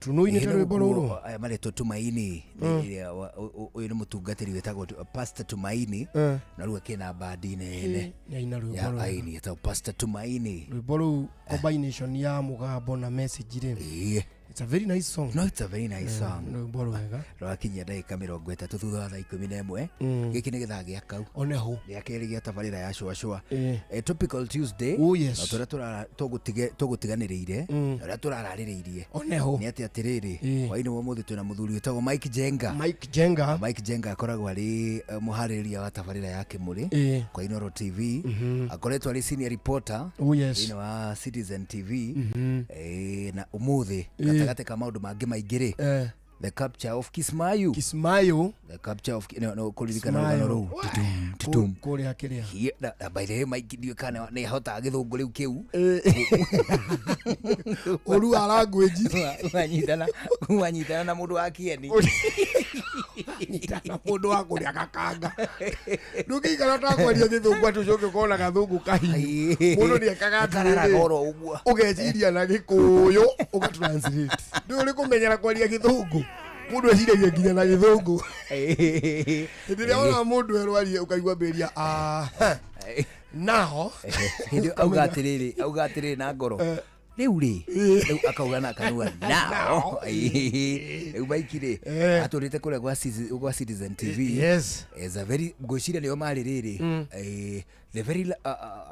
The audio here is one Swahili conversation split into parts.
Tunuine tero bororo. Male Tumaini. Uyu ni mutungatiri wetagwo Pastor Tumaini. Na ruga kina bandi nene. Ya aini eta Pastor Tumaini. Rwiboro combination ya mugambo na message ire. It's a very nice song. No, it's a very nice song. Rwiboro wega. Rwakinya ndagika 30 thutha wa 11. Giki ni githagi akau. Oneho. Ya keri gia tabarira ya shwa. Topical Tuesday. Oh yes. Na tugutiganiriire. Na turaraririirie. Oneho. Ni ati atiriri. Waini wa muthi twina muthuri wetagwo Mike Jenga. Mike Jenga akoragwo ari muhaririria wa tabarira ya Kimuri kwa Inoro TV. Akoretwo ari senior reporter. Oh yes. Ino wa Citizen TV. Na umuthi gatagate ka maundu mangi maingire. The capture of Kismayu. The capture of no kuririkana rugano ru. Tutum. Kuri akiria. Na by the way Mike dio kana ne hota githungu riu kiu. Oru language. Wanyitana na mundu wa kieni. Nyitana mundu wa kuria gakanga. Ndukikara takwaria githungu atucoke kona gathungu kahi. Mundu ni akagatara goro ugwa. Ugeciria na gikuyu ugatranslate. Nduri kumenyera kwaria githungu. Mundu aciragia nginya na githungu. Ndire ona mundu erwarie ukaigwa beria naho ndio augatiriri na ngoro riu akauga na kanua nao riu baikire aturite kule kwa Citizen TV. Yes, is a very goshira nio mari riri the very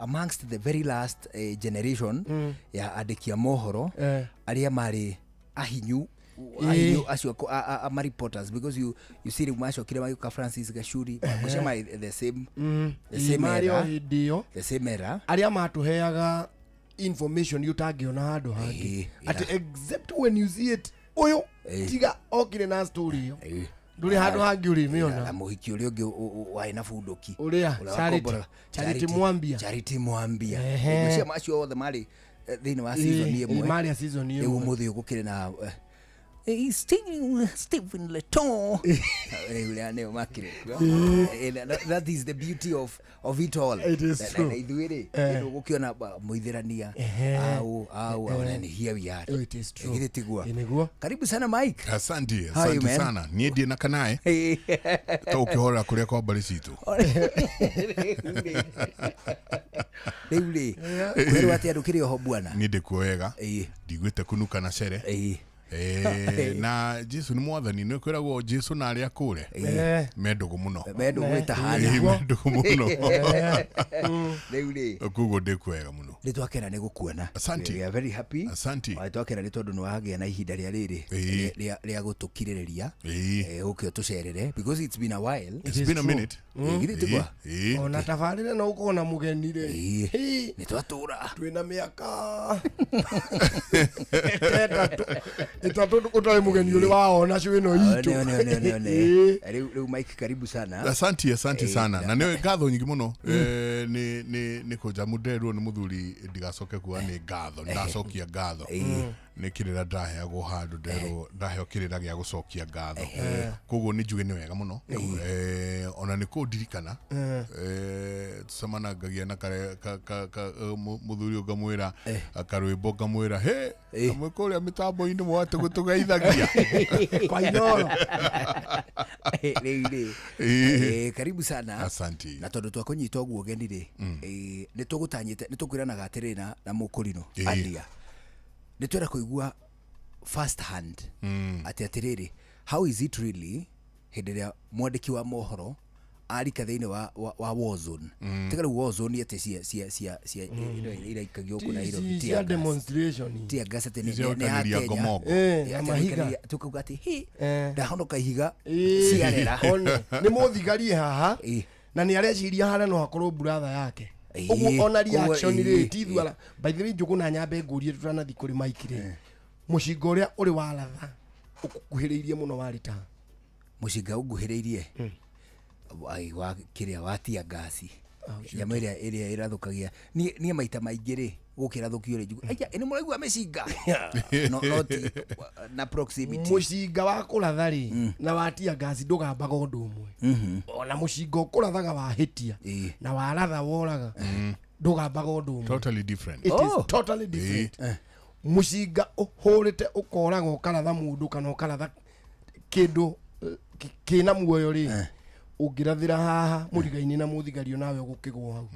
amongst the very last generation ya andikia mohoro aria mari ahinyu acio ama reporters, because you see masho kile magika Francis Gashuri kushema the same era aria matuheaga information yutangiona handu hangi at except when you see it oyo tiga okire na story yo nduri handu hangi uri miona muhiki uri ungi waina fundoki uria Charity Mwambia kushema masho the mali thini wa season yemwe mali season yemwe umuthi ugukire na Stephen Leton. That is the beauty of it all. It is true. Ukiona muithirania au here we are. It is true. Karibu sana Mike. Asante sana. Nie die na kanae. To ukihora kuria kwa bali citu. Leule. Wewe ati adukiri ho bwana. Ni de kuega. Digwete kunuka na cere. Na Jesu ni mwathani ni kwiragwo Jesu na aria kure mendugu muno gwita hana mendugu muno leule kugo de kwega muno nitwakena ni gukuona. We are very happy. Asante. Twakena ni tondu nwagia na ihinda ria riri ria gutukiriria ukio tucerere because it's been a while. It's been a minute. Giditigwa ona tafarire no ukona mugenire ni twatura twina miaka itatu kutale mugeni ule wao na cyo ino itu riu Mike karibu sana. Asante sana na niwe ngatho nyingi muno ni koja muderwo ni muthuri ndigacoke kuwa ni ngatho ndacokia ngatho ni kirira ndaheagwo handu nderwo ndaheo kirira gia gucokia ngatho koguo ni njuge ni wega muno ona ni kundirikana tucemanagagia na muthuri ugamwira akarwimbo ngamwira amwe kuria mitambo-ini mwate gutugeithagia kwa Inoro. Karibu sana. Asante. Na tondu twakunyita oguo genire ni tugutanyite ni tukwiranaga atirina na mukurino alia ni twera kuigua first hand ati atiriri how is it really hindiria mwandiki wa mohoro arika thiini wa Warzone tigara Warzone yete cia iraikagio kuna hilo tia demonstration tia gasete ni Kenya mahiga tukugati ndahonoka ihiga ciarera ni muthigarie haha na ni areciria hana no hakorwo brother yake ugu ona reaction rate ithwara by the way njuguna nyambe ngurie tutanathi kuri Mike mushinga uria uri waratha ukuhiriirie muno warita mushinga uguhiriirie wa kiria watia gasi nyama iria irathukagia ni maita maingire gukira thukio rijugu aya ni muraigua ameshinga not na proximity mushinga wa kurathari na watia gasi ndugamba gondu umwe ona mushinga ukurathaga wa hitia na waratha woraga ndugamba gondu umwe totally different. It is totally different. mucinga uhurite ukoraga ukaratha mundu kana ukaratha kindu kina muoyo ri ungirathira haha murigaini na muthigario nawe gukigwo hau.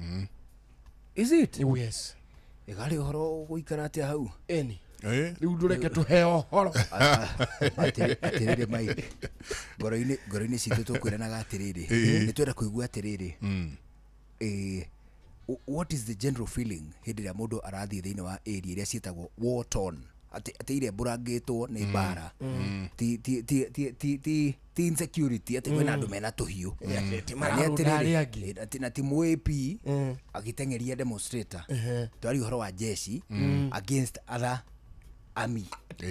Is it? Yes. Igari horo guikara atia hau eni riu ndureke tuheo horo atiriri Mike ngoro-ini citu tukwiranaga atiriri nitwenda kuigua atiriri what is the general feeling hindi ria mundu arathie thiini wa area iria cietagwo war torn ati ile burangitwo ni bara ti insecurity ati kwina andu mena tuhiu ati na timu AP agitengeria demonstrator twari horo wa jeshi against other army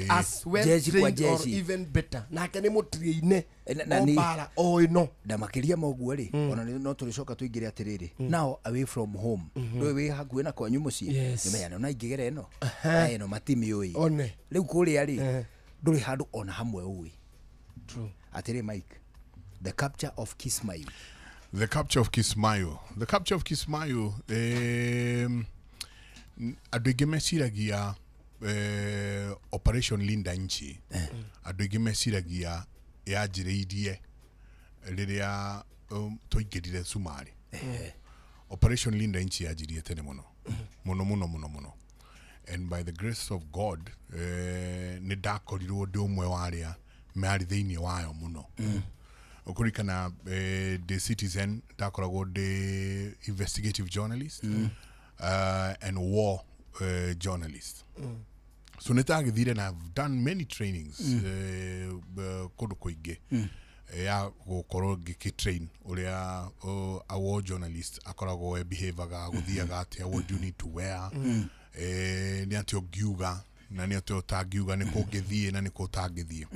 as well or even better nake ni mutrie-ine bara ino na makiria moguo ri ona no turicoka tuingire atiriri now away from home ndwe wi hakuhe na kwanyu mucie nimenya na ingigera ino ino matimi ui riu kuria ri nduri handu ona hamwe ui true atiri Mike the capture of Kismayu andu aingi meciragia Operation Linda Nchi andu aingi meciragia yanjiriirie riria tuingirire Sumari. Operation Linda Nchi yanjirie tene muno muno and by the grace of God ni ndakorirwo ndi umwe wa aria mari thiini wayo muno ukurikana the Citizen ndakoragwo ndi investigative journalist and war journalist. So nitagithire and I've done many trainings kundu kuingi ya gukorwo gikitrain uria a war journalist akoragwo behavior guthiaga atia, what do you need to wear, ni atio giuga na ni atio tagiuga ni kugithie na ni kutagithie.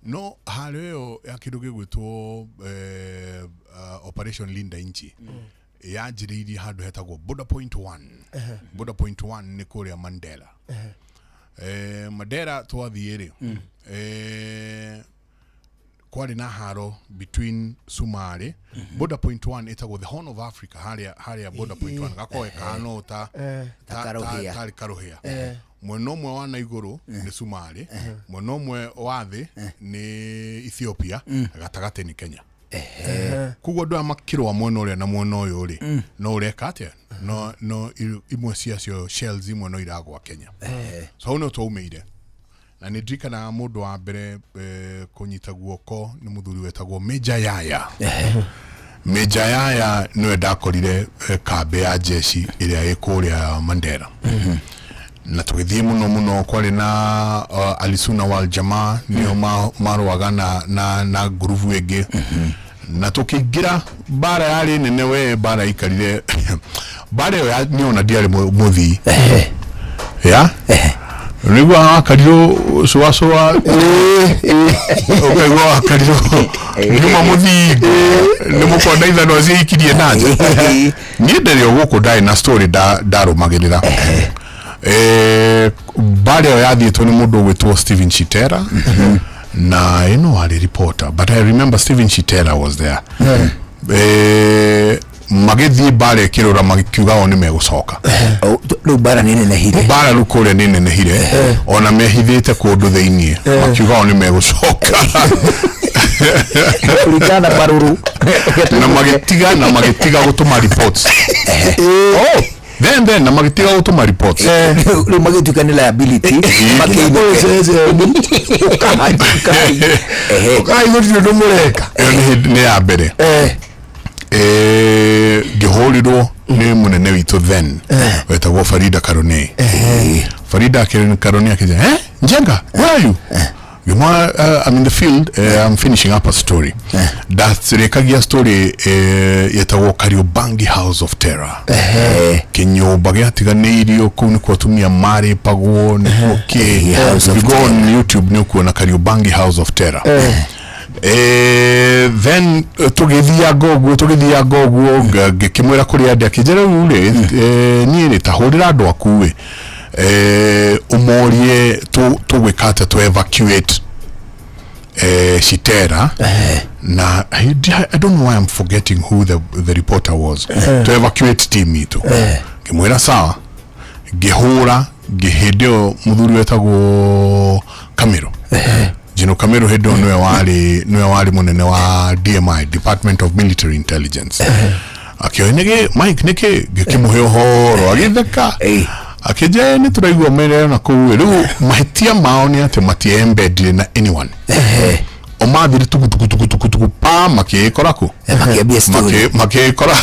No haleo ya kindu gigwitwo Operation Linda Nchi yanjiriirie handu hetagwo Border Point 1. Border Point 1 ni kuria Mandela. Mandela twathiire kwari na haro between Sumari. Border Point 1 etagwo the Horn of Africa haria Border Point 1 gakoe kano ta karuhia mwena umwe wa na iguru ni Sumari, mwena umwe wa thi ni Ethiopia, gatagate ni Kenya. Kugo ndo amakirwa mwena uria na mwena uyu uri no ureka atia no imwe ciacio shells imwe no iragwa Kenya. So uno twaumeire na ni ndikana mundu wa mbere kunyita guoko ni muthuri wetagwo Major Yaya. Major Yaya no ndakorire kambe ya jeshi iria ikuria Mandela. Na tugithie muno kwari na Alisuna wal Jamaa nio marwaga na groove ege. Na tukigira bara yari nene we bara ikarire bara yo niona diari muthi ya rigwa akariro soa ogwa akariro nima muthi ni mukonda ithano zikirie nanje ni nderio guko dai na story darumagirira bara yo yathitwo ni mundu gwitwo Steven Chitera. Na you know the reporter, but I remember Steven Chitera was there. Magithi bare kirora magikiuga oni megucoka. Lu bara nene nehire. Bara lukore nene nehire. Ona mehithite kundu thiini. Magikiuga oni megucoka. Kulikana baruru. Na magitiga gutuma reports. Oh. Then na magitiga gutuma reports. Lu magituka ni liability. Kai gutio ndumureka. Ni ya mbere. Gihorirwo ni munene witu then wetagwo Farida Karone. Farida Karone akija Njenga, where are you? I'm in the field. I'm finishing up a story. That's rekagia story yetagwo Kariobangi House of Terror. Kinyoba gyatiganirio kuni kwatumia mari pagwo ni okay. You go on YouTube ni kuona Kariobangi House of Terror. Then tugithia gogo ngikimwira kuri andi akijera ure ni ni tahurira andu akuwe umorie tugwikate to evacuate Chitera. Na I don't know why I'm forgetting who the reporter was. To evacuate team ito. Kimwira sawa gihura gihidio muthuri wetagwo Kamero Jino Kamero hedo niwe wali munene wa DMI, Department of Military Intelligence. Akio Mike niki gikimuhe horo agitheka akije ni turaigwa mere na kuwe riu mahitia mao ni ate matie embedded na anyone o mathiri tuku pa makikora ku makiambia story makikora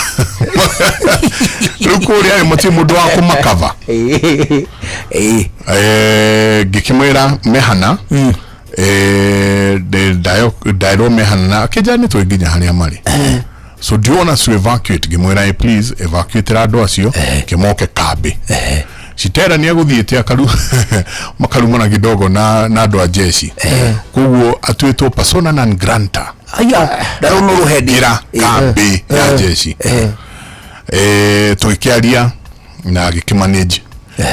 riu kuri ari mati mundu wa kumakava gikimwira mehana dairo mehana akije ni twiginya haria mari. So do you want us to evacuate? Gimwira please evacuate rado acio kimoke kabe. Shitera ni aguthiete akaru makaru mona kidogo na ndo a jeshi. Kuguo atwetwo persona non grata. Aya daruno ruhedira kabe ya jeshi. Tukiaria na gikimanage.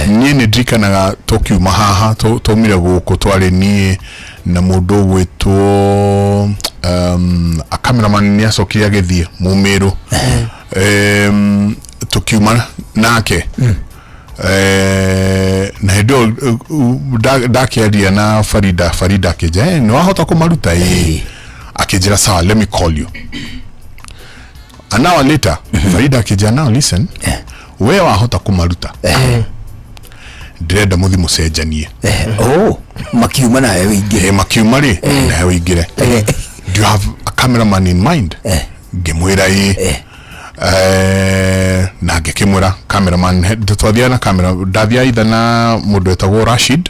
Ni ni drikanaga Tokyo mahaha to mira guko tware ni na mundu wetwo a cameraman ni asokia agithie Mumiru tukiuma nake na hindo dakiaria na Farida kije no ahota kumaruta akijira sawa, let me call you an hour later. Farida kije now listen wewe ahota kumaruta direda muthi mucenjanie makiuma na wewe igire makiuma ri na wewe igire. Do you have a cameraman in mind? Gemwira na gekimwira cameraman twathiana camera dathia itha na mundu etagwo Rashid.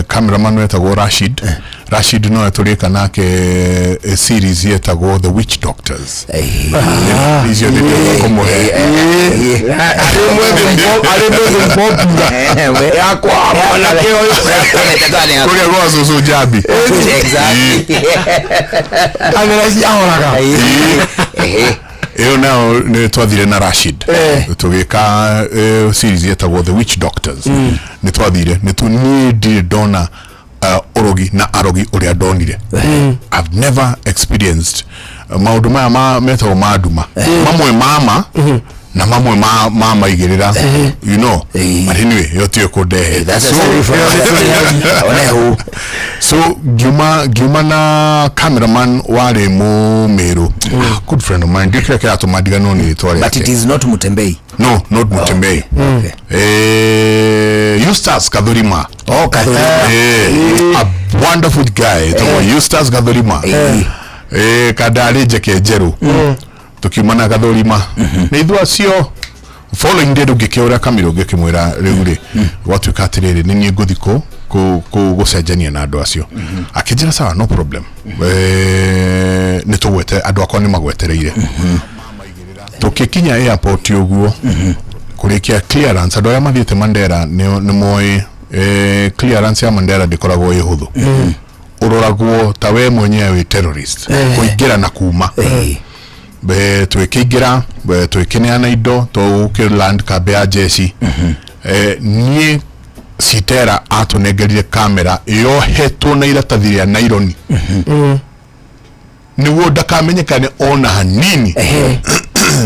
Cameraman etagwo Rashid no eturika nake series etagwo The Witch Doctors. Is your name komohe so jabi eo nao ne twathire na Rashid tugika series etagwo The Witch Doctors. Ne twathire ne tunidi dona orogi na arogi uria donire. I've never experienced maundu maya metagwo maduma mamwe mama na mamwe mama igirira you know but anyway yote kudehe so Guma na cameraman wale Mumiru good friend of mine dikira to madigano ni tore. But it is not Mutembei. No, not Mutembei. Eustace Kadurima. A wonderful guy. Eustace Kadurima. Kadari Jekejeru. Tukimana Kadurima. Neidwa sio following day ugikiura Kamero gikimwira riure watu katirire ni guthiko gucenjania na andu acio akijira sawa no problem ni tugwete andu akwa ni magwetereire tukikinya airport uguo kurikia clearance andu aria mathiete Mandera ni moi clearance ya Mandera dikoragwo ihuthu uroragwo tawe mwenyewe terrorist kuingira na kuma tuikigira tuikineana indo tukiland kabe ya jeshi ni Sitera atunegerire kamera yohetwo na iratathi ria naironi niwo ndakamenyekane ona hanini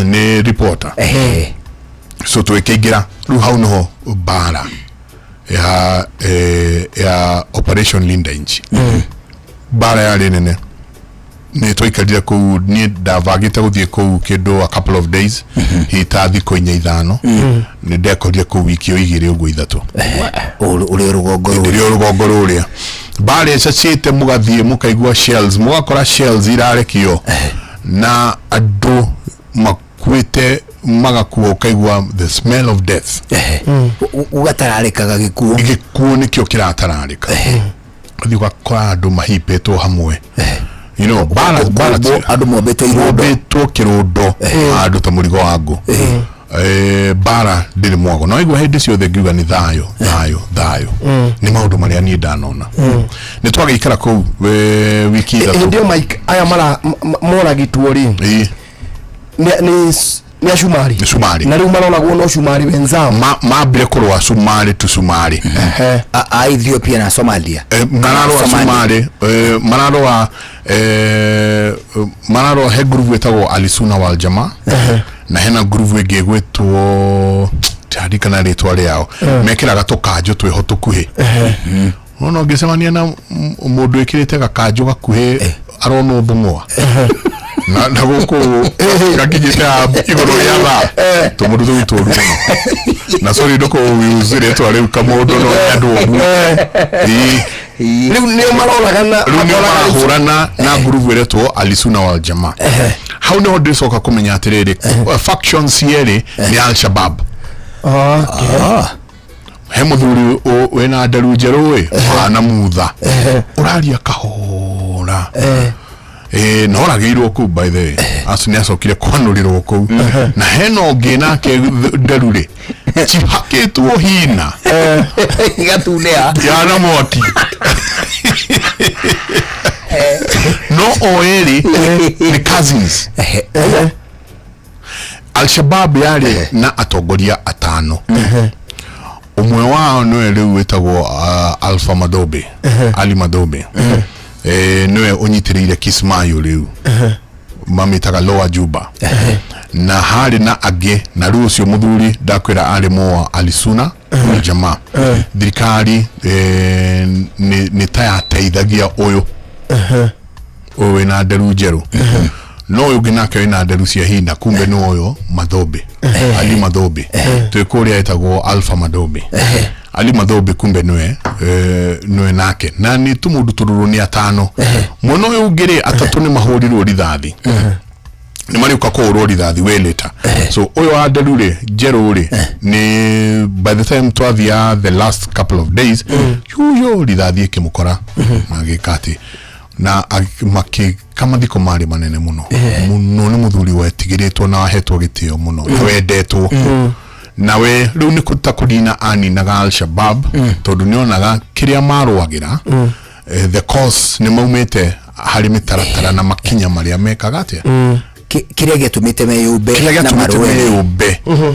ni reporter so tuikigira ru hau no bara ya Operation Lindange bara ya nene ni twaikaria ku ni ndavagite guthie ku kindu a couple of days hitathi ko inya ithano ni ndekoria ku wiki o igire ugo ithatu uri rugongo ruria bare cacite mugathie mukaigua shells mugakora shells irarekio na andu makwite magakuo ukaigua the smell of death ugatararikaga gikuo nikio kiratararika athi ugakora andu mahipetwo hamwe you know bara adu mobete kirundo adu ta murigo wangu bara ndiri mwago no igwa hindi ciothe ngiuga ni thayo ni maundu maria ni ndanona ni twagikara ku wiki ithatu ndio Mike aya mora gituori ni Shumari na riu maroragwo no Shumari wenzao mambire kurwa Shumari tu Shumari a Ethiopia na Somalia mararwa Shumari mararwa he groove etagwo Alisuna wal Jamaa na hena groove ege gwetwo tandika na ritwa riao mekiraga tukanju twiho tukuhi no ngisemania na mundu ikirite gakanju gakuhi arona ubungwa na guku gakijite igoro ya ba tumudu tu na sorry ndoko uzire to ale kamodo no yandu obu ni maroragana na group wereto Alisuna wal Jamaa how no ndisoka kumenya atiriri factions yeri ni Al-Shabaab he muthuri wena ndaru njeru ana mutha uraria kahora no ragirwo ku by the way asuni asokire kwanurirwo ku na heno ngina ke ndarure chipaketwo hina gatunea yana moti no oeli ni cousins Al-Shabaab yari na atongoria atano umwe wao no riu wetagwo Alpha Madobe Ali Madobe noe onyitirire Kismayo riu mamitaga Lower Juba na hari na age na rucio muthuri ndakwira ari mo Alisuna wal Jamaa thirikari ni taya teithagia uyu owe na ndaru njeru no uyu ginake wina ndaru cia hina kumbe no uyu Madobe Ali Madobe twikuria etagwo Alpha Madobe Ali Madobe kumbe noe nake na ni tumudu tururu ni atano muno uyu ngiri atatu ni mahurirwo rithathi ni mari ukakoro rithathi weleta so uyu adarure jeruri ni by the time twathia the last couple of days yuyo rithathi kimukora magikati na maki kama thiko mari manene muno muno ni muthuri wetigiritwo na ahetwo gitio muno na wendetwo nawe riu ni kutakudina ani na Al-Shabaab tondu ni onaga kiria marwagira the cause ni maumite hari mitaratara na makinya maria mekaga atia kiria getumite meyumbe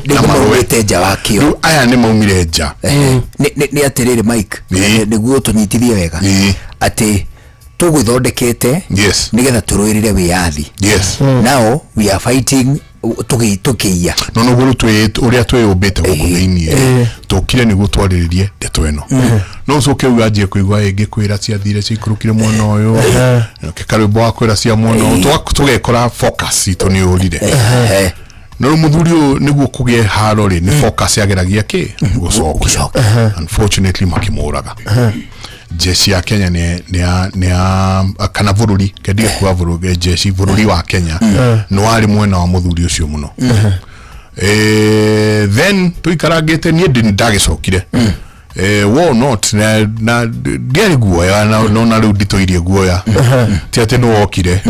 na marwete nja wakio aya ni maumire nja ni atiriri Mike niguo tunyitithie wega ati tugithondekete nigetha turuirire wiathi now we are fighting tukiya no guru uria tweyumbite guku thiini tukire ni gutwariririe ndeto eno no soke ugaje kuigwa ege kwira cia thire cikurukire mwana uyu kikarebo akwira cia mwana tugekora focus itu ni urire no muthuri niguo kugie haro ri ni focus yageragia ki gucoka unfortunately makimuraga jeshi ya Kenya ni kana bururi kedia kwa bururi jeshi bururi wa Kenya no ari mwena wa muthuri ucio muno then tuikaragete ni ndagicokire wo not na geri guoya no na ru ditoirie guoya ti ate no okire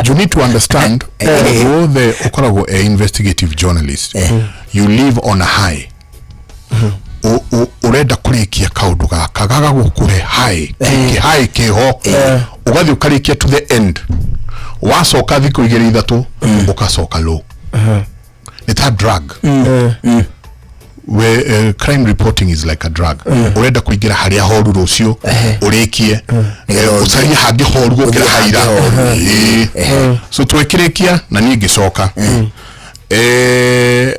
you need to understand the okarago a investigative journalist you live on a high urenda kurikia kaundu gaka gagagukuhe high kiho ugathi ukarikia to the end wasoka thiko 2-3 ukasoka low it's a drug where crime reporting is like a drug urenda kuingira haria horu rucio urikie ucaria hangi horu gukira haira so twekirikia na ni ngicoka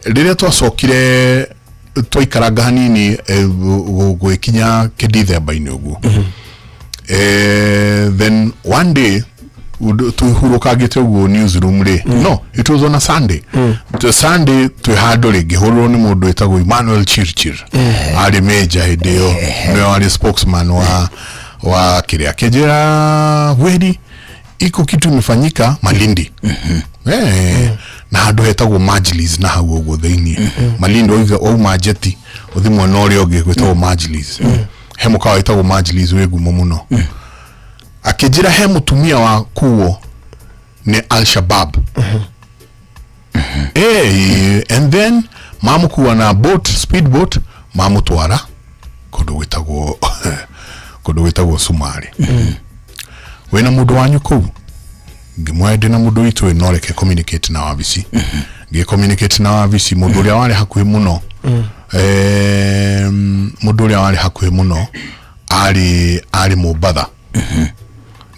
riria twacokire twaikaraga hanini gwikinya kidithemba-ini uguo then one day tuhurukagite uguo newsroom ri no it was on a Sunday to Sunday twihando ringi hurwo ni mundu etagwo Emmanuel Chirchir ari meja hidio no ari spokesman wa kiria kejera wedi iko kitu imefanyika Malindi na handu hetagwo Majlis na hau uguo thiini Malindi o majeti uthimwe no ri oge gwetagwo Majlis he mukawa etagwo Majlis wegumo muno akijira he mutumia wa kuo ni Al-Shabaab and then mamukuwa na speedboat mamutwara kundu gwetagwo Sumari wena mundu wanyu kuu ngimwende na mundu witu inoreke communicate na wabisi communicate na wabisi mundu uria wari hakuhi muno mundu uria wari hakuhi muno ari Mubadha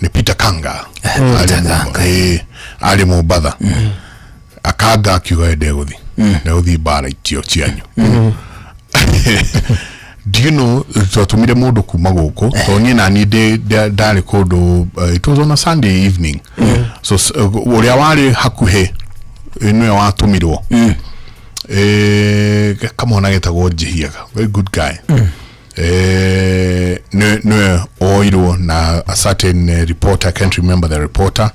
ni Peter Kanga ari Mubadha akanga akiuga ende guthi na uthi bara itio cianyu do you know twatumire mundu kuma guku to ni na ni ndari kundu it was on a Sunday evening so uria wari hakuhe inwe watumirwo kama ona getagwo Jihiaga, very good guy no oiro na a certain reporter, I can't remember the reporter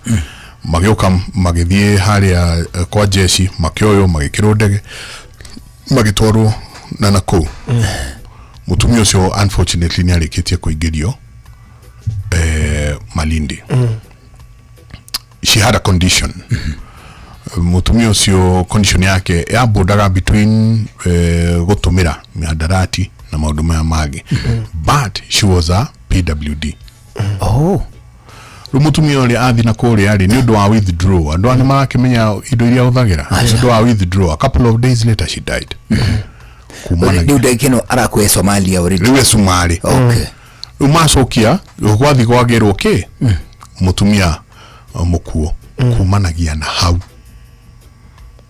magioka magithie haria kwa jeshi makioyo magikirwo ndege magitwarwo na nako mutumia ucio unfortunately ni arikitie kuingirio Malindi she had a condition mutumia ucio condition yake ya bodaga between gutumira mihadarati na maundu maya magi but she was a PWD mutumia uri athi na kuri ari ni undu wa withdraw andu ani marakimenya indo iria uthagira ni undu wa withdraw a couple of days later she died kumana ni udekeno arakwe Somalia already niwe Somali okay umacokia gwathi gwagirwo ki mutumia mukuo kumanagia na hau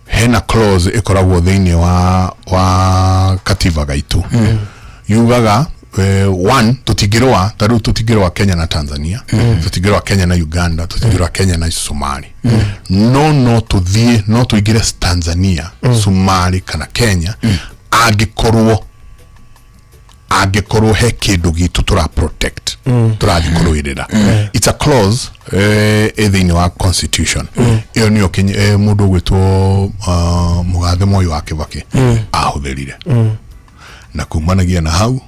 hena clause ikoragwo thiini wa katiba gaitu yugaga one tutigirwa taru tutigirwa Kenya na Tanzania tutigirwa Kenya na Uganda tutigirwa Kenya na Somali no tuthie no tuigire Tanzania Somali kana Kenya agikorwo he kindu gitu tura protect turagikorwirira it's a clause thiini wa constitution iyo niyo mundu gwitwo Mugathe Moi wa Kibaki ahuthirire na kumanagia na hau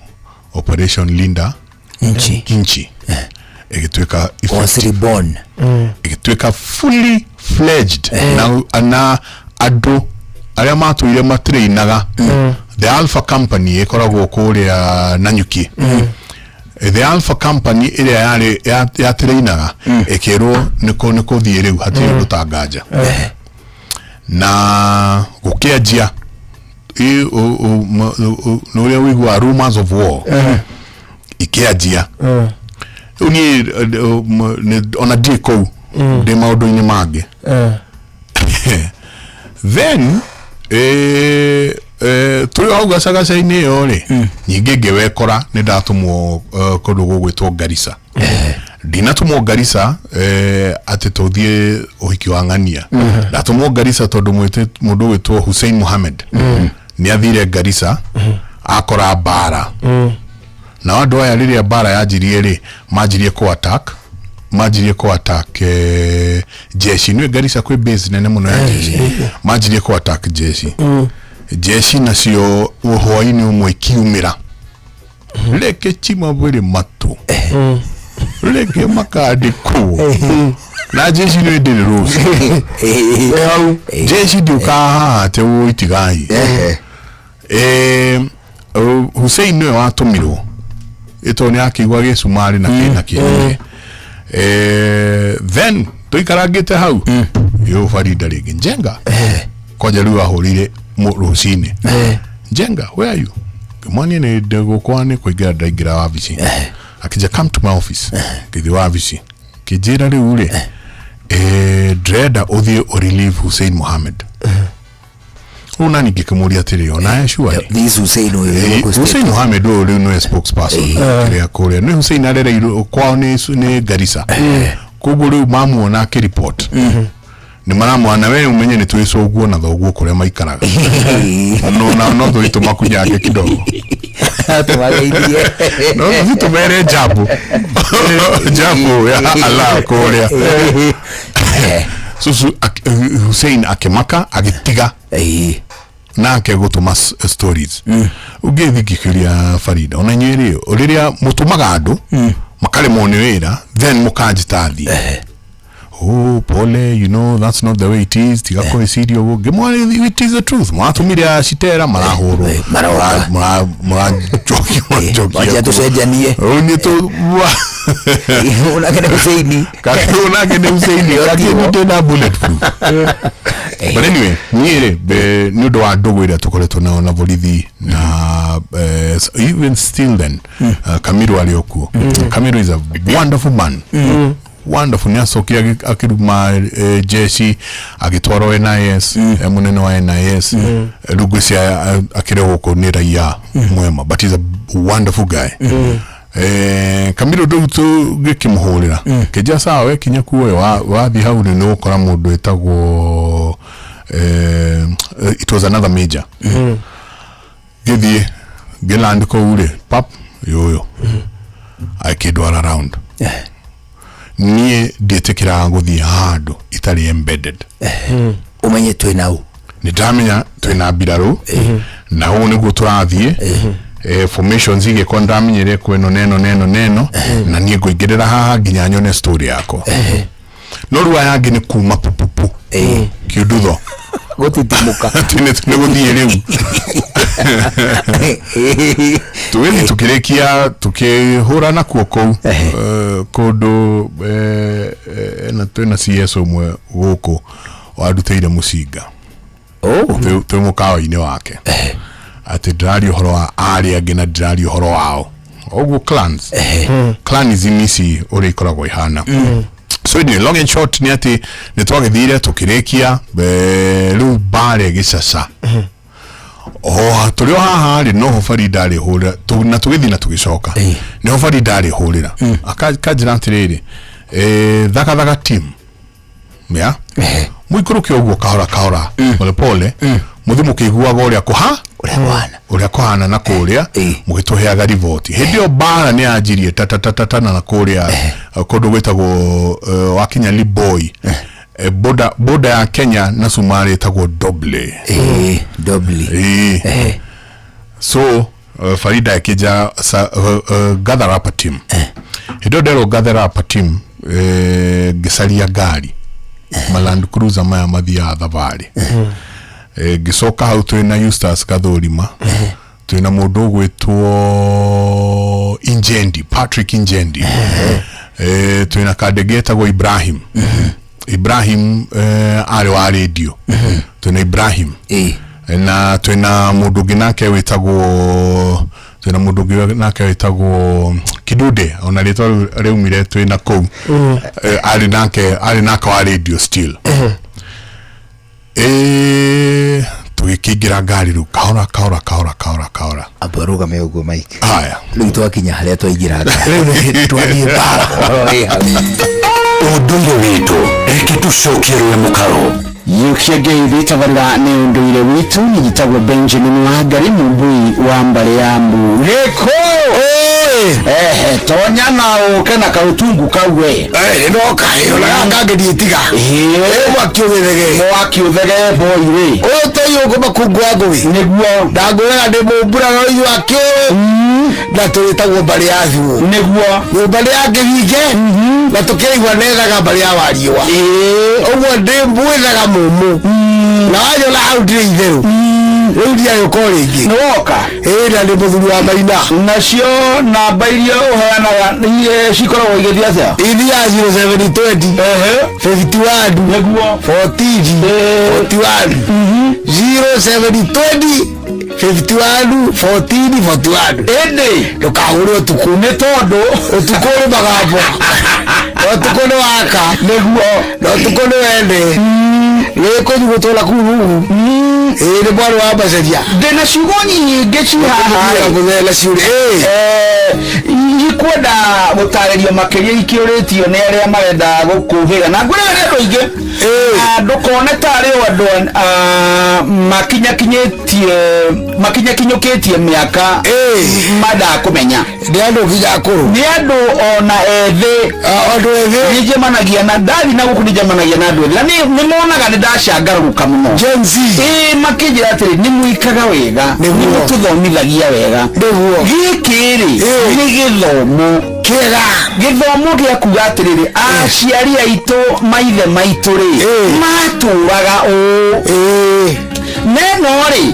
Operation Linda Nchi igitweka reborn igitweka fully fledged na adu aria matuire matrainaga the Alpha Company ikoragwo kuria Nanyuki the Alpha Company iria yari ya trainaga ikirwo niko thie riu hatiri gutanganja na gukianjia no ria wigwa rumors of war ikianjia uni ona diko de maundu-ini mangi then tuli auga sagacaini iyo ri nyingi ngewekora ni ndatumwo kundu gugwitwo Garissa ndinatumwo Garissa ati tuthie uhiki wa ng'ania ndatumwo Garissa tondu mwite mundu witwo Hussein Mohamed ni athire Garissa akora bara na andu aya riria bara yajirie ri majirie ku attack jeshi ni Garissa kwi base nene muno ya jeshi majirie ku attack jeshi nacio uhoi-ini umwe kiumira leke chima bwire matu leke makadi ku na jeshi ni ndiri rusi jeshi duka te uitigai Hussein ni watumirwo ito ni akigwa Gesumari na kina kile then tuikaragite hau yo Farida rigi Njenga koja riu ahurire rucini Njenga where are you kimani ni ndego kwani kuigira ndaigira wabici akija come to my office kithi wabici kijira riu ri dreda uthie o relieve Hussein Mohamed una ningikimuria atiri ona sure this Hussein Mohamed uri no spokesperson ya Korea ni Hussein arere kwao ni Garissa kugu riu mamuona ki report ni maramwana we umenye ni twiso uguo na thoguo kuria maikaraga no thito makunyage kidogo no thito mere jabu ya ala Korea susu Hussein akemaka agitiga na akegutuma stories ugithikiria Farida ona nyeri uriria mutumaga andu makale mone wira then mukanjitathi pole you know that's not the way it is tigako isirio gemwani it is the truth mwatumira shitera marahoro mara joki wacha tusejanie oni to unakene Hussein unakene Hussein lakini tena bulletproof but anyway niere ni ndo adogo ira tukoretwo na bolithi na even still then Kamiru aliokuo Kamiru is a wonderful man wonderful ni asokia akiruma jeshi agitwaro NIS munene wa NIS rugwisi akireho ko ni raia mwema, but he's a wonderful guy. Kamiro tu gikimuhurira keja sawe kinya kuwe wathi hau ni ukora mundu etagwo it was another major githie geland ko ure pap yoyo akidwara around nie detekira nguthi hando itali embedded umenye twinau ni damenya twina biraru na hu ni guturathie formations ige kondamenyere kweno neno na nie ngoigirira haha nginya nyone story yako no ruwa yangi ni kuma pupupu kiudutho gotitimuka tine guthie riu tuweni tukirekia tukihura na kuoko kodo na twena CS umwe guku waduteire musinga tu mukawa-ini wake ati ndirari uhoro wa ari angi na ndirari uhoro wao oguo clanism ici uri ikoragwo ihana. So in long and short ni ati nitwagithire tukirekia riu bare gicasa tulio haha ri no Farida ari hurira na tugithi na tugicoka no Farida ari hurira akajira atiriri thaka team ya muikuruki oguo kahora pole muthimu kiguaga uria kuhana na kuria mugituheaga rivoti hindi o bara ni anjirie tatatata na kuria kondu gwetagwo wakinya Liboy boda ya Kenya na Somalia etagwo doble so Farida akija gather up a team hindo dero gather up a team gisalia gari Land Cruiser maya mathia thavari gisoka hau twina Eustace Gathurima twina mundu gwitwo Patrick Injendi twina kadegeta go Ibrahim ari wa radio twina Ibrahim na twina mundu ginake witagwo Kidude ona rito reumire twina kou ari nake wa radio still tugikingira ngari ru kahora abaruga meogo Mike haya riu twakinya haria twaingira ngari twathie bara unduire witu ekitucokirwe mukaro yukiagei tavarira ni unduire witu nigitagwo Benjamin Wangari mumbui wa mbare ya mbu reko tonya na ukena kautungu kawe no kayo la ngagedi itiga wakiuthege boire otoyo goba kugwago neguo ndagora de mubura no yake na tuitagwo mbare ya thu neguo mbare ya ngige na tukeigwa nethaga mbare ya wariwa ogwo ndimbuithaga mumu na ayo la audire Rudia yokoringi noka na ni muthuri wa Maina nacio namba iria uheanaga iye cikoragwo igithia cia iria 0720 51 neguo 41 0720 51 14 ende ndukahurwo tuku ni tondu utuku uri magapo utuku ni waka neguo utuku ni wende weko gutola kuru ni bwana wa bazadia ndena shugoni gechi haha nguvela shuri ikwenda gutariria makiria ikiuritio ni aria marenda gukuhira na ngure ndo inge ndukone tari wandu makinyakinyoketie miaka mada kumenya ni andu gigakuru ni andu ona nije managia na dali na gukunije managia na andu ni monaga ni ndacagaruka muno Gen Z makijira atiri ni muikaga wega ni tuthomithagia wega niguo gikiri ni githomo kega githomo gia kuga atiriri aciari aito maithe maitu ri maturaga neno ri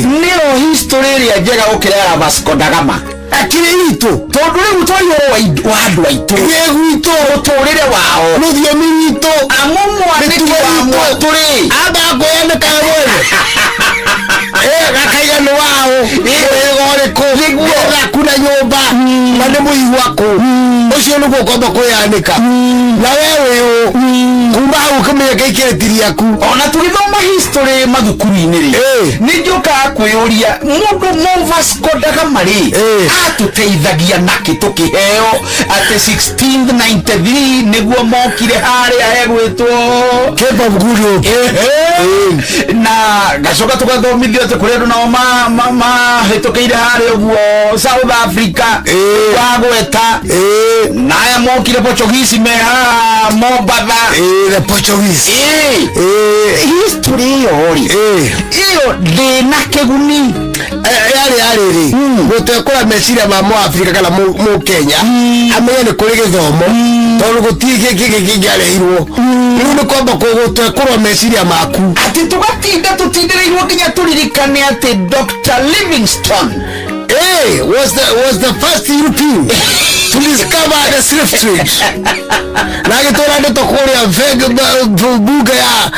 niro history ya njega gukira Vasco da Gama akiri itu tondu riu twayo wa andu aitu gwito uturire wao nuthio minito amumwaniki wa mwaturi aba goyane kawone gakaiga ni wao gore ko kuna nyumba na ni muigu wako ucio niguo kwamba kuyanika na wewe kuma hau kamenya kaiketiri yaku ona tugithoma history mathukuru-inĩ rĩ nĩ njokaga kwĩyũria mũndũ Vasco da Gama rĩ atuteithagia naki tukiheo atĩ 1693 nĩguo mokire harĩa hegwĩtwo Cape of Good Hope na gacoka tugathomithio atĩ kũrĩ andũ nao mahĩtũkĩire harĩa ũguo South Africa wagweta na aya mokire Portuguese me haha Mombatha the Portuguese history iyo ndĩna kĩguni yarĩ gutekora meciria ma Mũafrika kana Mũkenya amenye nĩ kũrĩ gĩthomo tondũ gũtirĩ kĩngĩarĩirwo rĩu nĩ kwamba gũtekorwo meciria maku atĩ tũgatinda tũtindĩrĩirwo nginya tũririkane atĩ Dr. Livingstone was the first European to discover the slave trade. Na gĩtũra nĩ tũkũrĩa bunge ya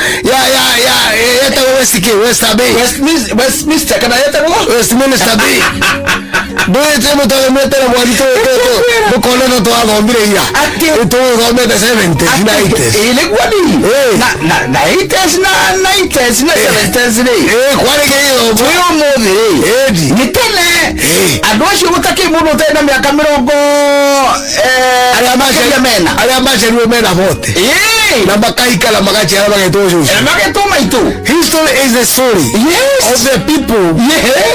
Westminster kana yetagwo Westminster Bay ndũĩte mũtũmĩte na mwaritũ mũkona no twathomire ira tũthomete 70s 90s nĩguo na 80s na 90s na 70s kwarĩ kĩgĩthomo ũmũthĩ nĩ tene andũ acio gũtakĩ mũndũ ũtarĩ na mĩaka 40 arĩa macerirwo mena vote na makaikara magaciara magetwo cucu magetwo maitũ. History is the story of the people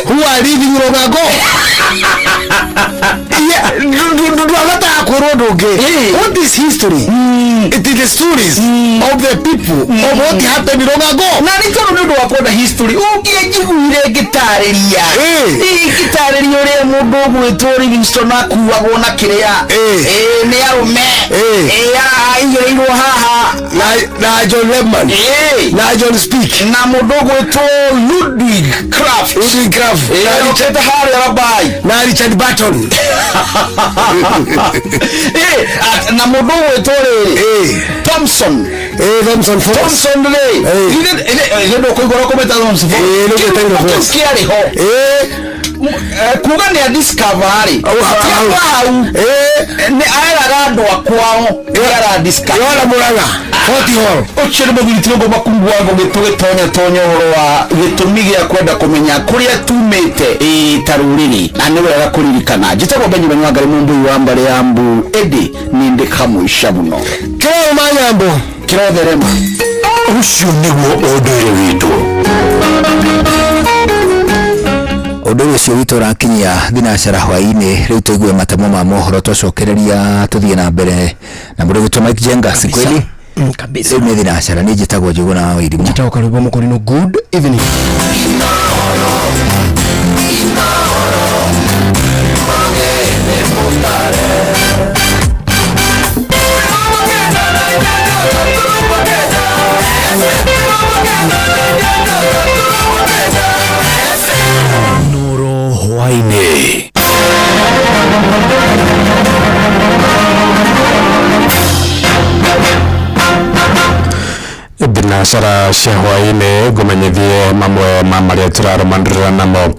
who are living Rongago. What is history? It is the stories of the people of what happened in Rongago. Na nĩ tondũ nĩ ũndũ wa kwenda history ũngĩnjiguire ngĩtarĩria ngĩtarĩria ũrĩa mũndũ ũgwĩtwo Livingstone akuagwo na kĩrĩa nĩ arũme aigĩrĩirwo haha na John Lemon na John Speak na mũndũ ũgwĩtwo Ludwig Kraft na harĩa Rabai na Richard Burton na mũndũ ũgwĩtwo Thompson ndio kuigora kometa Thompson kiari ho kuga nĩ a discovery hau nĩ araga andũ akwao ara discover yona muraga Fort Hall ucio nĩ mũgwĩtio ngo makungu wangu gĩtũgĩtonya ũhoro wa gĩtũmi gĩa kwenda kũmenya kũrĩa tumĩte ta rũrĩrĩ na nĩ wega kũririkana njĩtagwo Benjamin Wangari Mũmbui wa Mbare ya Mbu edi nĩ ndĩ kamũica mũno kĩrĩa manyambo kĩrotherema ucio nĩguo ũndũire witũ ũndũ ũcio witũ ũrakinyia thinacara hwaĩ-inĩ rĩu tũigue matemo ma mohoro twacokereria tũthiĩ na mbere na mũndũ witũ Mike Jenga sikweli kabisa rĩu nĩ thinacara nĩ njĩtagwo Njũgũna wa Wairimũ njĩtagwo Karũbo Mũkũrinũ good evening Nuru hwaĩ-inĩ thinacara cia hwaĩ-inĩ ngũmenyithie mamwe ma marĩa tũrarũmanĩrĩra namo.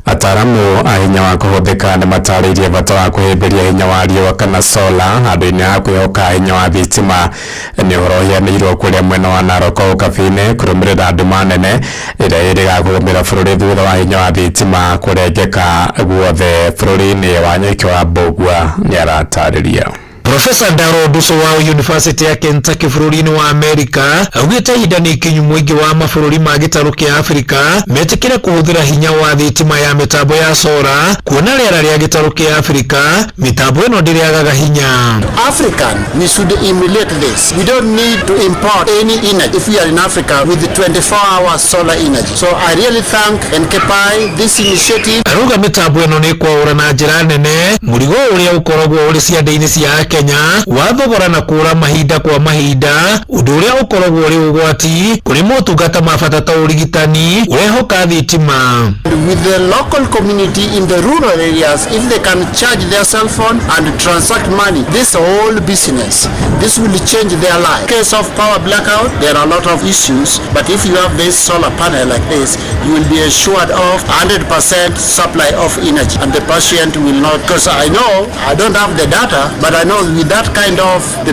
Ataramu a hinya wa kũhũthĩka nĩ matarĩirie bata wa kũhĩmbĩria hinya wa riũa kana solar handũ-inĩ ha kwĩhoka hinya wa thitima. Nĩ ũhoro ũheanĩirwo kũrĩa mwena wa Narok Kabi-inĩ kũrũmĩrĩra nduma nene ĩrĩa ĩrĩgakũgũmĩra bũrũri thutha wa hinya wa thitima kũrengeka guothe bũrũri-inĩ wa Nyeki wa Mbũgua nĩ aratarĩria. Professor Ndaro Nduso wa University ya Kentucky bũrũri-inĩ wa Amerika augĩte ihinda nĩ ikinyu mũingĩ wa mabũrũri ma gĩtarũ kĩa Afrika metĩkĩre kũhũthĩra hinya wa thitima ya mĩtambo ya solar kuona rĩera rĩa gĩtarũ kĩa Afrika mĩtambo ĩno ndĩrĩagaga hinya. African, we should emulate this. We don't need to import any energy if we are in Africa with the 24-hour solar energy. So I really thank Enkepai this initiative. Aruga mĩtambo ĩno nĩ kwaũra na njĩra nene mũrigo ũrĩa ũkoragwo ũrĩ ciande-inĩ cia Kenya wathogora na kũra mahinda kwa mahinda ũndũ ũrĩa ũkoragwo ũrĩ ũgwati kũrĩ motungata ma bata ta ũrigitani ũrehoka thitima. With the local community in the rural areas, if they can charge their cell phone and transact money, this whole business, this will change their life. In case of power blackout, there are a lot of issues, but if you have this solar panel like this, you will be assured of 100% supply of energy, and the patient will not, because I know, I don't have the data, but I know with that kind of the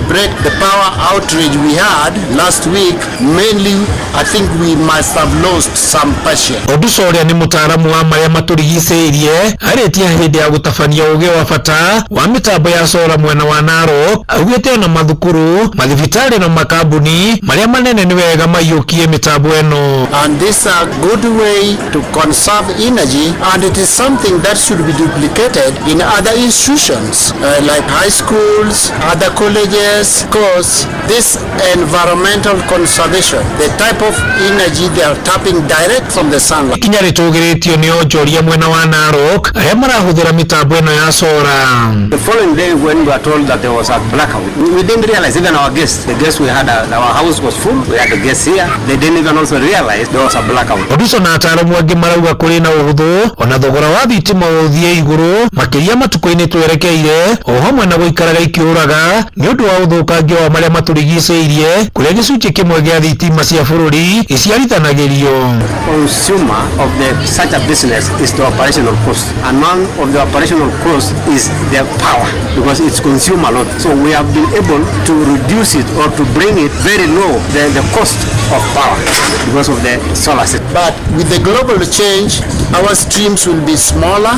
power outrage we had last week, mainly I think we must have lost some passion. Odusoria ni mutaaramu wa maria maturigiceirie aretia hindi ya gutafania uge wa bata wa mitambo ya solar mwena wa Narok, augite na mathukuru, mathibitari na makambuni maria manene ni wega maiyukie mitambo eno. And this is a good way to conserve energy, and it is something that should be duplicated in other institutions like high schools, other colleges, because this environmental conservation, the type of energy they are tapping direct from the sunlight. Kinyari tugiritio ni onjoria mwena wa Narok aria marahuthira mitambo eno ya solar. The following day when we were told that there was a blackout, we didn't realize, even our guests, the guests we had, our house was full, we had the guests here, they didn't even also realize there was a blackout. Oduso na ataaramu angi marauga kuri na uhuthu ona thogora wa thitima uthie iguru makiria matuko-ini twerekeire o hamwe na guikaraga ikiuraga ni undu wa uthukangio wa maria maturigiceirie kuria gicunjĩ kimwe gia thitima cia bururi iciarithanagirio. Consumer of such a business is the operational cost, and one of the operational cost is the power, because it's consumed a lot. So we have been able to reduce it or to bring it very low, the cost of power, because of the solar system. But with the global change, our streams will be smaller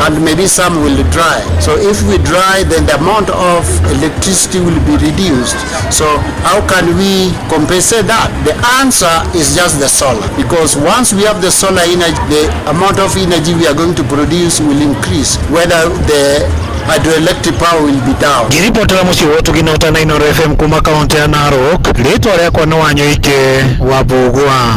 and maybe some will dry. So if we dry, then the amount of electricity will be reduced. So how can we compensate that? The answer is just the solar, because once we have the solar energy, the amount of energy we are going to produce will increase, whether the hydroelectric power will be down. Giripotera mucio wotu ginota na Inooro FM kuma kaunti ya Narok, ritwa riakwa ni Wanyoike wa Bugwa.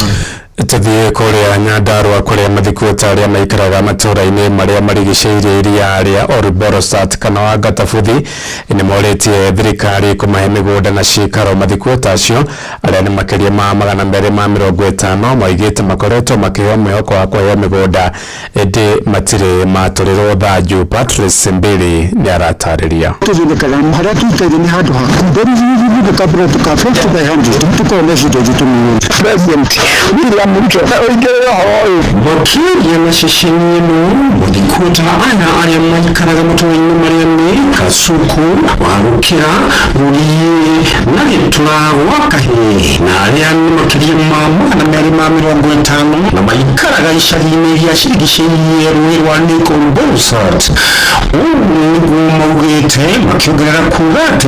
Tuthie kuria Nyandarua kuria mathikuta aria maikaraga matura-ini maria marigiceirie iria ria Orborosat kana wa Gatabuthi ni moretie thirikari kumahe migunda na cikaro mathikuta acio aria ni makiria ma 250 maigite makoretwo makiheo mwihoko wa kuheo migunda indi matire maturirwo thanju. Patrice Mbili ni aratariria tuzindikana haria tuitaire ni handu haku mbere hivi kabla tukafeta by hand tukone shida jitumuni president Wakiria na shishini ino muthikuta ana aria maikaraga matura-ini maria ni Kasuku, Warukira, Rurii na Gituna gwa Kahi, na aria ni makiria ma 250 na maikaraga icagi-ini iria cirigiceirie rũĩ rwa Nikolbosat. Niguo maugite makiongerera kuga ati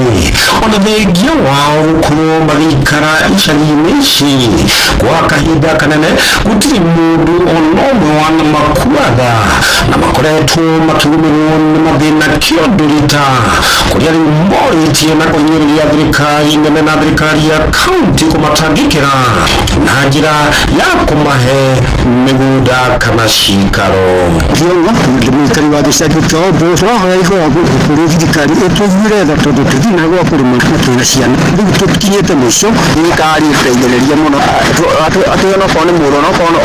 ona thengia wao gukorwo magĩikara icagi-ini ici gwa kahinda kanene gutiri mundu onomwe wana makuaga na makoretwo makiumirwo ni mathina kiondorita kuria riu moritie na kuhinyĩrĩria thirikari nene na thirikari ya kaunti kumatangĩkĩra na njĩra ya kumahe migunda kana cikaro. Thirikari wa gĩcagi kĩa Orborosat ihoyaga kũrĩ thirikari ĩtũthuurĩre tondũ tũthina gwa kũrĩma twĩna ciana rĩu tũkinyĩte mũico. Thirikari ĩteithĩrĩria mũno atĩ ona korwo nĩ mũndũ ona korwo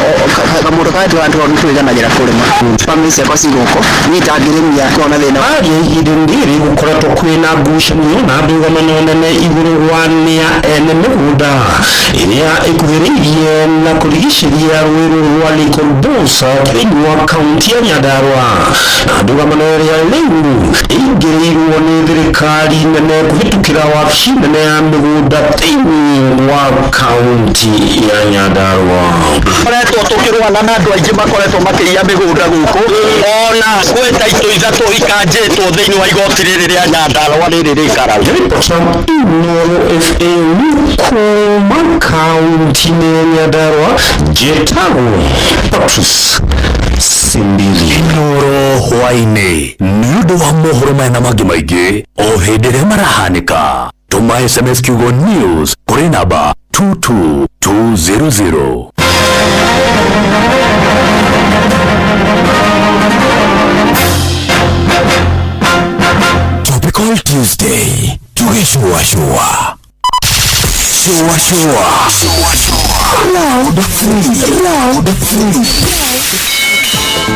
kamũndũ karĩa tũrandĩrwo nĩ twĩganagĩra kũrĩma bamĩrĩ ciakwa cigũkũ niĩ itangĩrĩmia kona thĩna aria ihinda rĩrĩ gũkoretwo kwĩna ngucanio na ndũgamano nene igũrũ rwa nĩa ene mĩgũnda ĩrĩa ĩkuhĩrĩirie na kũrigicĩria rũĩ rwa Nikolbosat thĩinĩ wa kaunti ya Nyandarua, na ndũgamano ĩrĩa rĩu ĩingĩrĩirwo nĩ thirikari nene kũhĩtũkĩra wabici nene ya mĩgũnda thĩinĩ wa kaunti ya Nyandarua. koretwo tũkĩrũana na andũ aingĩ makoretwo makĩiya mĩgũnda gũkũ, ona gwĩ taitũ ithatũ ikanjĩtwo thĩinĩ wa igoti rĩrĩ rĩa Nyandarua rĩrĩ rĩikara. Inooro FM kuma kaunti-inĩ ya Nyandarua, njĩtagwo Patrice Simbili. Inooro hwainĩ nĩ ũndũ wa mohoro maya na mangĩ maingĩ o hĩndĩ ĩrĩa marahanĩka. Tũma SMS kiugo news kũrĩ namba 22200. Topical Tuesday. Tukishua. Shua. Loud free.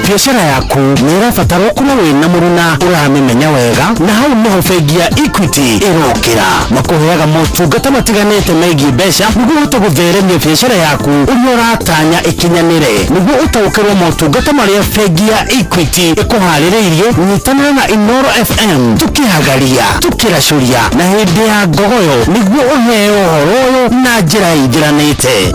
biacara yaku nirabatara kuba wina muruna uramenya wega na hau niho bengi ya Equity irokira makuheaga motungata matiganite megiĩ mbeca niguo utagutheremia biacara yaku uria uratanya ikinyanire niguo utaukirwo motungata maria bengi ya Equity ikuhaririirie nyitanira na Inoro FM tukihagaria tukiracuria na hindi ya ngogoyo niguo uheo uhoro uyu na njira ithiranite.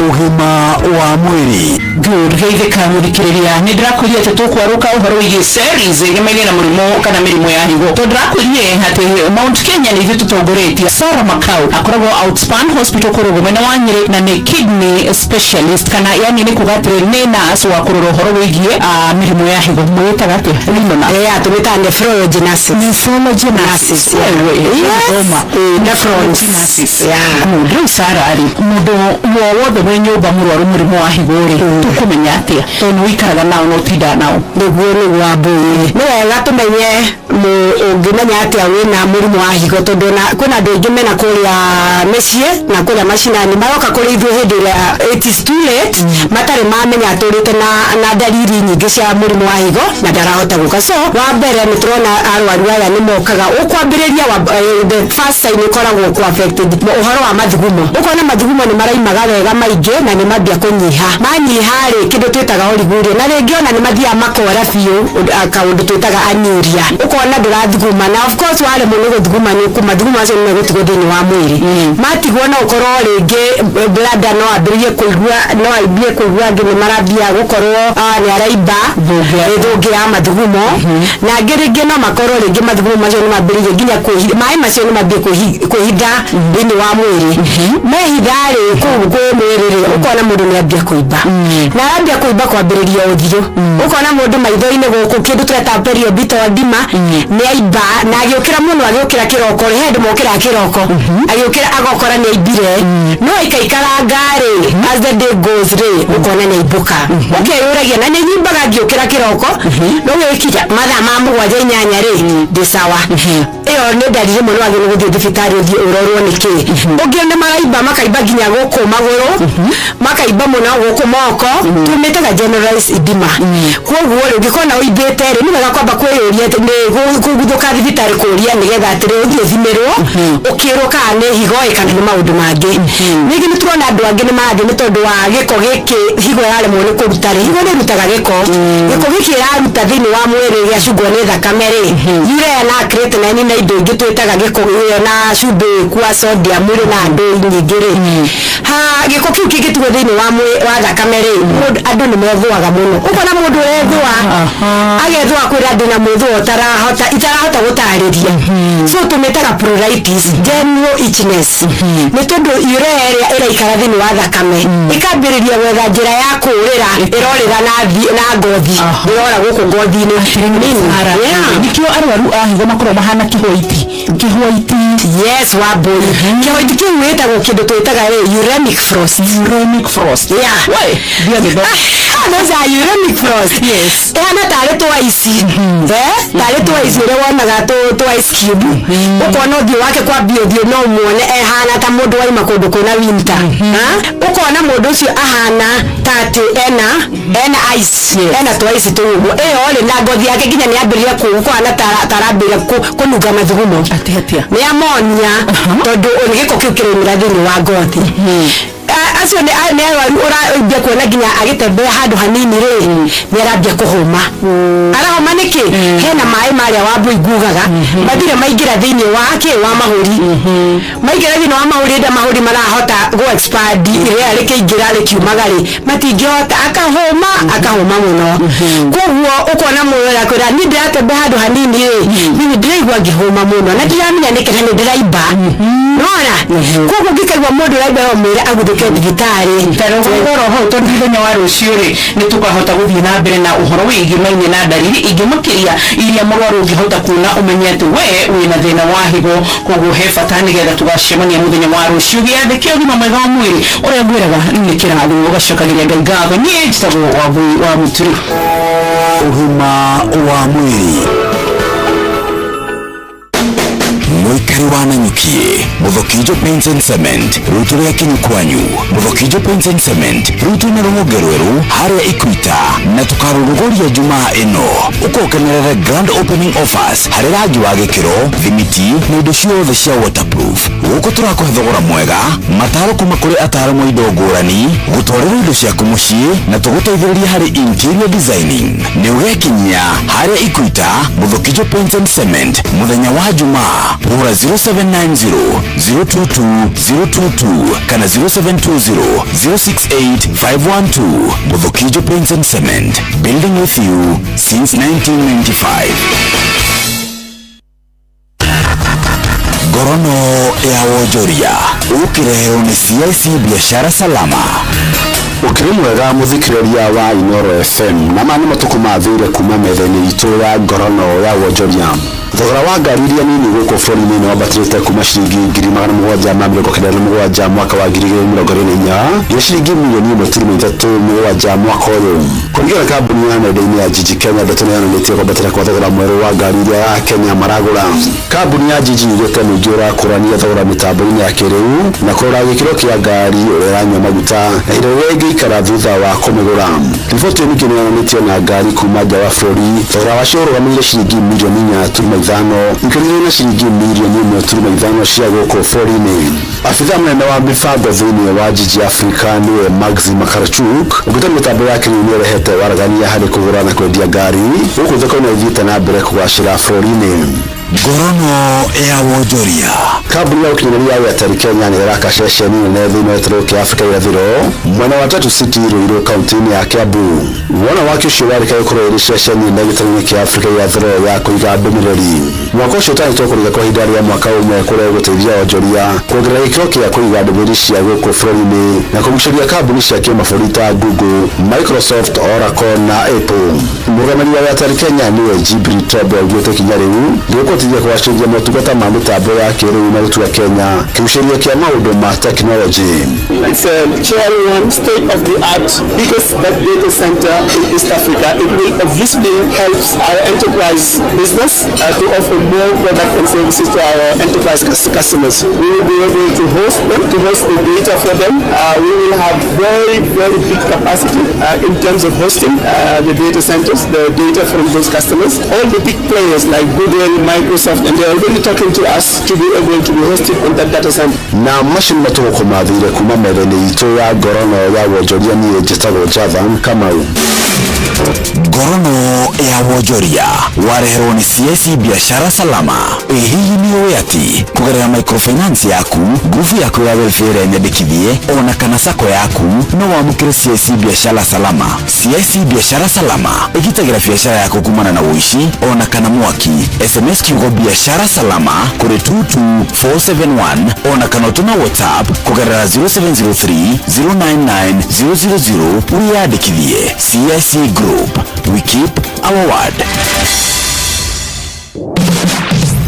Ugima wa mwiri good geithika muthikiriria ni ndirakuria ati tukwaruka uhoro wigi series igemegera murimo kana mirimo ya higo to ndirakurie ati Mount Kenya ni ithu tutongoretie Sarah Makau akoragwo Outspan Hospital kurugo mena wa Nyeri na ni kidney specialist kana yani ni kugatire ni nurse wa kuroro uhoro wigi mirimo ya higo mwitaga ati lino na tumita nephrology nurses ndio Sarah ali mudo wo nyumba murwaru murimo wa higori tukumenya atia tono ikaraga nao no tinda nao niguo ni wa mbui ni wega tumenye ungimenya atia wina murimo wa higo tondu na kuna andu aingi mena kuria mecii na kuria macinani maroka kuri ithuĩ hĩndĩ ĩrĩa it is too late matarĩ mamenya atũrĩte na dalili nyingĩ cia murimo wa higo na ndarahota guka so wa mbere ni turona arwaru aya ni mokaga ukwambĩrĩria the first sign ikoragwo ku affected uhoro wa mathigumo ukona mathigumo ni maraimaga wega maingĩ na ni mambia kunyiha manyiha ri kindu twitaga origurio na ringi ona ni mathia makora biu akaundu twitaga anuria ukona ndirathuguma na of course wale muno guthuguma ni kumathuguma acio ni gutigo thini wa mwiri matigwo na ukorwo ringi blood no ambirie kuigua no aibie kuigua ngi ni marabia gukorwo ni araimba thungi ya mathugumo na ngiringi no makorwo ringi mathugumo macio ni mambirie nginya mai macio ni mambie kuhinda thini wa mwiri mehithari mwiriri ukona mundu ni ambia kuiba na ambia kuiba kwambiriria uthiru ukona mundu maitho-ini guku kindu tureta periodontal ni aiba na agiukira muno agiukira kiroko hendi mokira kiroko agiukira agokora ni aibire no ikaikara ngari as the day goes ukona ni ibuka ukeyuragia na ni nyimbaga agiukira kiroko no wikija mathaa ma mugwanja inyanya ndi sawa iyo ni dalili muno agino guthii thibitari uthii urorwo niki ungione maraiba makaiba nginya guku maguru makaiba muno guku moko tumetaga generalized edema kwoguo ungikona uibete ni wega kwamba kwiyuria ni kuguthuka thibitari kuria nigetha atire uthii thimirwo ukiruka ni higo kana ni maundu mangi ningi ni turona andu angi ni mathi ni tondu wa giko giki higo yale muno kuruta higo ni rutaga giko giki iraruta thini wa mwiri ya cungwa ni thakame yure na creatinine na indo ingi twitaga giko na cumbi kwa sodium ri na andu nyingi ha giko kiu kigitugo thini wa thakame andu ni methũaga muno ukona mundu ethũa agethũa kwira ndina muthuo itarahota gutariria so tumetaga pruritus general itchiness ni tondu urea iraikara thini wa thakame ikambiriria gwetha njira ya kurira irorira na ngothi irora guku ngothi-ini nikio arwaru ahigo makorwo mahana kihoiti yes wa boy kihoiti kiu witagwo kindu twitaga uremic frost yeah those are uremic frost yes tare twice tare twice ire wonaga twice cube ukona uthio wake kwa biothio no muone ehana ta mundu waima kundu kuna winter ukona mundu ucio ahana tati ena ice ena twice tuguo ri na ngothi yake nginya ni ambiria kwana tarambira kunuga mathugumo atia ni amonia tondu unigiko kiu kirumira thini wa ngothi acio ni uraibia kuona nginya agitembea handu hanini ni arambia kuhuma arahoma niki hena mai maria wa mbui ngugaga mathire maingira thini wa mahuri maingira thini wa mahuri nda mahuri marahota go expand iria rikiingira rikiumaga matingihota akahoma muno kwoguo ukona muoya kwira ni ndiratembea handu hanini ni ndiraigua ngihuma muno na ndiramenya niki ni ndiraiba nona kwoguo ngikaigua mundu raiba mwire aguthuke thibitari pero roho tondu thenya wa rucio ni tukahota guthii na mbere na uhoro wigi mainye na dalili ingi makiria iria murwaru ungihota kuona umenye ati we wina thina wa higo koguo he bata nigetha tugacemania muthenya wa rucio giathe kio gima mwega wa mwiri uria ngwiraga ni kiratho ugacokagiria ngai ngatho nie njitagwo wa muturi ugima wa mwiri muikari wa Nanyuki muthoki Muthokijo Paints and Cement rutore kinyu kwanyu. Muthokijo Paints and Cement rutune rumonge rweru haria Equita na tukarurugoria Jumaa ino ukokenerere grand opening offers hari rangi wa gikiro thimiti na indo ciothe cia waterproof. Guko turakuhe thogora mwega mataro kuma kuri ataramu indo ngurani gutwarira indo ciaku mucii na tuguteithĩrĩria hari interior designing. Ni ugekinyia haria Equita Muthokijo Paints and Cement muthenya wa Jumaa hura 0790 022 022 kana 0720 068 512. Muthokijo Paints and Cement, building with you since 1995. Gorono ya Wonjoria ukirehero ni CIC Biashara Salama. Ukiri mwega muthikiriria wa Inoro FM na mani matuku mathire kuma metheni itu ya Gorono ya Wonjoria. Thogora wa ngari iria nini guko bũrũri-inĩ nĩ wambatĩrĩte kuma ciringi 777 mwaka wa 2024 nginya ciringi mirioni 1.37 mwaka ũyũ. Kũringana na kambuni ya nenda-inĩ ya Jiji Kenya ndeto nĩyonanĩtie kwambatĩra kwa thogora mwerũ wa ngari iria ya Kenya maragũra. Kambuni ya Jiji igĩte mũingĩ ũrakũrania thogora mĩtambo-inĩ ya kĩrĩu na kũrora gĩkĩro kĩa ngari ũrĩa ĩranyua maguta na indo iria ingĩikara thutha wa kũmĩgũra. Riboti ĩyo ningĩ nĩyonanĩtie na ngari kuma nja wa bũrũri thogora wacio ũrũgamĩrĩire ciringi mirioni 4.5 ikĩringithania na ciringi mirioni 1.5 cia gũkũ bũrũri-inĩ. Afitha mũnene wa mĩbango thĩinĩ wa Jiji Africa nĩwe Maxi Makarchuk ũngĩta mĩtambo ya kĩrĩu nĩĩrehete waragania harĩ kũgũra na kwendia ngari gũkũ thoko-inĩ ĩthiĩte na mbere kũgacĩra bũrũri-inĩ. Gorono ya Wonjoria. Kambuni ya ukinyanĩria ya Airtel Kenya nĩ ĩraka ceceni nene thĩinĩ wa gĩtarũ kĩa Afrika ya irathĩro mwena wa Tatu City Ruiru kaunti-inĩ ya Kiambu. Wona wake ũcio warĩka gũkorwo ĩrĩ ceceni nene gĩtarũ-inĩ kĩa Afrika ya irathĩro ya kũiga ndũmĩrĩri. Mwaka ũcio ũtanyĩtwo kũrĩka kwa ihinda rĩa mwaka ũmwe kũrĩa gũteithia wonjoria kuongerera gĩkĩro kĩa kũiga ndũmĩrĩri cia gũkũ bũrũri-inĩ na kũgucĩrĩria kambuni cia kĩmabũrũri ta Google, Microsoft, Oracle na Apple. Mũrũgamĩrĩri wa Airtel Kenya nĩwe Jibril Tebe augĩte kinya rĩu nĩgũgũteithia kũgacĩrithia motungata ma mĩtambo ya kĩrĩu na gũtua Kenya kĩgucĩrĩrio kĩa maũndũ ma technology. It's a tier 1 state of the art biggest data center in East Africa. It will obviously help our enterprise business to offer more products and services to our enterprise customers. We will be able to host them, to host the data for them. We will have very big capacity in terms of hosting the data centers, the data from those customers. All the big players like Google, Microsoft, and they are really talking to us to be able to be hosted on that data center. Na macio matuko mathire kuma metheni itu ya Gorono ya Wonjoria niĩ njĩtagwo Jathan Kamau. Gorono ya Wonjoria wareherwo nĩ CIC Biashara Salama. Hihi nĩũĩ atĩ kũgerera microfinance yaku, nguvu yaku ya welfare nyandĩkithie ona kana sako yaku no wamũkĩre CIC Biashara Salama. CIC Biashara Salama ĩgitagĩra biashara yaku kumana na ũici ona kana mwaki. SMS kiugo Biashara Salama kũrĩ 22471 ona kana ũtũme WhatsApp kũgerera 0703 099 000 wĩyandĩkithie. CIC Group, we keep our word.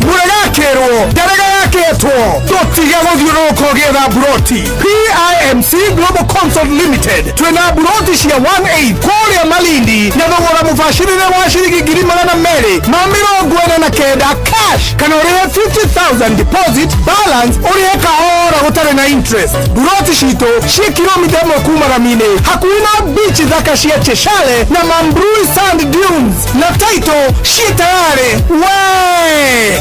Muregakero, Deregaketwo, Dotiga Gothiũrũrũka ũgĩetha buroti. PIMC Global Consult Limited, twĩna buroti cia 1/8 kũrĩa Malindi na thogora mũbacĩrĩre wa ciringi 249 cash kana ũrĩhe 50,000 deposit balance ũrĩhe kahora gũtarĩ na interest. Buroti citũ ciĩ kilomita 1 kuma Ramine hakuhĩ na beach thaka cia Cheshire na Mambrui Sand Dunes na title ciĩ tayari.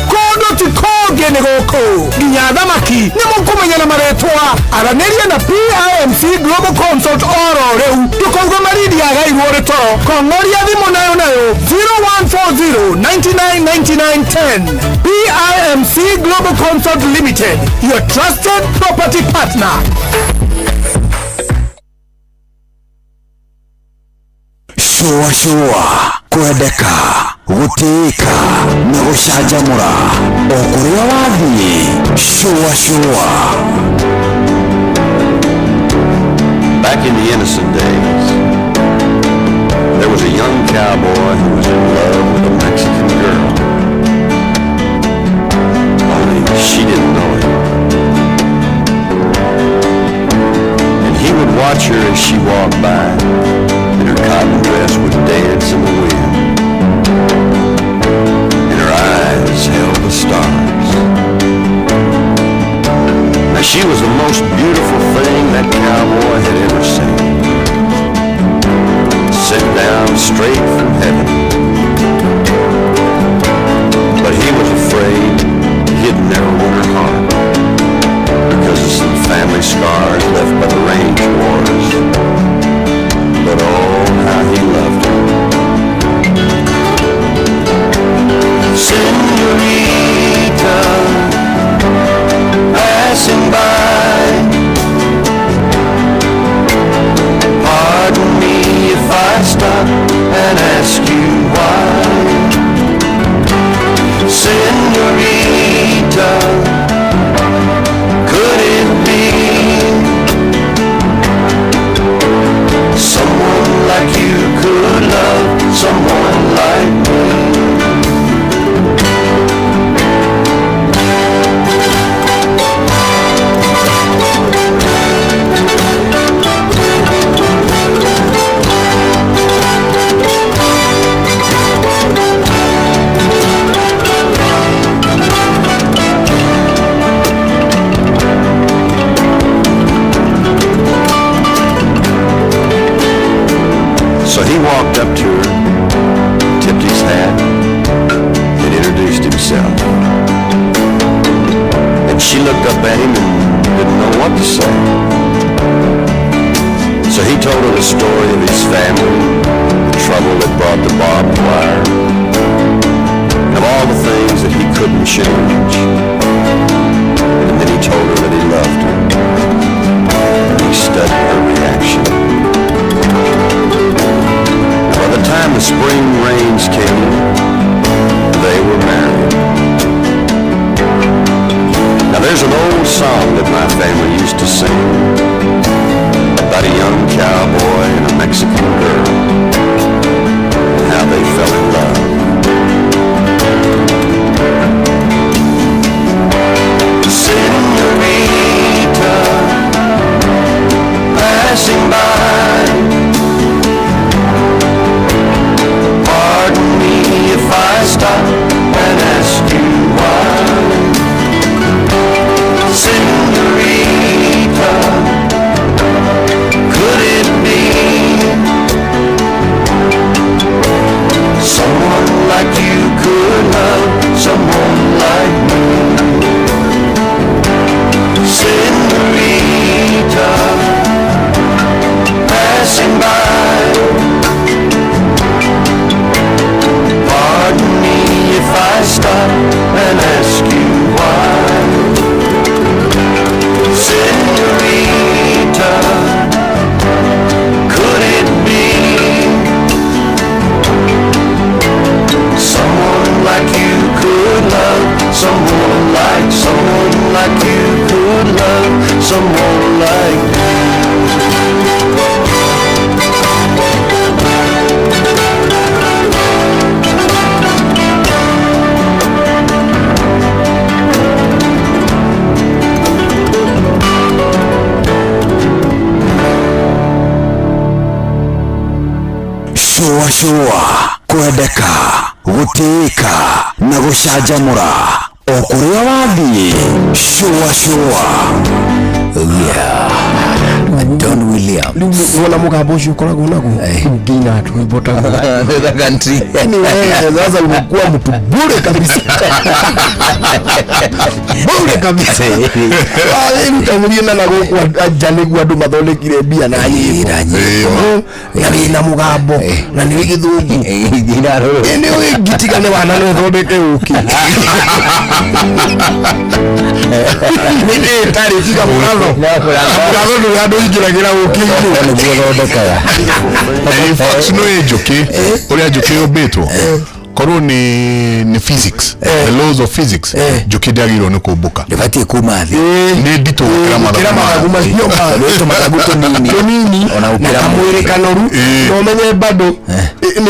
Kodo ti koge nĩ gũkũ nginya thamaki nĩ mũkũmenya na marĩtwa. Aranĩria na PIMC Global Consult oro rĩu ndũkauga Malindi agairwo rĩ toro. Kong'oria thimũ nayo 0140 999910. PIMC Global Consult Limited, your trusted property partner. Shua kwendeka gũtĩĩka na gũcanjamũra o kũrĩa wathiĩ. Shua Back in the innocent days, there was a young cowboy who was in love with a Mexican girl. Only she didn't know it. And he would watch her as she walked by, and her cotton dress would dance in the wind, and her eyes held the stars. She was the most beautiful thing that cowboy had ever seen. Sent down straight from heaven. But he was afraid he'd never win her heart because of some family scars left by the range wars. But oh, how he loved her. Senorita, passing by, pardon me if I stop and ask you why. Senorita, could it be someone like you could love someone like me? So he walked up to her, tipped his hat, and introduced himself. And she looked up at him and didn't know what to say. So he told her the story of his family, the trouble that brought the barbed wire, and of all the things that he couldn't change. And then he told her that he loved her. And he studied her reaction. By the time the spring rains came, they were married. Now there's an old song that my family used to sing about a young cowboy and a Mexican girl and how they fell in love. Senorita, passing by, pardon me if I stop and ask you why. Senorita, could it be someone like you could love someone like me? Senorita, passing by, pardon me if I stop and ask you why. Senorita, could it be someone like you could love someone like you could love someone like me? shua kwendeka gutiika na gucanjamura o kuria wathie shua Don William wala mugambo ucio ukoragwo naguo ngina tuibotaga the country sasa umekuwa mtu bure kabisa bure kabisa utamuria na guku ajanegu andu mathondekire mbia na nyimbo na wina mugambo na ni githungu ni wigitigane wana no thondeke uki ni tari tiga mugambo ndo andu ingiragira uki-ini guthondekaga in fact no njuki uria njuki yobetwo korwo ni physics the laws of physics njuki ndiagirwo ni kumbuka ndibati kuma thi ni ndito gukira mathagu macio to mathagu tonini ona ukira mwire kanoru no menye bado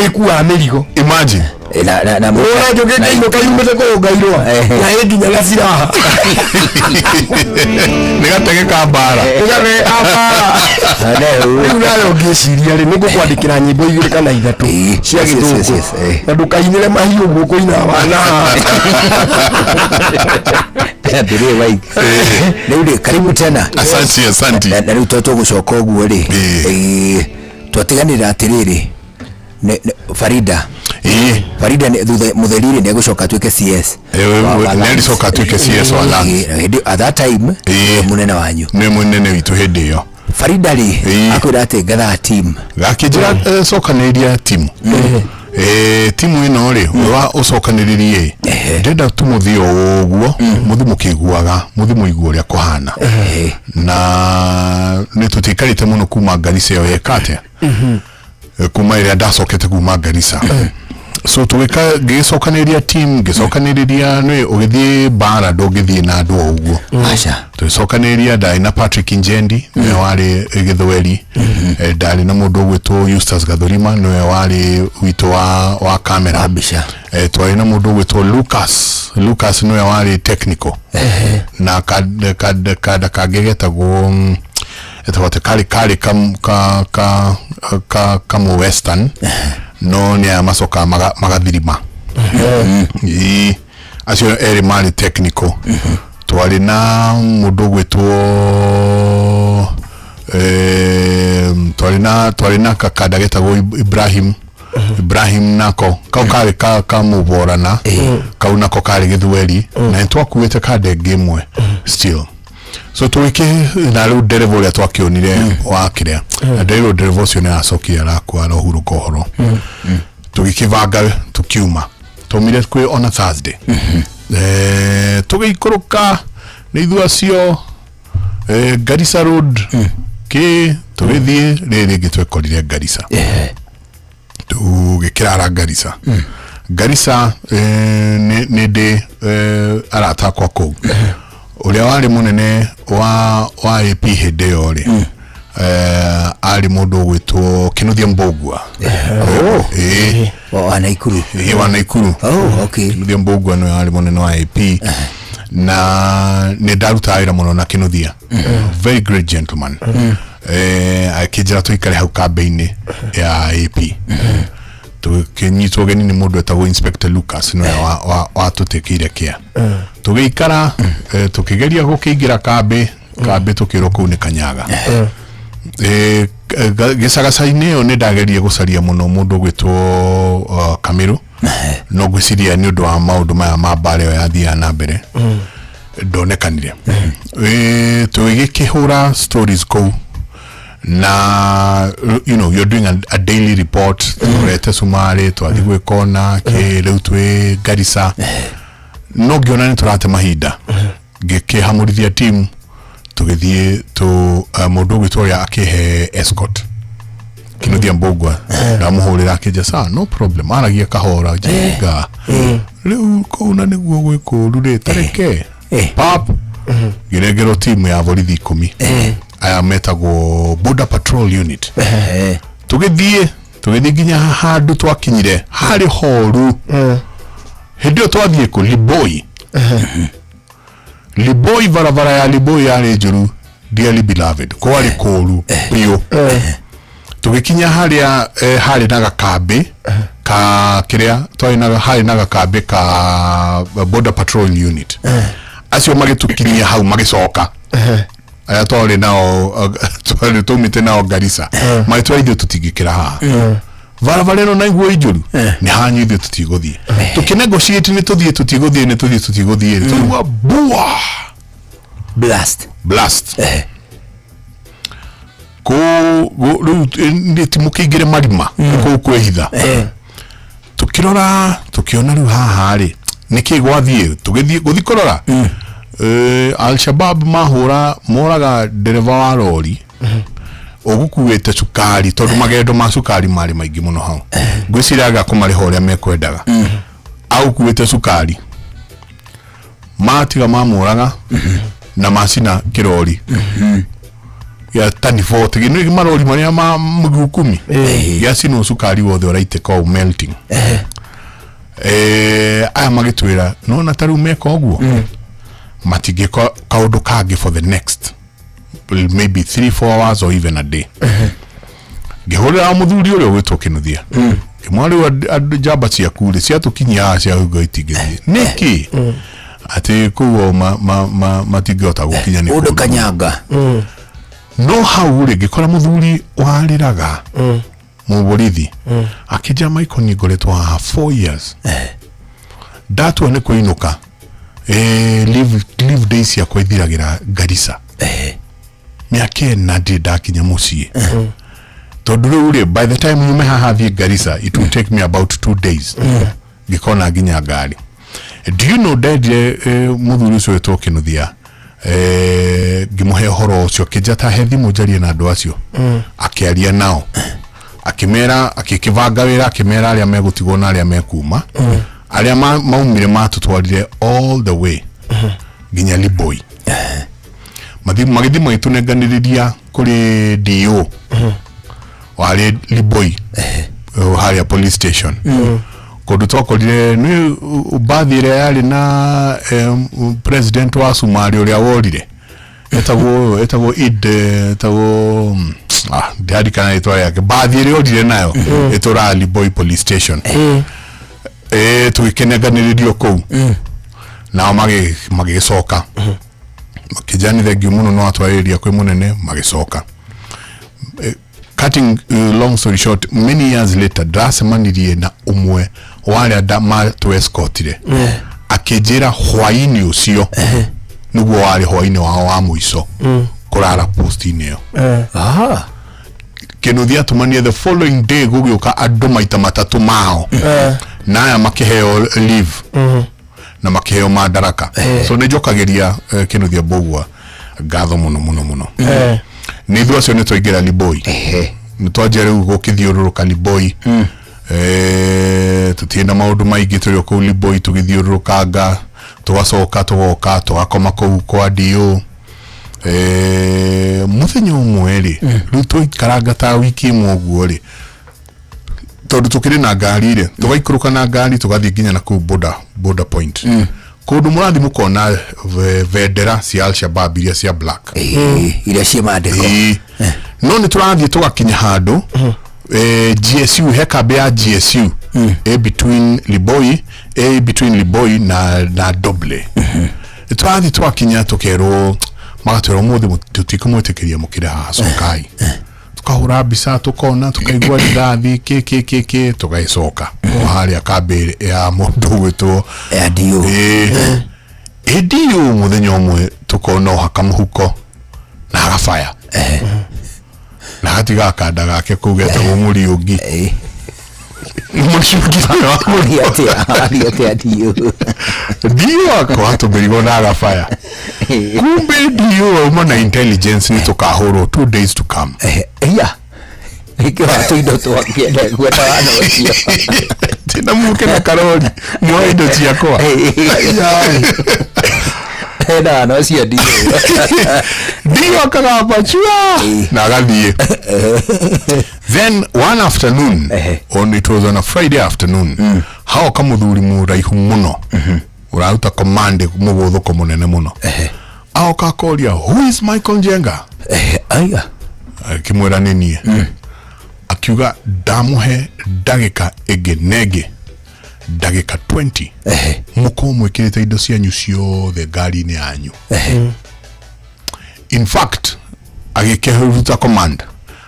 ni kuwa mirigo imagine na mwana njuki kaino kayumete ko gairwa na nginya gacira nigategeka mbara nayo ngiciria ri niko kwandikira nyimbo igiri kana ithatu cia githungu na ndukainire mahiu guko ina wana Ndire wai. Ndio karibu tena. Asante. Na leo tutogucoka uguo ri. Twatiganira atiriri. Farida. Farida thutha mutherire ni gucoka tuike CS. Ni alicoka tuike CS wa Langi. At that time munene wanyu. Ni munene witu hindi yo. Farida ri akwira ati ngatha team. Gakijira sokaniria team. Timu ino ri wa ucokaniririe. Ndenda tumuthio uguo muthimu kiguaga muthimu iguo ria kuhana. Na ni tutikarite muno kuma Garissa yo yekate. Kuma ira ndacokete kuma Garissa. So tuweka gicokaniriria team gicokaniriria ni ugithie bara ndugithie na andu uguo. Acha tucokaniria ndari na Patrick Njendi niwe wari githweri. Ndari na mundu gwitwo Eustace Gathurima niwe wari wito wa camera. Abisha twari na mundu gwitwo Lucas niwe wari technical. Na kada kagegetagwo etawote kali kam western. No ni amasoka magathirima. Acio eri mali technical. Twari na mundu gwitwo twari na kakada getagwo Ibrahim nako kau kari kamuborana kau nako kari githweri na twakuite kade gemwe still. So tuwike na ru dereva ya twakionire wa kiria na dereva ucio ni acokia rakwa rohuru kohoro. Tugikivanga tukiuma tumire kwi on a Thursday. Tugikoroka ni ithua cio Garissa Road ki tugithie riri gitwekorire Garissa. Tugikirara Garissa ni de arata kwa kou uria wari munene wa AP hinde yori. Ali mundu gwitwo Kinuthia Mbogua. Wa Naikuru. Wa Naikuru. Okay. Kinuthia Mbogua no ali munene wa AP. Na ne daruta ira muno na Kinuthia. Very great gentleman. Akijira tuikare hau kambe-ini ya AP. Tukinyitwo geni ni mundu etagwo Inspector Lucas no wa tutekire kia. Tugiikara tukigeria gukiingira kambe tukirwo kuu ni Kanyaga. Gisagacaine yo ni ndagerie gucaria muno mundu gwitwo Kamiru. No gwiciria ni undu wa maundu maya ma bare yo yathia na mbere. Ndonekanire. Tugikihura stories kou. Na you know you're doing a daily report. Turete sumari twathi gwikona ki riu twi Garissa. No giona ni turate mahinda gikihamurithia team tugithie tu mundu gwitworia akihe escort Kinuthia Mbogua na muhurira akija sa no problem aragia kahora jenga riu kuna niguo gwikuru ri tareke pap giregero team ya borithi 10 aya metagwo Border Patrol Unit. Tugithie nginya handu twakinyire hari horu. Hindio twathie ku Liboi varavara ya Liboi yari njuru dearly beloved ko ari koru pio. Tugikinya hari na gakambi ka kiria twaina hari na gakambi ka Border Patrol Unit. Acio magitukinyia hau magicoka. Aya twari nao twari tumite nao Garissa. Mai twaithio tutigikira ha. Varavareno na iguo ijuru ni hanyu ithio tutiguthie. Tukinegotiate ni tuthie tutiguthie. Tuwa bua blast. Ko ndi timukigire marima ko kwehitha. Tukiona ru haha ri niki gwathie tugithie guthikorora. Al-Shabaab moraga dereva wa lori. Ogukuwete sukari tondu magendo ma sukari mari maingi muno hau. Gwiciraga kumariho uria mekwendaga. Au kuwete sukari. Matiga mamuraga na masina kirori. Ya tani 40 gino marori maria ma mugu 10. Ya sino sukari wothe oraite ko melting. Aya magitwira no na taru meka oguo. Matige kaundu kage for the next maybe 3-4 hours or even a day. Gihorera muthuri uria gwitwo Kinuthia. Kimwari wa jamba cia kure cia tukinya cia ngo itigithie. Niki ati kuo matigota gukinya ni undu kanyanga no hau gikora muthuri wariraga muborithi akija Michael Nigoretwo 4 years datu ane kuinuka live days ya kwithiragira Garissa miake na ndakinya mucie tondu riu by the time you haha thie Garissa it will take me about 2 days gikona ginya ngari. Do you know that muthuri ucio etokinuthia gimuhe horo ucio kijata hethi mujarie na andu acio akiaria nao akimera akikivanga wira akimera aria megutigwo na aria mekuma aria maumire matutwarire all the way ginya Liboi magithi maitunenganiriria kuri DO wale Liboi haria police station kodu twakorire ni bathire yari na president wa Somalia uria worire etago ndiari kana itwa yake bathire orire nayo etora Liboi police station tukikeneganirio kou na magicoka makijani thegi muno no atwariria kwi munene magicoka. Cutting long story short, many years later drasemanirie na umwe wale adama to escortire akejera hwaini ucio niguo wale hwaini wa muico kurara post-ini yo kinuthia tumania the following day gugioka andu maita matatu mao naya makiheo leave na makiheo madaraka so nejokageria kinuthia bogwa gatho muno nithu acio nitwaingira Liboi nitwajere gukithiururuka Liboi tutienda maundu maingi turi ku Liboi tugithiururukanga tugacoka tugoka tugakoma kuu kwa DO muthenya umwe ri riu twikaranga ta wiki imwe uguo ri tondu tukiri na ngari ri tugaikuruka na ngari tugathie nginya na kuu border point kundu murathi mukona vendera cia Al-Shabaab iria cia black iria cia mandiko no ni turathie tugakinya handu GSU hekabe ya GSU between Liboi na Doble turathie tugakinya tukero magatwero muthi tutikumwitikiria mukira hacokai tukahura bisa tukona tukaigua rithathi ke tugaicoka haria kambe ya mundu gwitwo DO DO muthenya umwe tukona hakamuhuko na agafaya na gatiga kanda gake kugeta umuri ungi DO akatumirigo na agafaya kumbe DO mana intelligence ni tukahoro 2 days to come ikiwa tuindo twakienda gweta wana ucio tina muke na karori no indo ciakwa na no cia DO akagamba chua na agathie. Then one afternoon it was on a Friday afternoon hao kamuthuri muraihu muno uraruta command muguthuko munene muno ao kakoria who is Michael Njenga aya kimwera nini akiuga damuhe dagika egenege dagika 20 muko mwikirite indo cianyu ciothe ngari-ini yanyu in fact agikehuruta command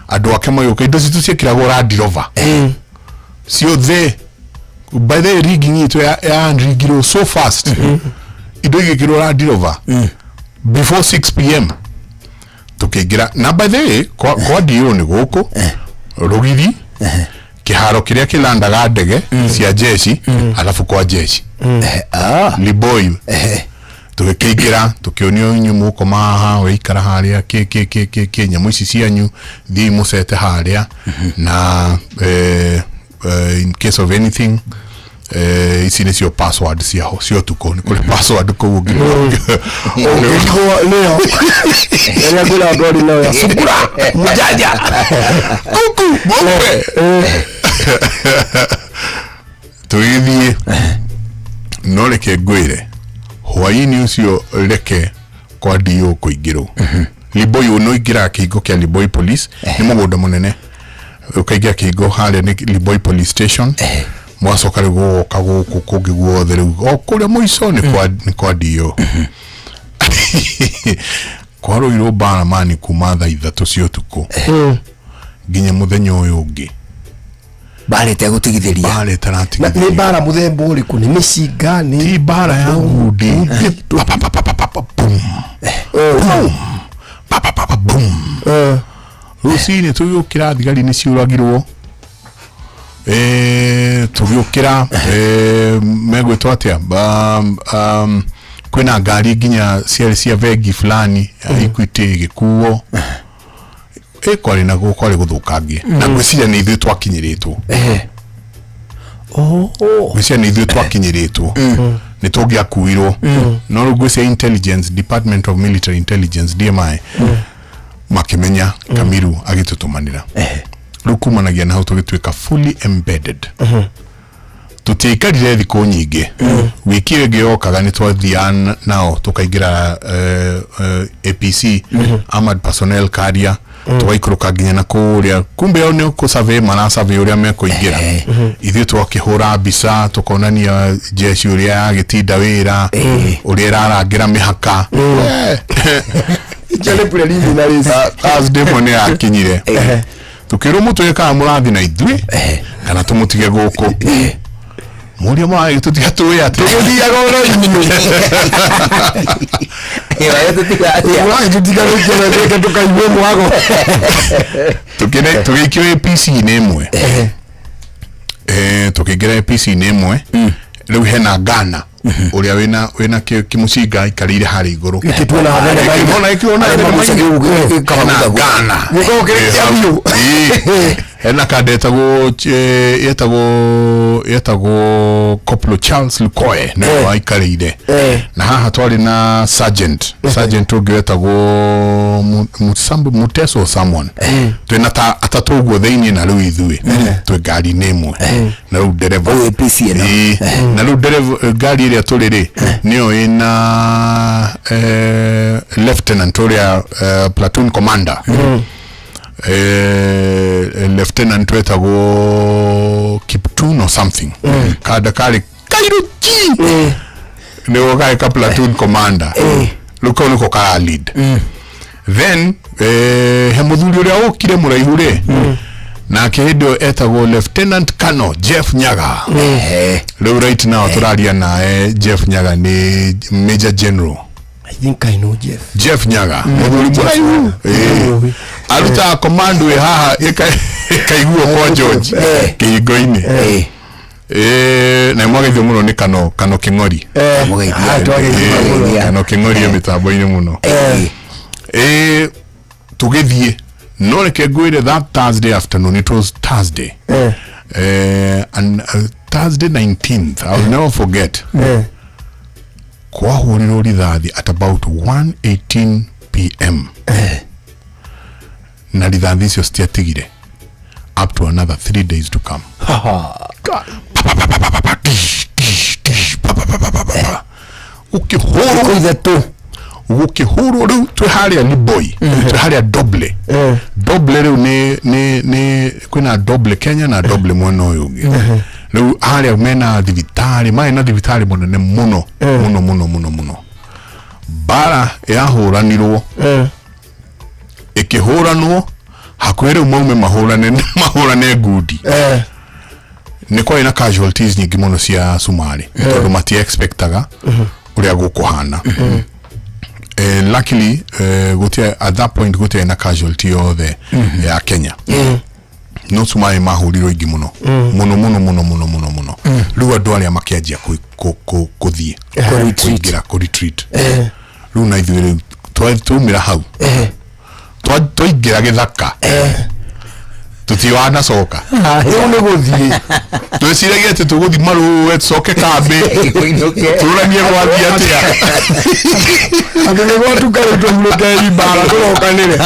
andu ake mayuka indo citu ciekiragwo Land Rover ciothe by the rigging it ya rigiro so fast indo igikirwo Land Rover before 6 p.m. tukigira na by the way kwa DO ni guku rugithi kiharo kiria kilandaga ndege cia jeshi alafu kwa jeshi Liboi tukigira tukionio nyumu koma haha weikara haria ke nyamu ici cianyu thi mucete haria na in case of anything ici ni cio password ciao cio tuko ni kuri password ko leo ya gula gori leo ya sukura mujaja kuku bombe tuithie no reke ngwire hwaini ucio reke kwa DO kuingirwo Liboi uno igira kigo kia Liboi police ni mugunda munene ukaigia kigo haria ni Liboi police station mwacoka rä gåka gå kå kå ngä guothe rä u o kå rä a må ico nä kwa dio kwarå irwo baramani kuma thaa 3 cia å tukå nginya må thenya å yå å ngä barete gutigithiria barete ratigithiria ni bara muthemba uriku ni micinga ni bara ya ngundi rucini tugiukira thigari ni ciuragirwo tugiukira megwitwo atia kwina ngari nginya cia vegi fulani Equity gikuo kwari na kwari guthukangie na gwiciria ni ithuĩ twakinyiritwo gwiciria ni ithuĩ twakinyiritwo ni tũngĩakuirwo no rĩu gwiciria intelligence department of military intelligence DMI makimenya Kamiru agitutumanira rĩu kumanagia na hau tũgĩtuĩka fully embedded tutiikarire thikũ nyingĩ wiki ĩngĩ yokaga nĩ twathiana nao tukaingira APC armored personnel carrier tugaikũrũka nginya na kũrĩa kumbe yo nĩ kũsurvey marasurvey ũrĩa mekũingĩra ithuĩ twakĩhũra mbica tukonania jeshi ũrĩa yagĩtinda wĩra ũrĩa ĩrarangĩra mĩhaka Thursday morning akinyire tukĩrwo mũtwe kana mũrathi na ithuĩ kana tũmũtige gũkũ Muria mai tutiga tuwe ati tugiaga oro-ini tutiga tukaigwe mwago tugikire APC nemwe tukigira APC nemwe riu hena Ghana uria wina kimucinga ikarire hari iguru kituna Ghana hena kadetagwo yetagwo Koplo Charles Lukoe na waikarire na haha twari na sergeant ungi wetagwo Muteso someone twina atatuguo thiini na riu ithui twi ngari nemwe na riu dereva na riu dereva ngari iria turiri niyo ina lieutenant uria platoon commander lieutenant wetagwo Kiptun or something kada kari Kairuki ne woga ka platoon commander luko niko ka lead then hemuthuri uria ukire muraihure na kedo etagwo Lieutenant Colonel Jeff Nyaga right now turaria na Jeff Nyaga ni Major General. I think I know Jeff Nyaga muthuri muraihu aruta command we haha ikaiguo kwa George kiingo-ini na mwage muno ni kano king'ori kano king'ori mitambo-ini muno tugithie no reke ngwire that Thursday afternoon, it was Thursday and Thursday 19th I'll never forget kwa hurirwo rithathi at about 1:18 p.m. na rithathi icio citiatigire up to another 3 days to come. Ukihuru riu twi haria ni boy twi haria doble riu ni kwina doble Kenya na doble mwena uyu ungi riu haria mena thibitari na thibitari munene muno bara yahuranirwo ikihuranwo hakwire umaume mahurane ngudi ni kwa ina casualties nyingi muno cia Somali tondu mati expectaga uria gukuhana luckily at that point gutia ina casualty othe ya Kenya no Somali mahurirwo ingi muno riu andu aria makianjia kuthie kuingira ku retreat riu na ithuĩ twaumira hau twaingira githaka tutiwana coka riu ni guthie twiciragia ati tuguthi maruwe coke kambi turanie gwathi atia andu ni gwatukaritwo mulukeri bara turokanire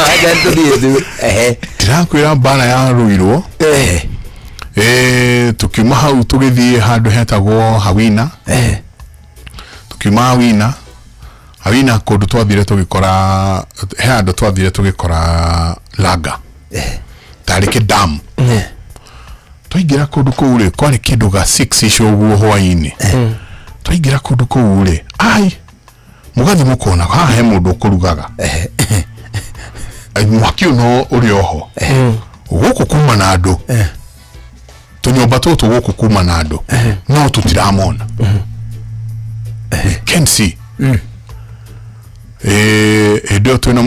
ndirakwira bara yaruirwo tukiuma hau tugithie handu hetagwo Hawina tukiuma Hawina kundu twathire tugikora handu twathire tugikora Laga tariki dam twaingira kundu kuu ri kwari kindu ga 6 icio guo hwaini twaingira kundu kuu ri ai mugathi mukona haha he mundu ukurugaga mwaki no uri oho guku kuma na andu tunyomba tutu guku kuma na andu no tutiramona can see edo twina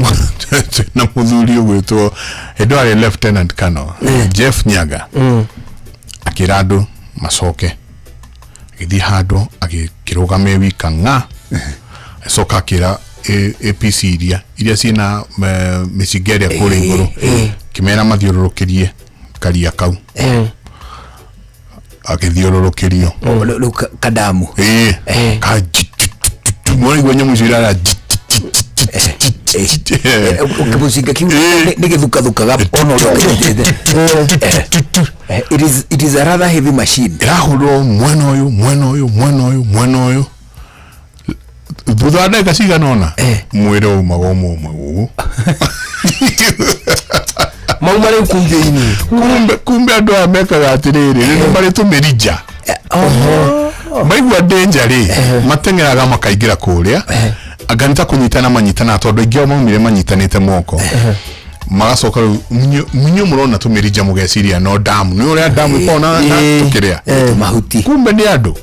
muthuri ugwitwo edo ari Lieutenant Colonel Jeff Nyaga akira andu macoke githi handu agikirugame wika nga soka akira APC iria ciina micigeria kuri iguru kimera mathiururukirie karia kau agithiururukirio kadamu ka mwana gwenye muzira ukimusinga kiu nigithuka thukaga ono it is a rather heavy machine irahuro mwena uyu thutha ndeka ciganona mwire umagomo umwe mauma riu kungeini kumbe andu amekaga atiriri ni mari tumirija maigua danger ri matengeraga makaingira kuria aganita kunyitana manyitana tondu ingio maumire manyitanite moko magacoka munyo murona tumirija mugeciria no damu ni uria damu ikona na tukiria mahuti kumbe ni andu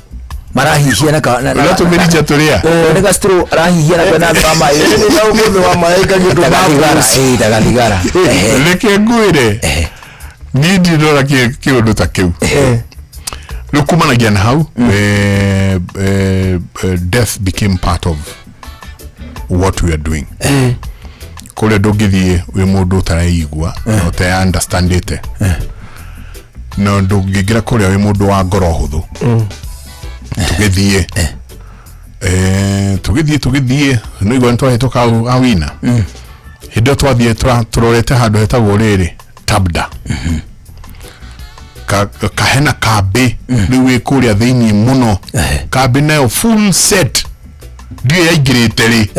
marahihia na tumirija turia ndega stro arahihia na kwena kama na umundu wa maeka ngitu tagathigara leke nguire ni ndira kiundu ta kiu lukumanagia na hau death became part of what we are doing kule ndungithie wi mundu utaraigua no te understand it no ndungigira kule wi mundu wa ngoro huthu tugithie no igwa ntwahituka awina hindo twathie turorete handu hetagwo riri tabda kahena kabe riu wi kuria thiini muno kabe nayo full set ndio yaingirite ri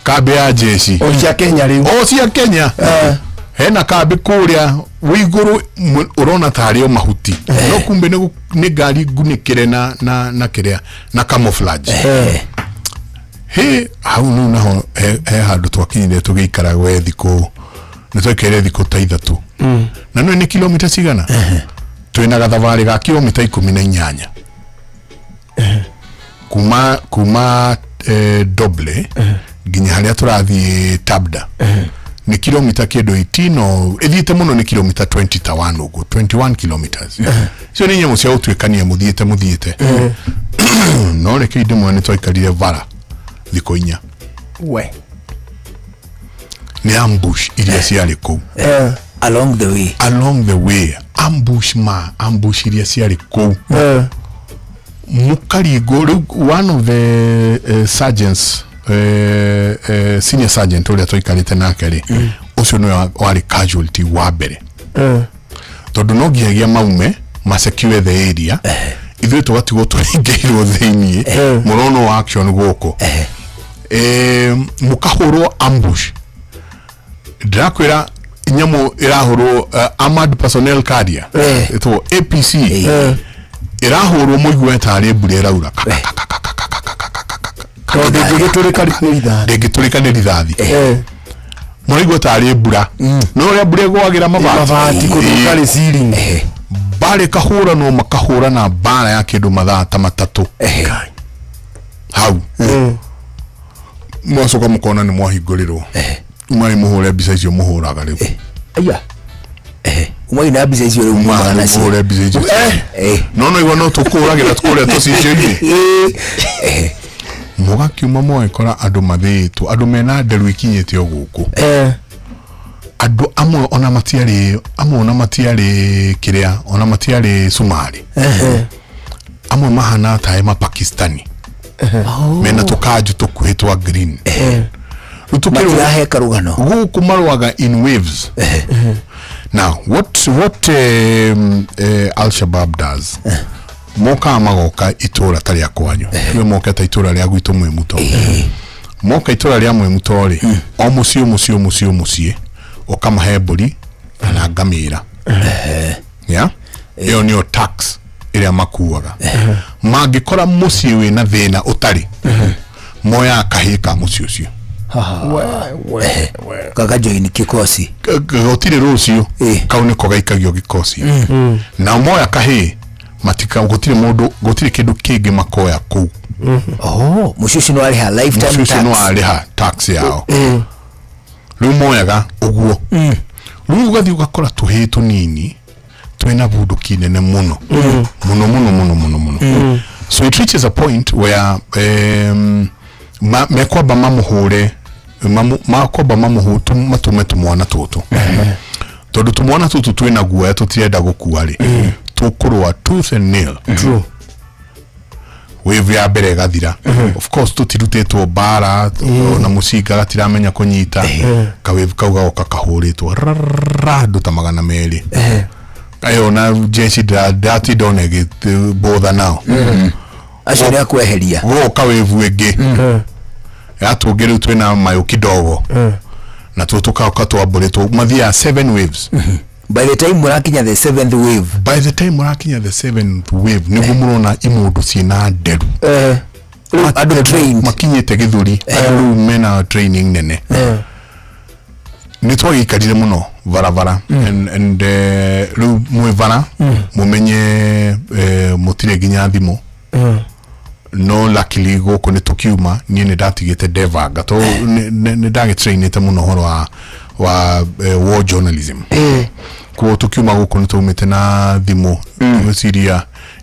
kabe ya jeshi o cia Kenya riu o cia Kenya hena kabe kuria wiguru urona tario mahuti no kumbe ni gari gunikire na kiria na camouflage he hau nu naho he handu twakinyire tugikara we thiku nitwekere thiku ta ithatu na no ni kilomita cigana twina gathavari ga kilomita 18 kuma doble ginya haria turathi tabda ni kilomita kindu 18 o ithite muno ni kilomita 21 ugu 21 kilometers so ni nyamu cia utwikania muthiite no reke inde mwe ni twaikarire vara thiko inya we ni ambush iria ciari ku along the way ambush iria ciari ku mukarigo one of the sergeants senior sergeant uria twikarite nake ri ucio no wari casualty wa mbere tondu no ngiagia maume masecure the area ithuĩ tũgatigwo tũringĩirwo thĩinĩ mũrono wa action gũkũ mũkahũrwo ambush ndĩrakwĩra nyamũ ĩrahũrwo armored personnel carrier ĩtwo APC ĩrahũrwo mũigua tarĩ mbura ĩraura ndĩngĩtũrĩka nĩ rithathi mũraigua tarĩ mbura no ũrĩa mbura ĩgwagĩra mabati kũrĩ ceiling bale kahura no makahura na bara ya kindu mathaa ta matatu hau mwacoka mukona ni mwahingũrirwo umai muhure mbica icio muhuraga riu aya umai na mbica icio riu muhure mbica icio no igwa no tukuragira tukuria tucicio mugakiuma mwekora andu mathĩtwo andu mena nderu ikinyĩte o gũkũ andu amwe ona matiarĩ kiria ona matiarĩ Somali amwe mahana ta ema Pakistani mena tukanju tukuhitwa green tukiraheka rugano guku marwaga in waves now what Al-Shabaab does moka magoka itura taria kwanyu twe moka ta itura ria gwitu mwe muto moka itura ria mwe mutori o mucio okamahe mburi na ngamira ya iyo niyo tax iria makuaga mangikora mucii wina thina utari moya kahika mucii ucio kaga join kikosi gotire rucio kau niko gaikagio gikosi na moya kahi matika gotire kindu kingi makoya ku mucici no ari ha lifetime tax no ari ha tax yao riu moyaga uguo riu gathi ugakora tuhi tunini twina bundu kinene muno muno so it reaches a point where mekwamba mamuhure matume tumwana tutu tondu tumwana tutu twina guoya tutienda gukua ri tukurwa tooth and nail true wave ya mbere gathira of course tutirutitwo bara na musika gatiramenya kunyita ka wave kauga oka kahuritwo radu ta 200 ayo na jeshi dati donege bother now ashari akweheria go ka wave ege atugere twina mayo kidogo na tutoka ukatwaboretwo mathia 7 waves by the time murakinya the 7th wave niguo murona imundu ciina nderu adu trained makinyete githuri adu mena training nene nitwagikarire muno varavara and ru mwevara mumenye mutire ginya thimo no luckily goko ni tukiuma ni ndatigite devanga to ni ndagitrainite muno horo wa war journalism ko tukiuma goko ni tumite na thimo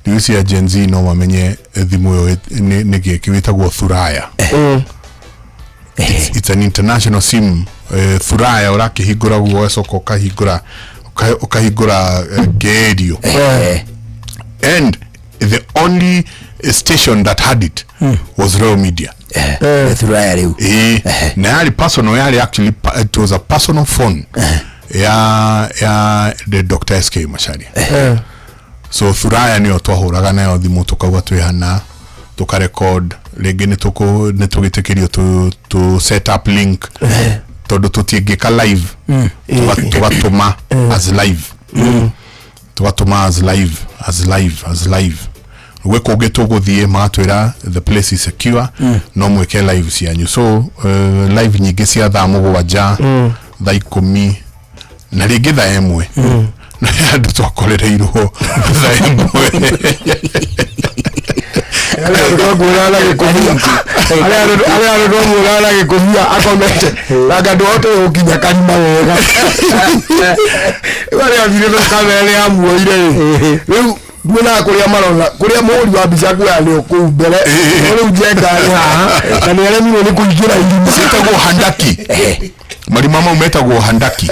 Niusia Gen Z no mamenye thimo yo ni gikiwitagwo Thuraya it's an international sim Thuraya urakihigura guo soko ukahigura radio and the only station that had it was Royal Media Thuraya leo na yali personal yali actually it was a personal phone ya the Dr. SK Macharia so Thuraya ni otwahuraga nayo thimu tukauga twihana tukarecord rege nitugitekerio to set up link todo tutigika live tugatuma as live tugatuma as live weko getuguthie matwira the place is secure no mweke live cianyu so live nyingi cia thaa mugwanja thaa 10 na rege thaa emwe na andu twakorereirwo thaa emwe ala gikumia akomete laga dote ukinya kanima wega wale avire no kamera ya muoire riu Muna kuria marona kuria muri wa bica kwa leo ku mbere uri ujenga na ni aremi ni kuingira ilimu sitagwo handaki marima umetagwo handaki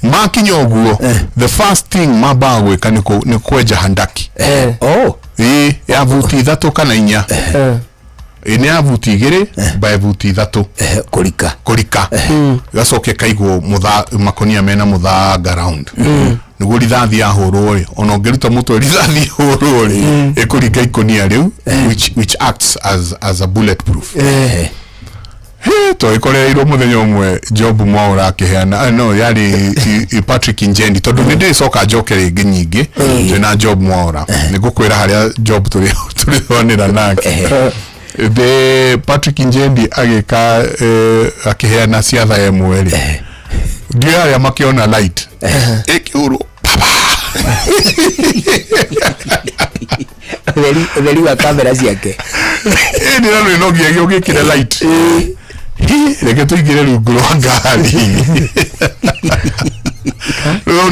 makinyo guo the first thing mabagwe kaniko ni kweja handaki ya vuti thatu kana inya ine ya vuti igiri by vuti thatu kulika gacoke kaigwo makonia mena mutha around niguo rithathi ya hurwo ona ngeruta mutwe rithathi hurwo ikurika ikonia riu which acts as a bulletproof to ikoreirwo muthenya umwe job mwaura akiheana no yari Patrick Njendi tondu ndi soka joke ringi nyingi twina job mwaura nigukwira haria job turionera nake the Patrick Njendi agika akiheana ciatha emwe ri ndio ya makiona light ikiuru Veli wa kamera ciake ni nano no giye gikire light reke tuigire rungu rwa ngari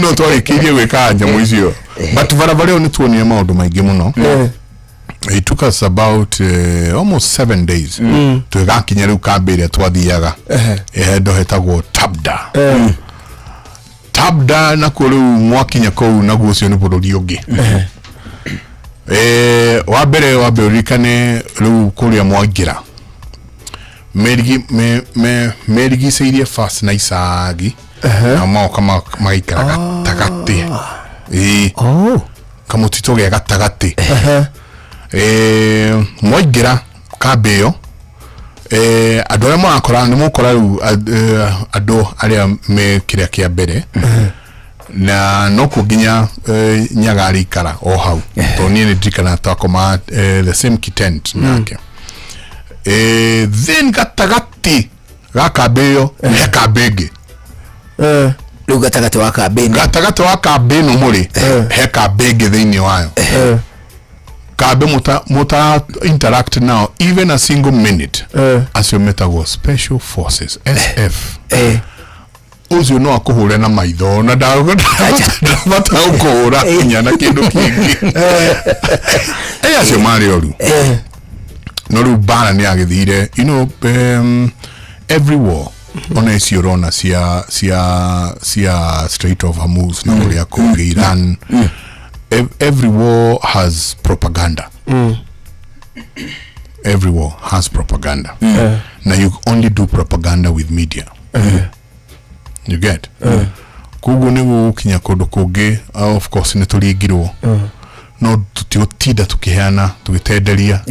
no twakirie gwika nyamu icio but barabara ni tuonie maundu maingi muno it took us about almost 7 days tugakinya riu kambere twathiaga ndo hetagwo tabda na kuru mwakinya kou naguo cio ni bururi ungi wa mbere rikane riu kuria mwangira merigi seirie fast na isagi na mao kama maikaraga tagati kama titoge gatagati mwangira kabeyo andu aria mwakora ni mukora riu andu aria me kiria kia mbere na no kuginya nyagari ikara o hau to ni ndikana takoma the same kitent nake then gatagati gakabeyo hekabege riu gatagati wa kambe no muri hekabege thiini wayo kabe muta interact now even a single minute as your meta was special forces SF ucio no akuhure na maitho na ndabata ukuhura nyana kindu kingi acio mari oru no ru bana ni agithire you know every war ona icio rona cia Strait of Hormuz na uria ko Iran every war has propaganda. Every war has propaganda. Now you only do propaganda with media. You get? Kugu nigu kinya kodo koge, of course netuligirwo. No tutiotinda tukiheana tugitenderia.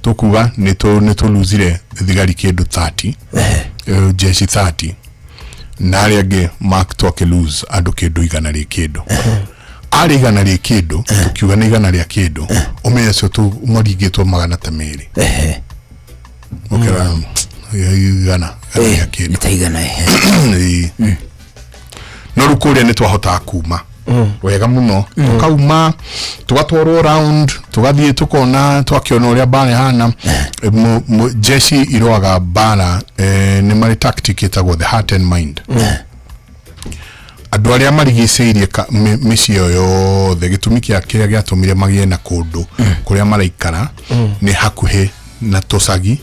Tukuga netuluzire thigari kindu 30. Jeshi 30. Na ariage mark toke lose andu kindu igana ri kindu. Ari igana ri kindu tukiuga ni igana ria kindu umenye cio tu morigitwo magana ta meri okera igana ria kindu taigana no rukuria ni twahota kuma wega muno tukauma tugatwarwo round tugathie tukona twakiona uria bana hana jeshi iroaga bana ni mari tactic itagwo the heart and mind andu aria marigiceirie micio yothe gitumi kia kiria giatumire magie na kundu kuria maraikara ni hakuhe na tosagi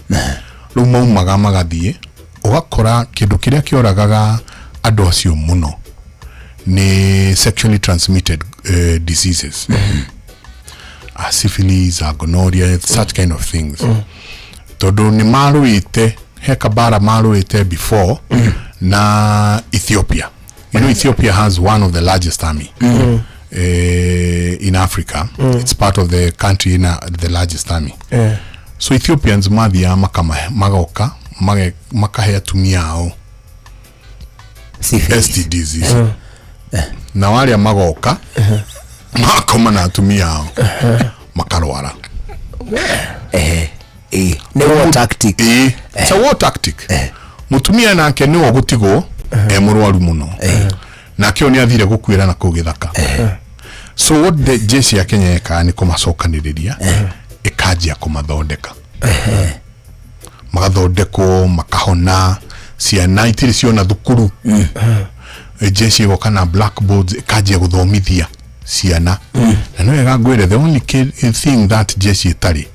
ru maumaga magathie ugakora kindu kiria kioragaga andu acio muno ni sexually transmitted diseases syphilis, gonorrhea, such kind of things tondu ni maruite hekabara maruite before na Ethiopia. You know, Ethiopia has one of the largest army in Africa. It's part of the country in the largest army. So Ethiopians mathia magoka makahe atumia ao STDs. Na wale magoka makoma na atumia ao makarwara. Ni war tactic. It's a war tactic. Mutumia nake ni ogutigo emurwaru muno na kio ni athire gukwira na kugithaka so what the jeshi ya Kenya eka ni kumacokaniriria ikajia kumathondeka magathondeko makahona ciana itiri ciona thukuru jeshi gokana blackboards ikajia guthomithia ciana na no ega ngwire the only thing that jeshi itari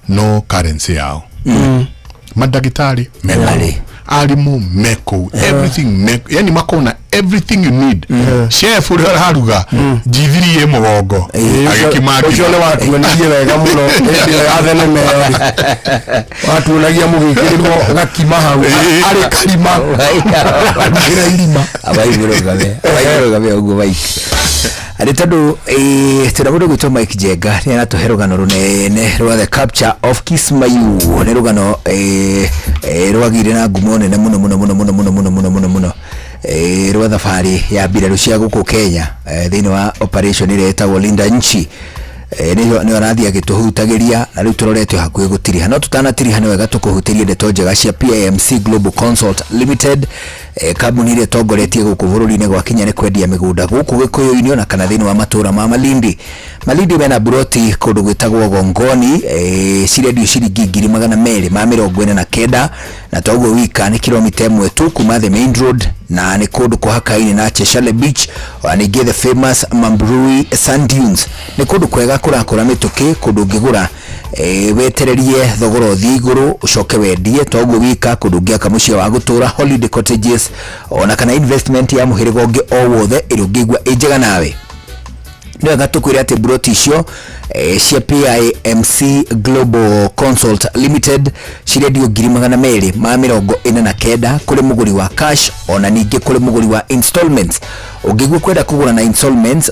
no currency yao madagitari medali alimu meko everything meko yani makona everything you need chef uri haruga jithiri ye mugongo agikimaki ucio le watu wengie wega muno ndio athene me watu nagia mugikirirwo gakima hau ari kalima ngira ilima abayirogabe ugo baiki ari tondu turabudo gwitwa Mike Jenga ni anatuhe rugano runene rwa the capture of Kismayu ni rugano rwagire na ngumo nene muno rwa thabari ya mbirarũ cia gũkũ Kenya thĩinĩ wa operation ile etagwo Linda Nchi ni arathia agituhutagiria na riu turorete hakuhi gutiriha no tutanatiriha ni wega tukuhutirie ndeto njega cia PIMC Global Consult Limited kambuni ile tongoretie guku bururi-ini gwa Kenya ni kwendia migunda guku Gikuyu-ini na kana thĩinĩ wa matura ma Malindi mena broti kundu gwitagwo Gongoni cirendio ciringi 249 na toguo wika ni kilomita 1 tu kuma the main road na ni kundu kuhaka-ini na Cheshire Beach ni the famous Mambrui Sand Dunes ni kundu kwega kurakura mituki kundu ngigura wetererie thogoro thiguru ucoke wendie toguo wika kundu ngiaka mucie wa gutura holiday cottages ona kana investment ya muhirigo ngi o wothe irungigwa ijega nawe ndio gatukwire ati broti icio cia PIMC Global Consult Limited cirendio 249 kuri muguri wa cash ona ningi kuri muguri wa installments ungigwa kwenda kugura na installments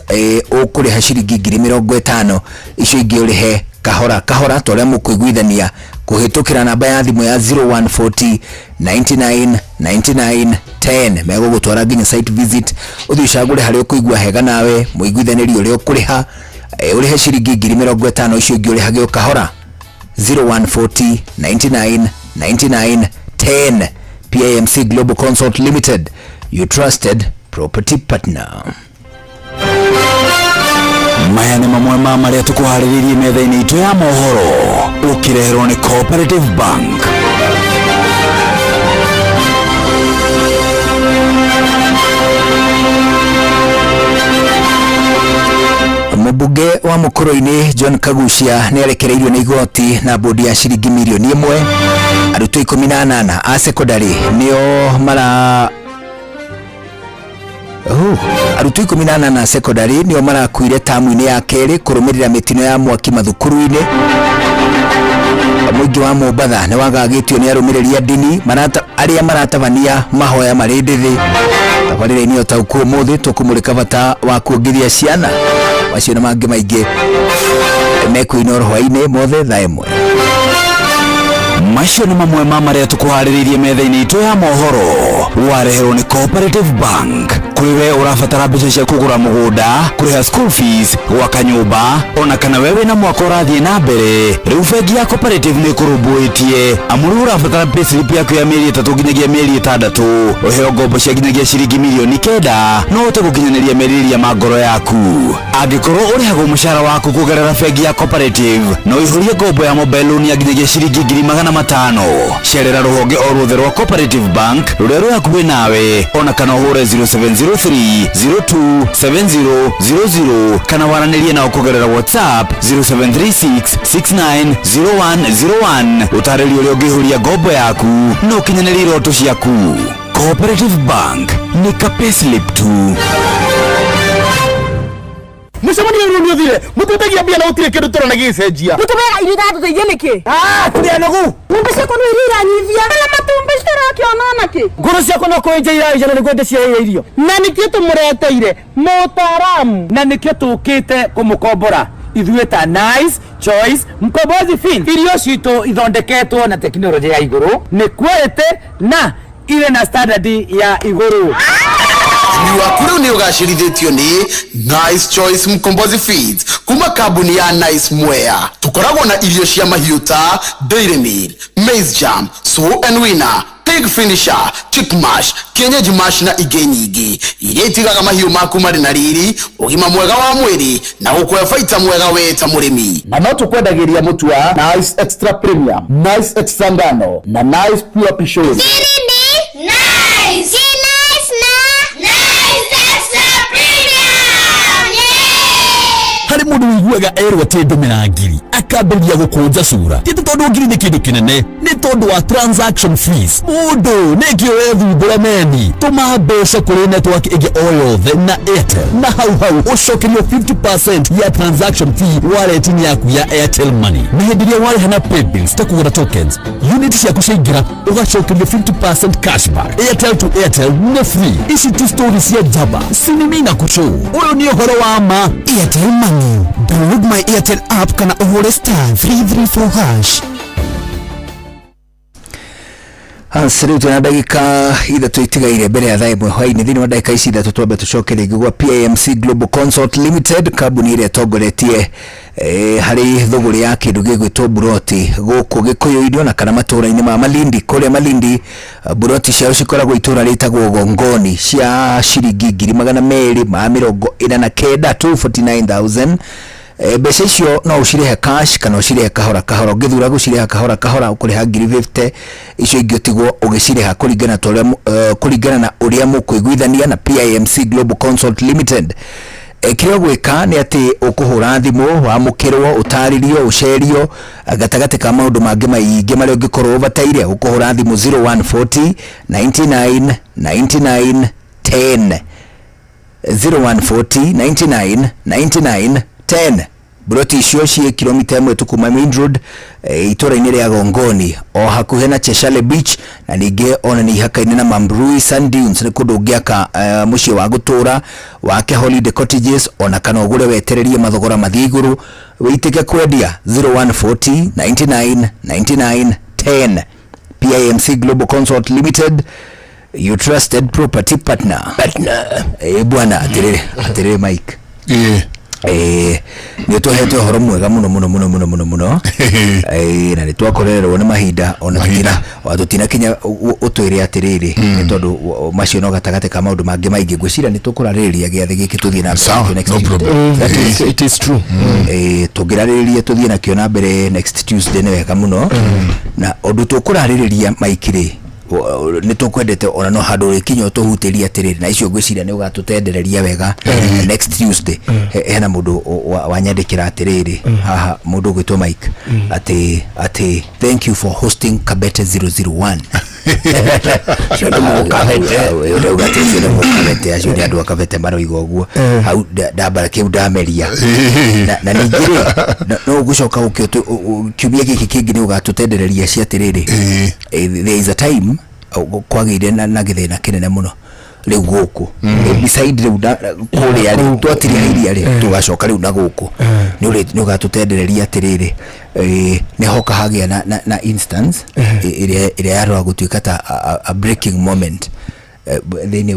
ukuri ha ciringi 50,000 icio ingi urihe kahora kahora tole mukuiguithania kuhitukira namba ya thimu ya 0140 99 99 10 mego gutwara nginya site visit uthicagure hari ukuigua hega nawe muiguithaniri uri ukuriha urihe ciringi 50 icio ingi urihage ukahora 0140 99 99 10 PAMC Global Consult Limited, your trusted property partner. Maya nĩ mamwe ma marĩa tũkũharĩrĩirie metha-inĩ itũ ya mohoro ũkĩreherwo nĩ Cooperative Bank. Mbunge wa Mũkũrũ-inĩ John Kagucia nĩ arekereirio nĩ igoti na bodi ya ciringi milioni 1. Arutwo 18 a secondary nĩo arutwo 18 na secondary nĩo marakuire tamu-inĩ ya kerĩ kũrũmĩrĩra mĩtino ya mwaki mathukuru-inĩ. Mũingĩ wa Mombatha nĩ wagagĩtio nĩ arũmĩrĩri a ndini arĩa maratabania mahoya marĩ ndĩthĩ. Tabarĩra-inĩ ũtaũku ũmũthĩ tũkũmũrĩka bata wa kuongithia ciana macio na mangĩ maingĩ mekuinwo hwainĩ mothe thaa ĩmwe. Macio nĩ mamwe ma marĩa tũkũharĩrĩirie metha-inĩ itũ ya mohoro wareherwo nĩ Cooperative Bank. Kũrĩwe ũrabatara mbeca cia kũgũra mũgũnda, kũrĩha school fees, gwaka nyũmba, ona kana wewe na mwaka ũrathiĩ na mbere, rĩu bengi ya Cooperative nĩ kũrũmbũĩtie amũrũ ũrabatara payslip yaku ya mĩeri 3 nginyagia mĩeri 6 ũheo ngombo cia nginyagia ciringi milioni 9 no ũte gũkinyanĩria merirĩria ma ngoro yaku. Angĩkorwo ũrĩhagwo mũcara waku kũgerera bengi ya Cooperative no ihũrie ngombo ya mobile loan ya nginyagia ciringi 500,000. Cerera rũhonge o ruothe rwa Cooperative Bank rũrĩa rwĩ hakuhĩ nawe, ona kana ũhũre 0703027000 kana waranĩrie nao kũgerera WhatsApp 0736690101 ũtarĩrie ũrĩa ũngĩihũria ngombo yaku no ũkinyanĩrie iroto ciaku. Cooperative Bank nĩ ka payslip tu. Mũcemanio rũrũ nĩ ũthire mũtũtegia mbia na ũtirĩ kĩndũ tũrona gĩcenjia mũtũmega irio tũteithie nĩkĩ tũrĩa nũgu ng'ombe ciakwa no iranyithia na matumbĩ cirakĩona nakĩ ngũrũ ciakwa no kwenja iraijana nĩguo ndĩciheire irio na nĩkĩo tũmũreteire mũtaaramu na nĩkĩo tũkĩte kũmũkombora ithuĩ ta Nice Choice Mkombozi Feed. Irio citũ ithondeketwo na tekinoronjĩ ya igũrũ nĩ quality na ile na standard ya igũrũ. Ni wakuru ni ugashirithitio ni Nice Choice Mkombozi Feeds kuma kambuni ya Nice Mwea. Tukoragwo na irio cia mahiũ ta Dairy Meal, Maize Jam, Sow and Winner, Pig Finisher, Chick Mash, Kienyeji Mash na ingĩ nyingĩ iria itigaga mahiũ maku marĩ na riri, ũgima mwega wa mwĩrĩ na gũkũhe baita mwega we ta mũrĩmi. Na no tũkwendagĩria mũtu wa Nice Extra Premium, Nice Extra Ngano na Nice Pure Pishori. Nice! Harĩ mũndũ wiguaga erwo atĩ ndũmĩra ngiri akambĩrĩria gũkũnja cura ti tondũ ngiri nĩ kĩndũ kĩnene, nĩ tondũ wa transaction fees. Mũndũ nĩkĩo wethumbũra meni tũma mbeca kũrĩ network ĩngĩ o yothe na Airtel na hau ũcokerio 50% ya transaction fee wallet-inĩ yaku ya Airtel Money. Na hĩndĩ ĩrĩa warĩha na paybills ta kũgũra tokens, unit ciaku ciaingĩra ũgacokerio 50% cashback. Airtel to Airtel nĩ free. Ici ti stories cia jaba, sinimina kuchu. Ũyũ nĩ ũhoro wa ma. Airtel Money. Download my Airtel app kana uhure *334#. Siriu tuna dakika ithatũ itigaire mbere ya thaa ĩmwe hwainĩ. Thĩinĩ wa dakika ici ithatũ twambe tũcoke rĩngĩ gwa PAMC Global Consult Limited, kambuni ĩrĩa ĩtongoretie harĩ thũgũrĩ ya kĩndũ gĩgwĩtwo buroti gũkũ Gĩkũyũ-inĩ na kana matũũra-inĩ ma Malindi. Kũrĩa Malindi buroti ciao cikoragwo itũũra rĩtagwo Gongoni cia ciringi 249 249,000. Mbeca icio no ũcirehe cash kana ũcirehe kahora kahora. Ũngĩthura gũcireha kahora kahora ũkũrĩha 50 icio ingĩ ũtigwo ũgĩcireha kũringana na ũrĩa mũkũiguithania na PAMC Global Consult Limited. Kĩrĩa gwĩka nĩ atĩ ũkũhũra thimũ wamũkĩrwo ũtarĩrio ũcerio gatagatĩ ka maũndũ mangĩ maingĩ marĩa ũngĩkorwo ũbataire. Ũkũhũra thimũ 0140 99 99 10 0140 99 99 10. Buroti icio ciĩ kilomita 1 tu kuma Main Road itũũra-inĩ rĩa Gongoni o hakuhĩ na Cheshire Beach, na ningĩ ona nĩ ihaka-inĩ na Mambrui Sand Dunes. Nĩ kũndũ ũngĩaka mũciĩ wa gũtũũra wake holiday cottages, ona kana ũgũre wetererie mathogora mathiĩ igũrũ witike kwendia 0140 99 99 10. PIMC Global Consult Limited, your trusted property partner. Bwana atirire Mike. Nĩ tuhete horo mwega muno na nĩ twakorerwo nĩ mahinda ona tutina kinya utwire atiriri nĩ tondu macio no gatagate ka maundu mangi maingi ngwicira nĩ tukurarĩrĩria gĩathĩ gĩkĩ tuthie na mbere. It is true. Tugirarĩrĩria tuthie na kĩo na mbere next Tuesday nĩ wega muno na undu tukurarĩrĩria maikire nĩ tukwendete ona no handũ rĩkinyo tuhutĩria atiriri na icio ngwicira nĩ ũgatutendereria wega next Tuesday. Hena mundu wanyandĩkĩra atiriri haha mundu gwitwo Mike ati thank you for hosting Kabete 001. Ule ugatĩire Kabete acio nĩ andũ akabete maroiga ũguo hau ndambara kĩu ndameria na ningĩ no ũgũcoka kiumia gĩkĩ kĩngĩ nĩ ũgatutendereria cia atiriri. There is a time kwagĩire na gĩthĩna kĩnene mũno rĩu gũkũ beside rĩu kũrĩa rĩu twatiria iria rĩu tugacoka rĩu na gũkũ nĩ ũgatutendereria atiriri. Nĩ hoka hagĩa na instance ĩrĩa yarwa gũtuĩka ta a breaking moment thĩinĩ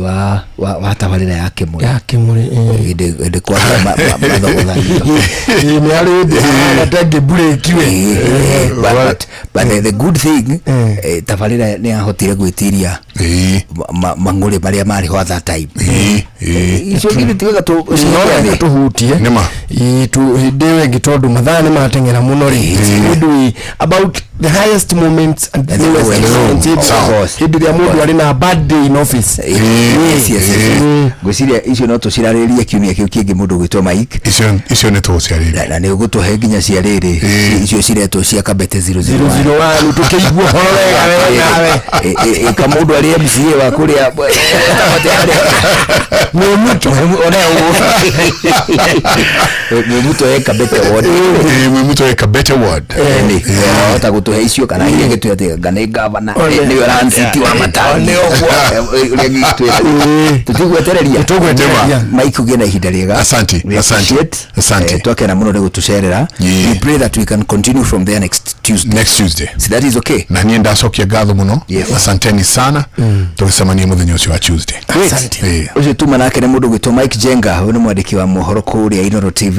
wa tabarĩra ya Kĩmũrĩ ĩndĩ kwa mathogothanio nĩ arĩ ndĩ breakiwe. But the good thing tabarĩra nĩ yahotire gwĩtiria mang'ũrĩ marĩa marĩ ho that time. Icio ngiri tiga tuhutie hĩndĩ ĩyo ĩngĩ tondũ mathaa nĩ mateng'era mũno rĩ about the highest moments and the lowest moments hĩndĩ ĩrĩa mũndũ arĩ na bad day in office. Gwĩciria icio no tũcirarĩrie kiumia kĩu kĩngĩ mũndũ gwĩtwo Mike. Icio nĩ tũciarĩrie na nĩ ũgũtũhe nginya cia rĩrĩ icio ciretwo cia Kabete 001 tukĩigua horo wega ka mũndũ arĩ MCA wa kũrĩa Mwimuto Kabete Ward. Mwimuto Kabete Ward. Hota gũtũhe icio kana iria gĩtũhe ati ngane gavana nĩ Ranciti wa Matani. Tutigwetereria Mike ugena ihinda rĩega. Asante. Twakena mũno nĩ gũtũcerera. We pray that we can continue from there next Tuesday. So that is okay. Na niĩ ndacokia ngatho mũno. Asanteni sana. Tũgĩcemania mũthenya ũcio wa Tuesday. Asante. Ucio tuma nake nĩ mũndũ gwĩtwo Mike Jenga, huyu nĩ mwandĩki wa mohoro kũrĩa Inooro TV.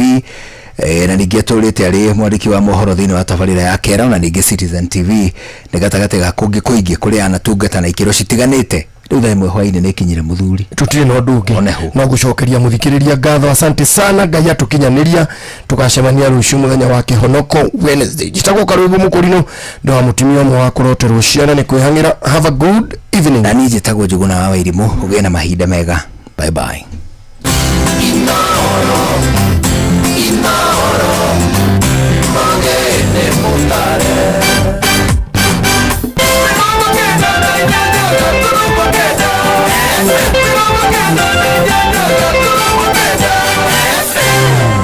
Na ningĩ atũrĩte arĩ mwandĩki wa mohoro thĩinĩ wa tabarĩra ya Kera na ningĩ Citizen TV nĩ gatagate ga kũngĩ kũingĩ kũrĩa anatungata na ikĩro citiganĩte. Rĩu thaa ĩmwe hwainĩ nĩ ikinyire mũthuri tutirĩ na ũndũ ũngĩ no gũcokeria mũthikĩrĩria ngatho. Asante sana, Ngai atũkinyanĩria tũgacemania rũciũ mũthenya wa kĩhonoko Wednesday. Njĩtagwo Karũibu Mũkũrinũ ndo wa mũtumia ũmwe wa kũroterwo ciana nĩ kwĩhang'ĩra. Have a good evening. Na niĩ njĩtagwo Njũgũna wa Wairimũ. Ũgĩe na mahinda mega. Bye bye.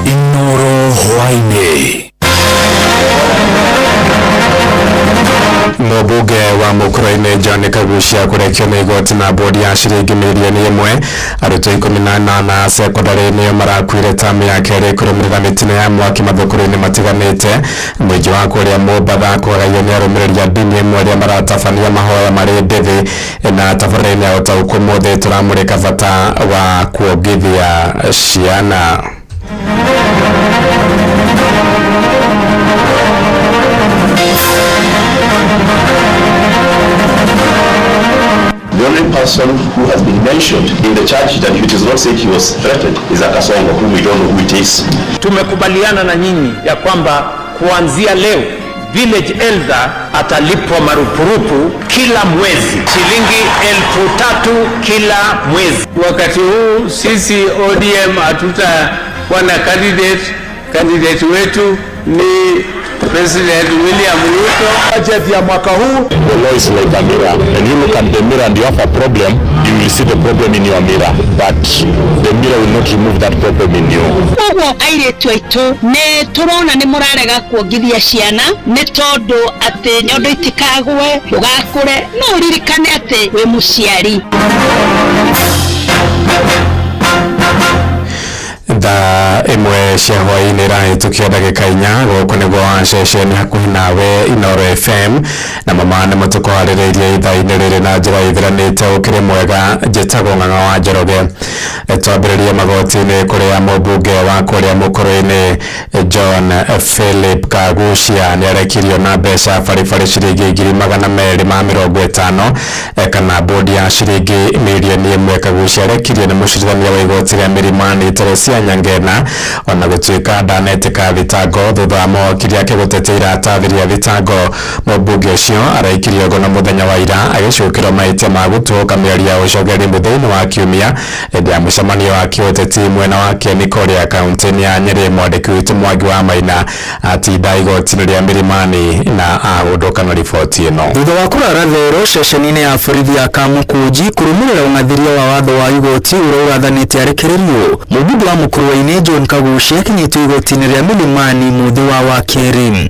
Inooro hwainĩ. Mũmbunge wa Mũkũrũ-inĩ John Kagucia kũrekio nĩ igoti na bodi ya ciringi mirioni 1. Arutwo 18 a sekondarĩ nĩo marakuire tamu ya kerĩ kũrũmĩrĩra mĩtino ya mwaki mathukuru-inĩ matiganĩte. Mũingĩ wa kũrĩa Mũmbatha kũgayio nĩ arũmĩrĩri a ndini ĩmwe arĩa maratabania mahoya marĩ ndĩthĩ na tabarĩra-inĩ ya ũtaũku ũmũthĩ tũramũrĩka bata wa kuongithia ciana. The only person who has been mentioned in the charge that it is not said he was threatened is Akasongo, whom we don't know who it is. Tumekubaliana na nyinyi ya kwamba kuanzia leo village elder atalipwa marupurupu kila mwezi shilingi 3,000 kila mwezi. Wakati huu sisi ODM hatutakuwa na candidate wetu ni President William Ruto. Budget ya mwaka huu, the law is like a mirror. When you look at the mirror and you have a problem, you will see the problem in your mirror, but the mirror will not remove that problem in you. Koguo airĩtu aitũ nĩ tũrona nĩ mũrarega kuongithia ciana nĩ tondũ atĩ nyondo itikagwe ndũgakũre no ũririkane atĩ wĩ mũciari. da imwe cia hwaini rahitukia ndagika inya guku niguo wa ceceni hakuhi nawe Inooro FM na mama nĩ mũtuko harĩrĩirie ithaa-inĩ rĩrĩ na njĩra ithiranĩte ũkĩrĩ mwega njĩtagwo Ng'ang'a wa Njoroge. Twambĩrĩrie magoti-inĩ kũrĩa mũmbunge wa kũrĩa mũkũrũ-inĩ John Philip Kagucia nĩ arekirio na mbeca baribari ciringi 250 kana bodi ya ciringi mirioni 1. Kagucia arekirio nĩ mũcirithania wa igoti rĩa Milimani Teresia Nyangena ona gũtuĩka ndanetĩka thitango thutha wa mawakiri ake gũtetia iratathi rĩa thitango. Mũmbunge ũcio araikirio ngono mũthenya wa ira agĩcũkĩrwo mahĩtia ma gũtuĩka mĩario ya ũcogeri mũthenya wa kiumia hĩndĩ ya mũcemanio wa kĩũteti mwena wa Kĩmĩkũrĩa kaunti-inĩ ya Nyĩrĩ. Mwandĩki witũ Mwangi wa Maina atinda igoti-inĩ rĩa Milimani na agũndũka na riboti ĩno. Thutha wa kũrara therũ ceceni-inĩ ya borithi ya Kamukunji kũrũmĩrĩra ũng'athĩria wa watho wa igoti ũrĩa ũrathanĩte arekererio, mũmbunge wa mũkũrũ-inĩ John Kagucia akinyĩtio igoti-inĩ rĩa Milimani mũthĩ wa wakerĩ.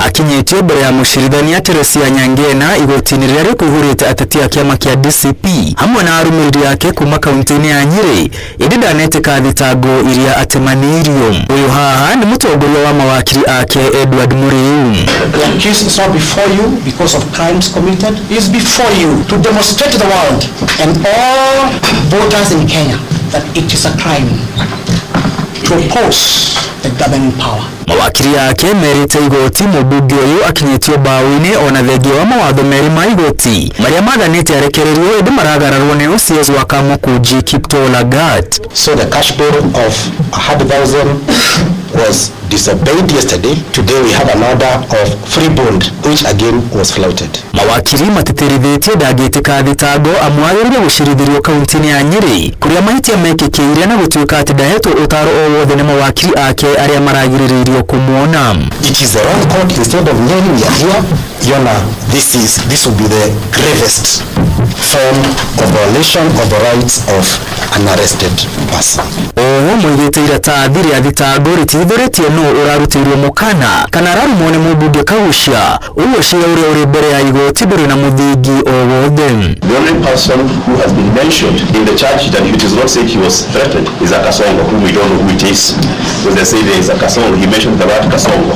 Akinyĩtio mbere ya mũcirithania Teresia Nyangena igoti-inĩ rĩrĩa rĩkũihũrĩte ateti a kĩama kĩa DCP hamwe na arũmĩrĩri ake kuma kaunti-inĩ ya Nyĩrĩ ĩndĩ ndanetĩka thitango iria atemanĩirio. Ũyũ haha nĩ mũtongoria wa mawakiri ake Edward Muriu. The accused is not before you because of crimes committed. He is before you to demonstrate to the world and all voters in Kenya that it is a crime to oppose the governing power. Mawakiri yake merite igoti mũmbunge ũyũ akinyĩtio mbaũ-inĩ ona thengia wa mawatho merĩ ma igoti marĩa mathanĩte arekererio ĩndĩ maragararwo nĩ OCS wa Kamukunji Kiptoo Lagat. So the cash bail of 100,000 was disobeyed yesterday. Today we have an order of free bond which again was flouted. Mawakiri matĩtĩrithĩtie ndangĩtĩka thitango amwagĩrĩire gũcirithirio kaunti-inĩ ya Nyĩrĩ kũrĩa mahĩtia mekĩkĩire na gũtuĩka atĩ ndahetwo ũtaaro o wothe nĩ mawakiri ake arĩa maragirĩrĩirio kũmuona. It is the wrong court. Instead of kneeling, we are here. Yona, this will be the gravest form of violation of the rights of an arrested person. Oho mwĩgĩte iratathi rĩa thitango rĩtithũrĩtie nũ ũrarutĩirwo mũkana kana ararumwo nĩ mũmbunge Kagucia. Ũguo cira ũrĩa ũrĩ mbere ya igoti ndũrĩ na mũthingi o wothe. The only person who has been mentioned in the charge that it is not said he was threatened is a Kasongo, whom we don't know who it is. Because they say there is a Kasongo, he mentioned the word Kasongo.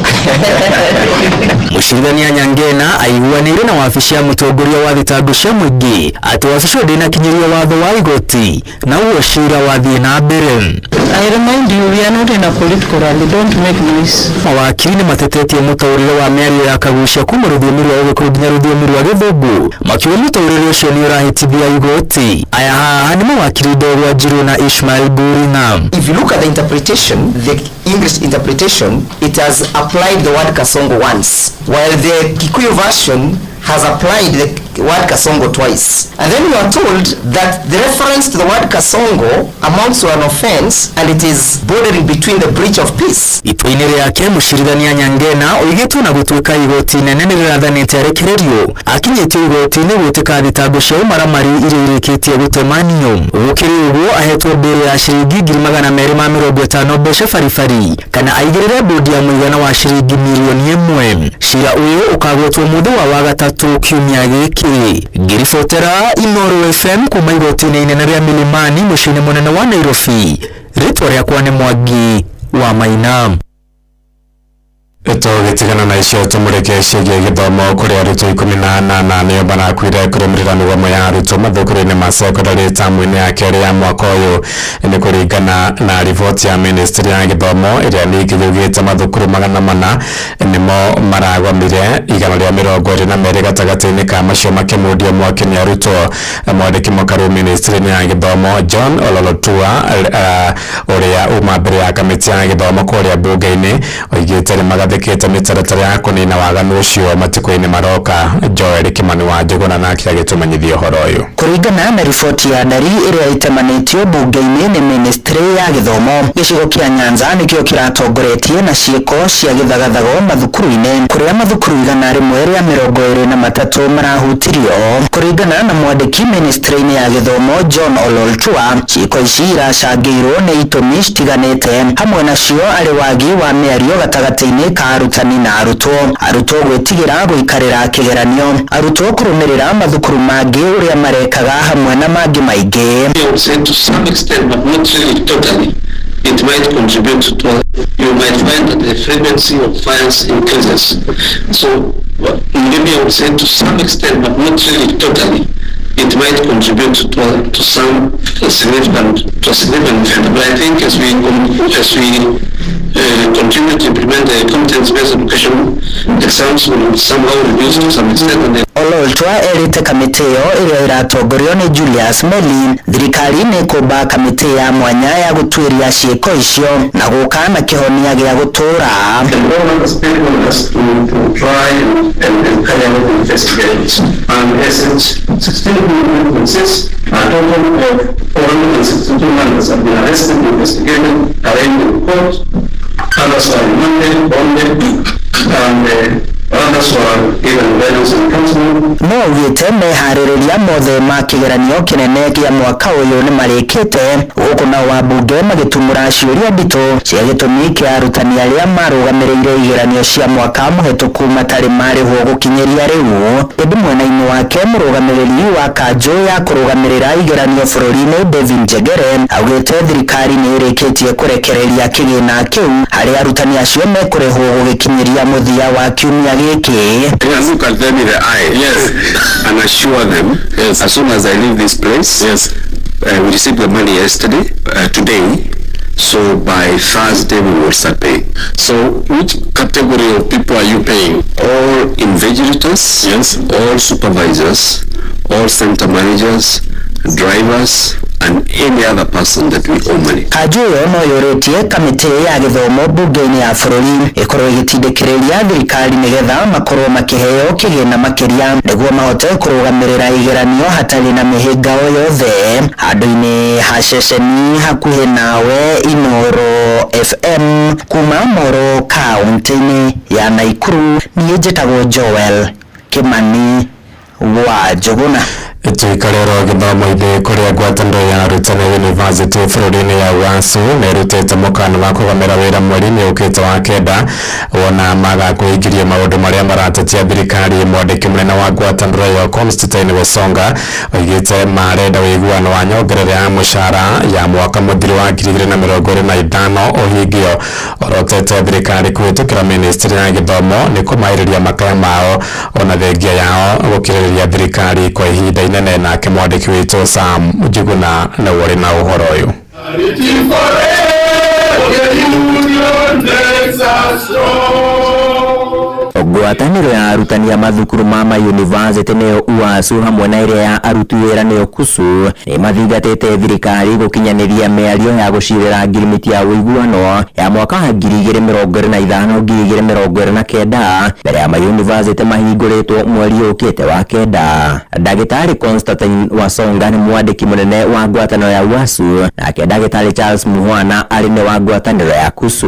Mũcirithania Nyangena aiguanĩire na wabici ya mũtongoria wa thitango cia mũingĩ atĩ wabici ndĩnakinyĩria watho wa igoti na ũguo cira wathiĩ na mbere. I remind you, we are not in a political rally, don't make noise. Mawakiri nĩ matetetie mũtaũrĩre wa mĩario ya Kagucia kuma rũthiomi rwa Ũgĩkũyũ nginya rũthiomi rwa Gĩthũngũ makiuga mũtaũrĩre ũcio nĩ ũrahĩtithia igoti. Aya haha nĩ mawakiri Ndegwa Njirũ na Ishmael Burina. If you look at the interpretation, the English interpretation, it has applied the word Kasongo once, while the Kikuyu version has applied the word Kasongo twice. And then we are told that the reference to the word Kasongo amounts to an offense and it is bordering between the breach of peace. Itua-inĩ rĩake mũcirithania Nyangena oigĩtwo na gũtuĩka igoti inene nĩ rĩrathanĩte arekererio akinyĩtio igoti-inĩ gwĩtĩka thitango cia ũmaramari iria irĩkĩtie gũtemanio. Gũkĩrĩ ũguo ahetwo mbere ya ciringi 250 mbeca baribari kana aigĩrĩre bodi ya mũigana wa ciringi mirioni 1. Cira ũyũ ũkagwetwo mũthĩ wa gatatũ kiumia gĩkĩ. Ngĩribotera Inooro FM kuma igoti-inĩ inene rĩa Milimani mũciĩ-inĩ mũnene wa Nairobi. Rĩtwa rĩakwa nĩ Mwangi wa Maina. Tũgĩtigana na icio tũmũrĩke ciĩgiĩ gĩthomo kũrĩ arutwo 18 nĩo marakuire kũrũmĩrĩra mĩgomo ya arutwo mathukuru-inĩ ma sekondarĩ tamu-inĩ ya kerĩ ya mwaka ũyũ. Nĩ kũringana na riboti ya ministry ya gĩthomo ĩrĩa ningĩ yugĩte mathukuru 400 nĩmo maragomire 122 gatagatĩ-inĩ ka macio makĩmundio mwaka nĩ arutwo. Mwandĩki mũkaru ministry-inĩ ya gĩthomo John Ololotua ũrĩa uma mbere ya kamĩtĩ ya gĩthomo kũrĩa mbunge-inĩ oigĩte nĩ magathĩkĩte mĩtaratara ya kũnina waganu ũcio matukũ-inĩ maroka. Joel Kimani wa Njũgũna nake agĩtũmenyithia ũhoro ũyũ. Kũringana na riboti ya ndari ĩrĩa ĩtemanĩtio mbunge-inĩ nĩ ministry ya gĩthomo, gĩcigo kĩa Nyanza nĩkĩo kĩratongoretie na ciĩko cia gĩthagathago mathukuru-inĩ kũrĩa mathukuru 123 marahutirio. Kũringana na mwandĩki ministry-inĩ ya gĩthomo John Ololtua, ciĩko ici iracangĩirwo nĩ itũmi citiganĩte, hamwe nacio arĩ wagi wa mĩario gatagatĩ-inĩ ka arutani na arutwo gwĩtigĩra gũikarĩra kĩgeranio, arutwo kũrũmĩrĩra mathukuru mangĩ ũrĩa marekaga hamwe na mangĩ maingĩ. it might contribute to, you might find that the frequency of fires increases. So maybe I would say to some extent, but not really totally, it might contribute to some significant effect. But I think as we continue to implement the competence-based education, exams will somehow reduce to some extent. Ololtwa erite kamite yo ĩrĩa ĩratongorio nĩ Julius Meli, thirikari nĩ kũmba kamite ya mwanya ya gũtuĩria ciĩko icio na gũka na kĩhonia gĩa gũtũra. The government has to try and carry out investigations. And essence, 16 people consists a total of 462 members have been arrested, investigated, arraigned in court, others are remanded, bonded, and others were given guidance and counseling. No ugĩte meharĩrĩria mothe ma kĩgeranio kĩnene kĩa mwaka ũyũ nĩ marĩkĩte, gũkũ nao wambunge magĩtumũra ciũria nditũ cia gĩtũmi kĩa arutani arĩa marũgamĩrĩire igeranio cia mwaka mũhetũku matarĩ marĩhwo gũkinyĩria rĩu. Ĩndĩ mwena-inĩ wake mũrũgamĩrĩri wa kanjũ ya kũrũgamĩrĩra igeranio bũrũri-inĩ David Njegere augĩte thirikari nĩ ĩrĩkĩtie kũrekereria kĩgĩna kĩu harĩa arutani acio mekũrĩhwo gũgĩkinyĩria mũthia wa kiumia gĩkĩ. I look at them in the eye, yes, and assure them, yes, as soon as I leave this place, yes, we received the money yesterday, today, so by Thursday we will start paying. So which category of people are you paying? All invigilators, yes, all supervisors, all center managers, drivers, and any other person that we owe money. Kanjũ ĩyo no yũrĩtie kamĩtĩ ya gĩthomo bunge-inĩ ya bũrũri ĩkorwo ĩgĩtindĩkĩrĩria thirikari nĩgetha makorwo makĩheo kĩgĩna makĩria nĩguo mahote kũrũgamĩrĩra igeranio hatarĩ na mĩhĩnga o yothe. Handũ-inĩ ha ceceni hakuhĩ nawe Inooro FM kuma Moro kaunti-inĩ ya Naikuru, niĩ njĩtagwo Joel Kimani wa Njuguna. Tuikarĩrwo gĩthomo-inĩ kũrĩa ngwatanĩro ya arutani yunivasĩtĩ bũrũri-inĩ ya UASU nĩĩrutĩte mũkana wa kũgamĩra wĩra mweri-inĩ ũkĩte wa kenda wona maga kũhingĩria maũndũ marĩa maratetia thirikari. Mwandĩki mũnene wa ngwatanĩro ĩyo Constantine Wasonga oigĩte marenda ũiguano wa nyongerera ya mũcara ya mwaka mũthiru wa 2025 ũhingio. Orotete thirikari kũhĩtũkĩra ministry ya gĩthomo nĩ kũmaĩrĩria makaya mao ona thengia yao gũkirĩrĩria thirikari kwa ihinda inene. Nake mwandĩki witũ Sam Njuguna na wari na ũhoro ũyũ. Ngwatanĩro ya arutani a mathukuru ma mayunivasĩtĩ nĩyo UASU hamwe na ĩrĩa ya aruti wĩra nĩyo KUSU nĩ mathingatĩte thirikari gũkinyanĩria mĩario ya gũcirĩra ngirimiti ya ũiguano ya mwaka wa 2025-2029 mbere ya mayunivasĩtĩ mahingũrĩtwo mweri ũkĩte wa kenda. Ndagĩtarĩ Constantine Wasonga nĩ mwandĩki mũnene wa ngwatanĩro ya UASU, nake ndagĩtarĩ Charles Muhwana arĩ nĩ wa ngwatanĩro ya KUSU.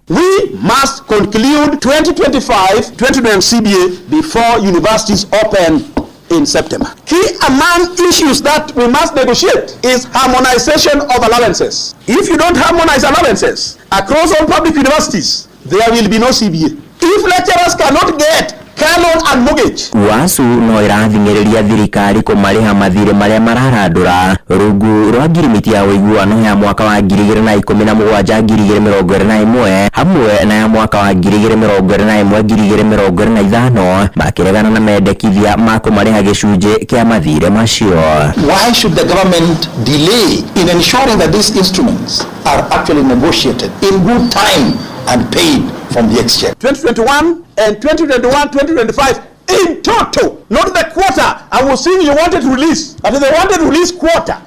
We must conclude 2025-2026 CBA before universities open in September. Key among issues that we must negotiate is harmonization of allowances. If you don't harmonize allowances across all public universities, there will be no CBA. If lecturers cannot get canon and mortgage, UASU no ĩrathingĩrĩria thirikari kũmarĩha mathirĩ marĩa mararandũra rungu rwa ngirimiti ya ũiguano ya mwaka wa 2017-2021 hamwe na ya mwaka wa 2021-2025 makĩregana na mendekithia ma kũmarĩha gĩcunjĩ kĩa mathirĩ macio. Why should the government delay in ensuring that these instruments are actually negotiated in good time and paid from the exchange? 2021 and 2021-2025 in total, not the quarter. I was saying you wanted to release, but they wanted to release quarter.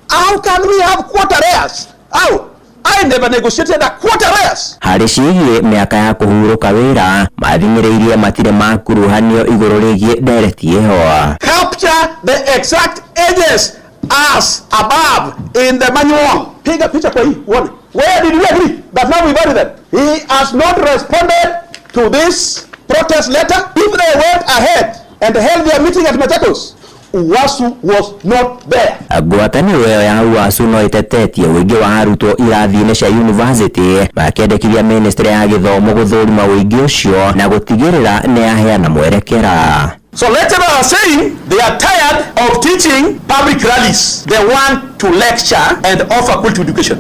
How can we have quarter arrears? How? I never negotiated a quarter arrears. Harĩ ciĩgiĩ mĩaka ya kũhurũka wĩra mathingĩrĩirie matirĩ makuruhanio igũrũ rĩgiĩ ndereti ĩyo. Capture the exact ages as above in the manual. Piga picha kwa hii, uone. Where did we agree that now we bury them? He has not responded to this protest letter. If they went ahead and held their meeting at Machakos, UASU was not there. Ngwatanĩro ĩyo ya UASU no ĩtetetie ũingĩ wa arutwo irathi-inĩ cia yunivasĩtĩ makĩendekithia ministry ya gĩthomo gũthũrima ũingĩ ũcio na gũtigĩrĩra nĩ yaheana mwerekera. So lecturers are saying they are tired of teaching public rallies. They want to lecture and offer quality education.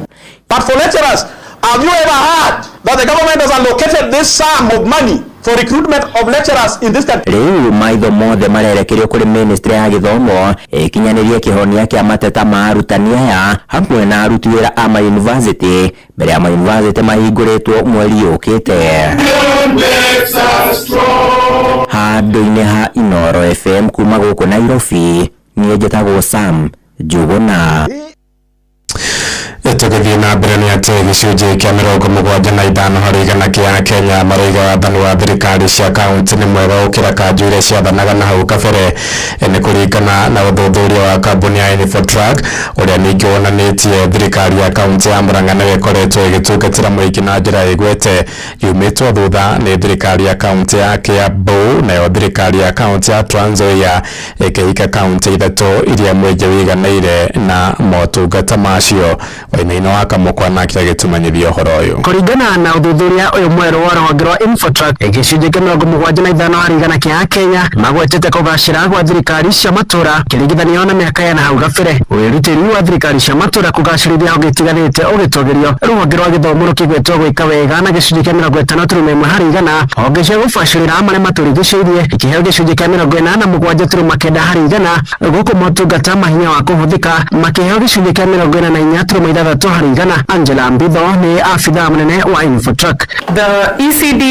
But for lecturers, have you ever heard that the government has allocated this sum of money for recruitment of lecturers in this country? Riu maitho mothe marerekerio kuri ministry ya githomo ikinyaniria kihonia kia mateta ma arutani aya hamwe na aruti wira a ma university mbere ya ma university mahinguritwo mweri ukite. Handu-ini ha Inoro FM kuma guku Nairobi nie njĩtagwo Sam Njuguna. Tuguthie na mbere ni ati gicunjĩ kia 75 harĩ igana kia Kenya maraiga wathani wa thirikari cia kaunti ni mwega gũkĩra kanjũ iria ciathanaga na hau kabere ni kũringana na ũthuthuria wa kambuni ya Infotrack ũrĩa ningĩ wonanĩtie thirikari ya kaunti ya Murang'a nĩ ĩkoretwo ĩgĩtungatĩra mũingĩ na njĩra ĩgwete yumĩtwo thutha nĩ thirikari ya kaunti ya Kiambu nayo thirikari ya kaunti ya Trans Nzoia ĩkĩhika kaunti ithatũ iria mũingĩ wĩiganaire na motungata macio wainaina wa kamũkwa na kĩrĩa gĩtumanyithia ũhoro ũyũ. Kũringana na ũthuthuria ũyũ mwerũ wa rũhonge rwa Infotrack gĩcunjĩ kĩa 75 harĩ igana kĩa Kenya magwetete kũgacĩra gwa thirikari cia matũra kĩringithanio na mĩaka ya nahau gabere. Wĩrutĩri wa thirikari cia matũra kũgacĩrithia ho gĩtiganĩte ũgĩtũgĩrio rũhonge rwa gĩthomo rũkĩgwetwo gwĩka wega na gĩcunjĩ kĩa 51 harĩ igana. Honge cia gũbacĩrĩra marĩa matũrigicĩirie ikĩheo gĩcunjĩ kĩa 47.9 harĩ igana. Gũkũ motungata mahinya wa kũhũthĩka makĩheo gĩcunjĩ kĩa 44.6 harĩ igana. Angela Mbitho ni afitha munene wa Infotrack. The ECD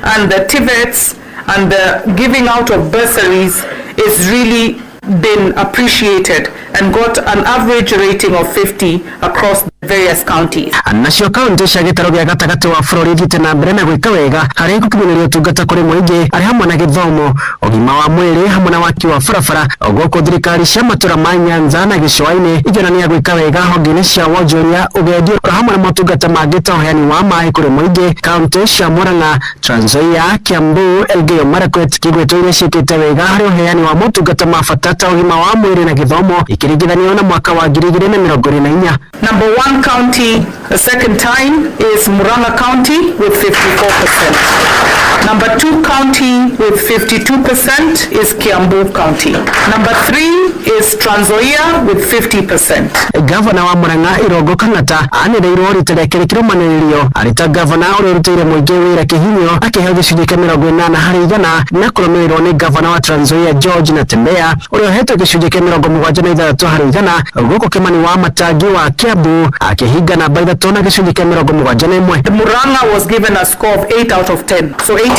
and the TVETs and the giving out of bursaries is really been appreciated and got an average rating of 50 across the various counties. Nacio kaunti cia gĩtaro gĩa gatagatĩ wa bũrũri thiĩte na mbere na gwĩka wega harĩ gũkinyanĩria ũtungata kũrĩ mũingĩ arĩ hamwe na gĩthomo, ũgima wa mwĩrĩ hamwe na waki wa barabara. Gũkũ thirikari cia matũra ma Nyanza na gĩcũa-inĩ igeranĩa gwĩka wega honge-inĩ cia wonjoria, ũgendi hamwe na motungata mangĩ ta ũheani wa maĩ kũrĩ mũingĩ. Kaunti cia Murang'a, Trans Nzoia, Kiambu, Elgeyo Marakwet kĩgwetwo iria ciĩkĩte wega harĩ ũheani wa motungata ma bata ta ũgima wa mwĩrĩ na gĩthomo ikiringithanio na mwaka wa 2024. Number 1 county the second time is Murang'a County with 54%. Number 2 county with 52% is Kiambu County. Number 3 is Trans Nzoia with 50%. Governor wa Murang'a Irungu Kang'ata anĩrĩirwo rita rĩa kerĩ kĩrũmanĩrĩrio arĩ governor ũrĩa ũrutĩire mũingĩ wĩra kĩhinyio akĩheo gĩcunjĩ kĩa 80 harĩ igana na kũrũmĩrĩrwo nĩ governor wa Trans Nzoia George Natembeya ũrĩa ũhetwo gĩcunjĩ kĩa 76 harĩ igana. Gũkũ Kimani wa Matangi wa Kiambu akĩhinga namba 3 na gĩcunjĩ kĩa 71. Murang'a was given a score of 8 out of 10, so 80%.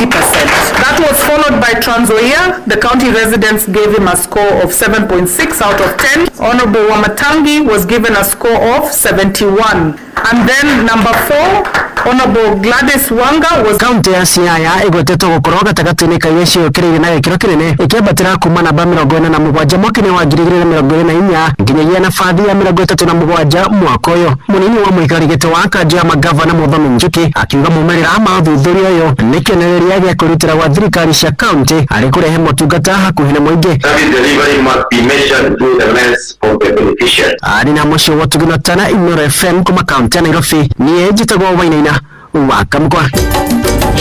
That was followed by Trans Nzoia. The county residents gave him a score of 7.6 out of 10. Honorable Wamatangi was given a score of 71. And then number 4, Honorable Gladys Wanga was... County ya Siaya ĩgwetetwo gũkorwo gatagatĩ-inĩ ka iria ciũkĩrĩire na gĩkĩro kĩnene ĩkĩambatĩra kuma namba 47 mwaka-inĩ wa 2024 nginyagia nabathi ya 37 mwaka ũyũ. Mũnini wa mũikarĩri gĩtĩ wa kanjũ ya magavana Mũthomi Njuki akiuga maumĩrĩra ma ũthuthuria ũyũ nĩ kĩonereria gĩa kwĩrutĩra gwa thirikari cia kaunti harĩ kũrehe motungata hakuhĩ na mũingĩ. Arĩ na mũciĩ wa Tugunatana Inoro FM kuma kaunti ya Nairobi niĩ njĩtagwo Wainaina wa Kamũkwa.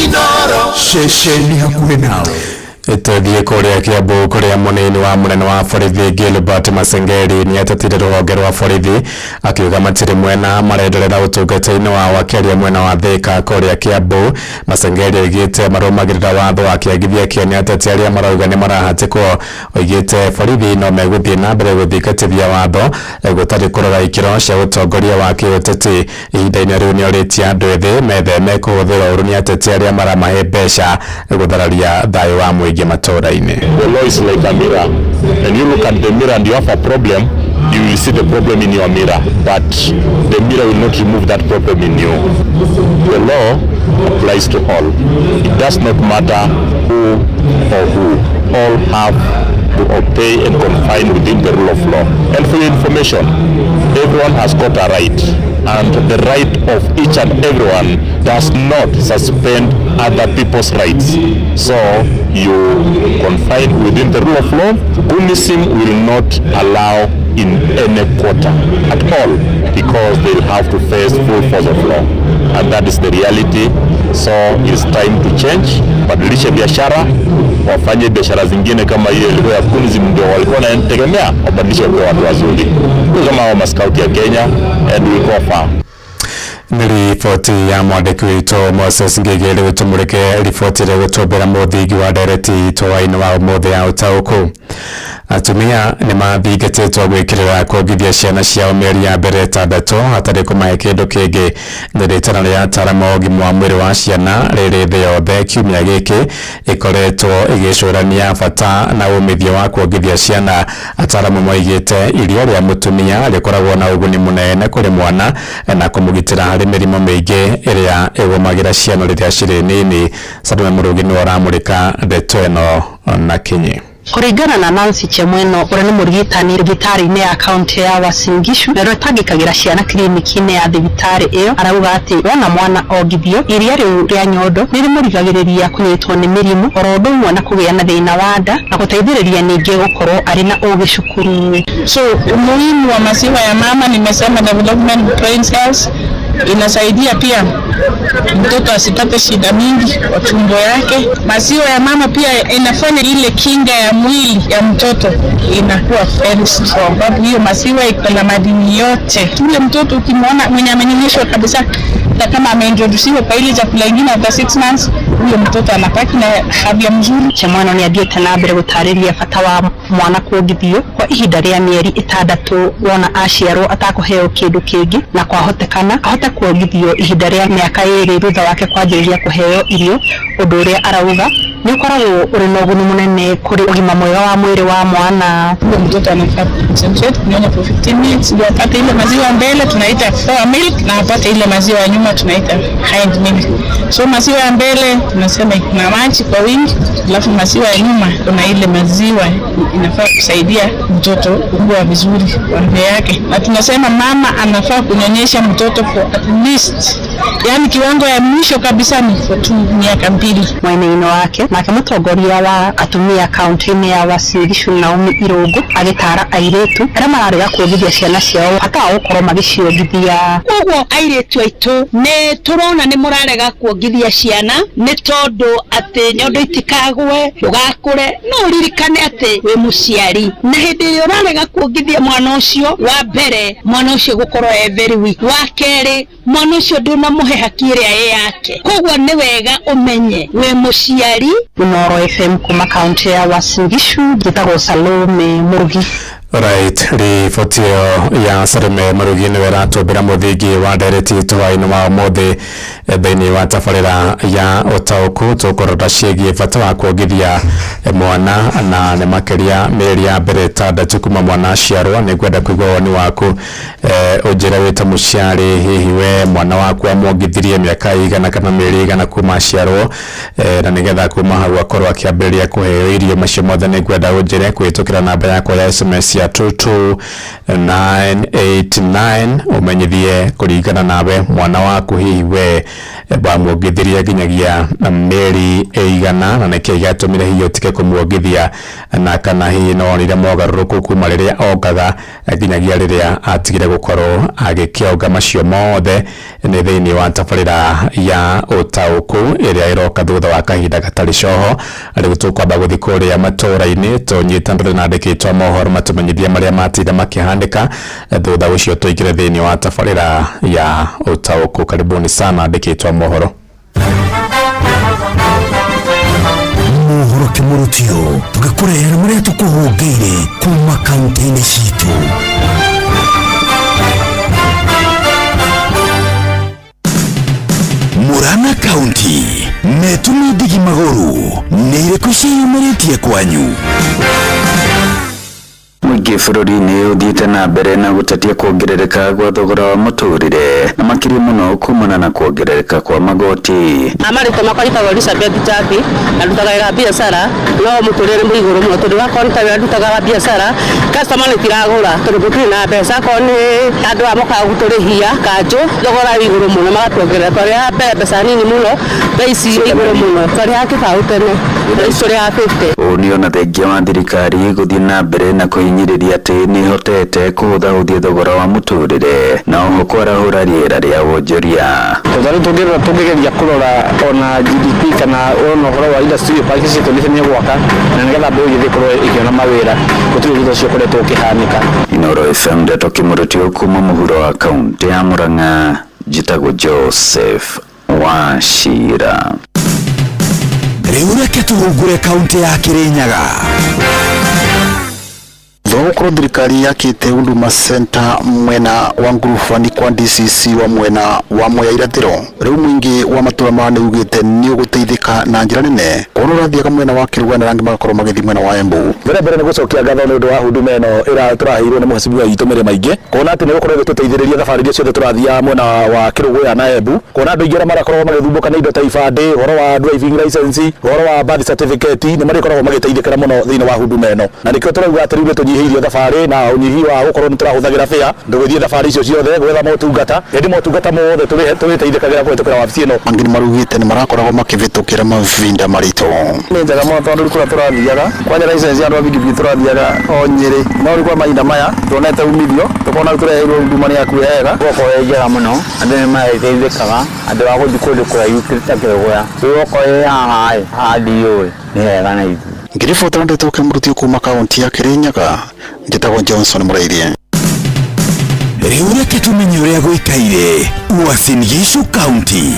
Inoro ceceni hakuhĩ nawe. Tũthiĩ kũrĩa Kiambu kũrĩa mũnini wa mũnene wa borithi Gilbert Masengeri nĩ atetire rũhonge rwa borithi akiuga matirĩ mwena marenderera ũtungata-inĩ wa wakĩaria mwena wa Thika kũrĩa Kiambu. Masengeri oigĩte marũmagĩrĩra watho akĩagithia kĩonia ateti arĩa marauga nĩ marahatĩkwo. Oigĩte borithi no megũthiĩ na mbere gũthingatithia watho gũtarĩ kũrora ikĩro cia ũtongoria wa kĩũteti. Ihinda-inĩ rĩu nĩ orĩtie andũ ethĩ metheme kũhũthĩra ũũru nĩ ateti arĩa maramahe mbeca gũthararia thayũ wa mũingĩ. The law is like a mirror, and you look at the mirror and you have a problem, you will see the problem in your mirror, but the mirror will not remove that problem in you. The law applies to all. It does not matter who or who. All have to obey and confine within the rule of law. And for your information, everyone has got a right, and the right of each and everyone does not suspend other people's rights. So you confine within the rule of law. Gunism will not allow in any quarter at all, because they will have to face full force of law, and that is the reality. So it's time to change. Badilishe biashara, wafanye biashara zingine kama hiyo ilikuwa ya Gunism ndio walikuwa wanategemea, wabadilishe kwa watu wazuri kama wa maskauti ya Kenya, and we go far. Nĩ riboti ya mwandĩki witũ Moses Ngigĩ rĩu tũmũrĩke riboti ĩrĩa gũtũmbĩra mũthingi wa ndereti itũwa-inĩ wa ũmũthĩ ya ũtaũkũ. Atumia nĩ mathingatĩtwo gwĩkĩrĩra kuongithia ciana ciao mĩeri ya mbere 6 hatarĩ kũmahe kĩndũ kĩngĩ. Nĩ rĩtana rĩa ataaramu a ũgima wa mwĩrĩ wa ciana rĩrĩ thĩ yothe kiumia gĩkĩ ĩkoretwo ĩgĩcũrania bata na umithio wa kuongithia ciana. Ataaramu moigĩte irio rĩa mũtumia rĩkoragwo na ũguni mũnene kũrĩ mwana na kũmũgitĩra harĩ mĩrimũ mĩingĩ ĩrĩa ĩgũmagĩra ciana rĩrĩa cirĩ nini. Salome Mũrũgi nĩ ũramũrĩka ndeto ĩno na Kinyi. Kuringana na Nancy Chemweno ũrĩa nĩ mũrigitani thibitarĩ-inĩ ya kaunti ya Uasin Gishu na rwetangĩkagĩra ciana kliniki-inĩ ya thibitarĩ ĩyo, arauga atĩ wona mwana ongithio iria rĩu rĩa nyondo nĩ rĩmũrigagĩrĩria kũnyitwo nĩ mĩrimũ oro ũndũ ũmwe na kũgĩa na thĩna wa nda na gũteithĩrĩria ningĩ gũkorwo arĩ na ũgĩ cukuru. So umuhimu wa maziwa ya mama nimesema development brain cells inasaidia pia mtoto asipate shida mingi kwa tumbo yake. Maziwa ya mama pia inafanya ile kinga ya mwili ya mtoto inakuwa very strong. Sababu hiyo maziwa iko na madini yote. Yule mtoto ukimwona mwenye amenyonyeshwa kabisa na kama ameintroduciwa kwa ile chakula kingine after 6 months, huyo mtoto anapaki na afya mzuri. Chemwano nĩ athiĩte na mbere gũtarĩria bata wa mwana kuongithio kwa ihinda rĩa mĩeri 6 wona aciarwo atakũheo kĩndũ kĩngĩ na kwahotekana ahote kuongithio ihinda rĩa mĩaka 2 thutha wake kwanjĩrĩria kũheo irio, ũndũ ũrĩa arauga nĩ ũkoragwo ũrĩ na ũguni mũnene kũrĩ ũgima mwega wa mwĩrĩ wa mwana. Huyo mtoto anafaa concentrate kunyonya for 15 minutes ndio apate ile maziwa mbele tunaita fore milk na apate ile maziwa ya nyuma tunaita hind milk. So maziwa ya mbele tunasema kuna maji kwa wingi, alafu maziwa ya nyuma kuna ile maziwa inafaa kusaidia mtoto kukua vizuri kwa afya yake. Na tunasema mama anafaa kunyonyesha mtoto for at least, yani kiwango ya mwisho kabisa ni for 2 miaka 2. Mwene-inĩ wake nake mũtongoria wa atumia kaunti-inĩ ya Uasin Gishu Naomi Irungu agĩtara airĩtu arĩa mararega kuongithia ciana ciao hata gũkorwo magĩciongithia. Koguo airĩtu aitũ nĩ tũrona nĩ mũrarega kuongithia ciana nĩ tondũ atĩ nyondo itikagwe ndũgakũre, no ũririkane atĩ wĩ mũciari na hĩndĩ ĩrĩa ũrarega kuongithia mwana ũcio, wa mbere mwana ũcio gũkorwo very weak, wa kerĩ mwana ũcio ndũnamũhe haki ĩrĩa ĩ yake. Koguo nĩ wega ũmenye wĩ mũciari. Noro FM kuma kaunti ya Uasin Gishu, njĩtagwo Salome Mũrũgi. Right, riboti ya Salome Mũrũgi nĩ ĩratũmbĩra mũthingi wa ndereti itũwa-inĩ wa ũmũthĩ thĩinĩ wa tabarĩra ya ũtaũkũ. Tũkũrora ciĩgiĩ bata wa kuongithia mwana na nĩ makĩria mĩeri ya mbere 6 kuma mwana aciarwo. Nĩ ngwenda kũigua woni waku, ũnjĩre wĩ ta mũciari, hihi we mwana waku amwongithirie mĩaka igana kana mĩeri igana kuma aciarwo, na nĩgetha kuma hau akorwo akĩambĩrĩria kũheo irio macio mothe. Nĩ ngwenda ũnjĩre kũhĩtũkĩra namba yakwa ya SMS ya 22989 umenyithie kũringana nawe mwana waku hihi we bamwongithirie nginyagia mĩeri igana na nĩkĩo gĩatũmire hihi ũtige kũmwongithia, na kana hihi no onire mogarũrũku kuma rĩrĩa ongaga nginyagia rĩrĩa atigire gũkorwo agĩkĩonga. Macio mothe nĩ thĩinĩ wa tabarĩra ya ũtaũkũ ĩrĩa ĩroka thutha wa kahinda gatarĩ coho. Rĩu tũkwamba gũthiĩ kũrĩa matũũra-inĩ tũnyitanĩre na andĩki a mohoro matumenyithie marĩa matinda makĩhandĩka. Thutha ũcio tũingĩre thĩinĩ wa tabarĩra ya ũtaũkũ. Karibuni sana andĩki a mohoro. Mohoro kĩmũrũtio tũgĩkũrehera marĩa tũkũhũngĩire kuma kaunti-inĩ citũ. Murang'a County metumi ndigi magũrũ nĩ irĩkũ ciĩyumĩrĩtie kwanyu? Mũingĩ bũrũri-inĩ ũthiĩte na mbere na gũtetia kuongerereka gwa thogora wa mũtũrĩre na makĩria mũno kumana na kuongerereka kwa magoti. Amarĩtwa makwa njĩtagwo Elizabeth Chabi, na ndutaga wĩra biacara, no mũtũrĩre nĩ igũrũ mũno tondũ wakorwo nĩ ta wĩra ndutaga biacara, customer nĩ tiragũra tondũ gũtirĩ na mbeca. Akorwo nĩ andũ mokaga gũtũrĩhia kanjũ, thogora wĩ igũrũ mũno magatuongerera. Twarĩha mbere mbeca nini mũno, thaa ici igũrũ mũno. Twarĩha kĩbaũ tene, thaa ici tũrĩha 50. Ũũ nĩ ona thengia wa thirikari gũthiĩ na mbere na kũhinyĩrĩria atĩ nĩ hotete kũhũthahũthia thogora wa mũtũrĩre na oho kwarahũra rĩera rĩa wonjoria. Tũngĩgeria kũrora ona GDP kana ona ũhoro wa industry park citũrĩte gwaka na nĩgetha mbeũ njĩthĩ ĩkorwo ĩkĩona mawĩra, gũtirĩ ũndũ ũcio ũkoretwo ũkĩhanĩka. Inoro FM ndeto kĩmũrũtio kuma mũhuro wa kaunti ya Murang'a, Jitago Joseph Wachira. Riu reke tuhungure kaunti ya Kirinyaga. Thogoro thirikari yakite Huduma Center mwena wa ngurubani kwa DCC wa mwena wa Mwea irathiro. Riu mwingi wa matura ma niugite ni uguteithika na njira nene kono rathiaga mwena wa Kirugwa na rangi magakorwo magithi mwena wa Embu. Mbere ni gucokia ngatho ni undu wa huduma eno ira turahirwo ni muhasibu witu mere maingi kona ati ni gukorwo gituteithiriria thabari iria ciothe turathia mwena wa Kirugwa na Embu kona andu ingi marakorwo magithumbuka na indo ta ibande horo wa driving license horo wa birth certificate ni marikorwo magiteithikira muno thiini wa huduma eno na nikio turauga ati riu tunyihirio thabari na unyihi wa gukorwo ni turahuthagira fare nduguthie thabari icio ciothe gwetha motungata ndi motungata mothe tuwiteithikagira kwetukira wabici eno angini marugite ni marakoragwo makivitukira mavinda marito ni njaga mo tondu kura turathiaga kwanya license andu abigi turathiaga o Nyeri no ri kwa mahinda maya tuonete umithio tukona tureheirwo huduma ni yaku wega goko yegera muno andu ni mateithikaga andu wa guthi kundu kura yukirita Kirugwa goko hai hadi yoe ni wega na ithu ngiribota ndetoke muruti kuma kaunti ya Kirinyaga Jitago Johnson Murairie. Riu reke tumenye uria guikaire Uasin Gishu County.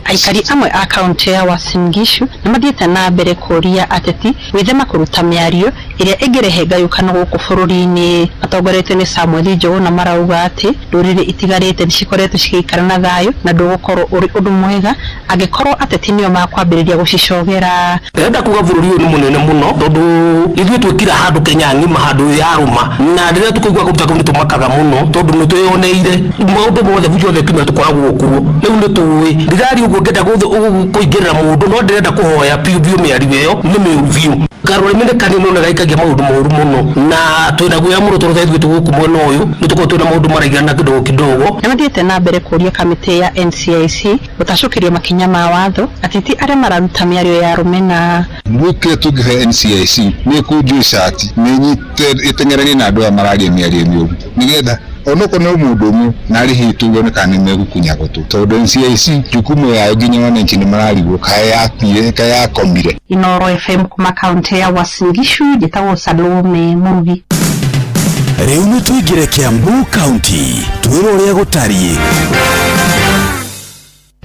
Aikari amwe a kaunti ya Uasin Gishu nimathiete na mbere kuria ateti withema kuruta miario iria ingirehe ngayukano guku bururi-ini. Atongoretio ni Samuel Njogu na marauga ati nduriri itigarite nicikoretwo cigiikara na thayu na ndugukorwo uri undu mwega angikorwo ateti nio makwambiriria gucicogera. Enda kuga bururi uyu ni munene muno tondu ithuĩ twikira handu Kenya ng'ima handu ya ruma na rĩrĩa tukuigua kũruta kũu nĩtũmakaga mũno tondu nĩtwĩyoneire maũndũ mothe buciothe kinya tũkoragwo kuo rĩu nĩtũĩ ndirari ũguo ngenda kũingĩrĩra mũndũ no ndĩrenda kũhoya biũ mĩario ĩyo nĩ mĩũru biũ Karoli mendekani no nagaikagia maũndũ moru muno na twina guya mũno tondũ ithuĩ tũgũkũ mwena ũyũ nĩtũkorwo twina maũndũ maraigana kidogo. Nimathiete na mbere kuria kamĩtĩ ya NCIC gũtacokeria makinya ma watho ateti arĩa mararuta mĩario ya rũmena. Mbuke tugihe NCIC nĩ kũnjui cati nĩnyite itengerani na andũ mararia mĩario mĩũru nigetha onoko nĩ mũndũ ũmwe na arĩ hitũgwo nĩ kana megũkunyagwo tu tondũ NCIC jukumu yayo nginya wananchi nĩ mararigwo kaya komire. Inoro FM kuma kaunti ya Uasin Gishu Jitago Salome Murugi. Riu nĩ tuingire Kiambu County twĩrwo ũrĩa gũtariĩ.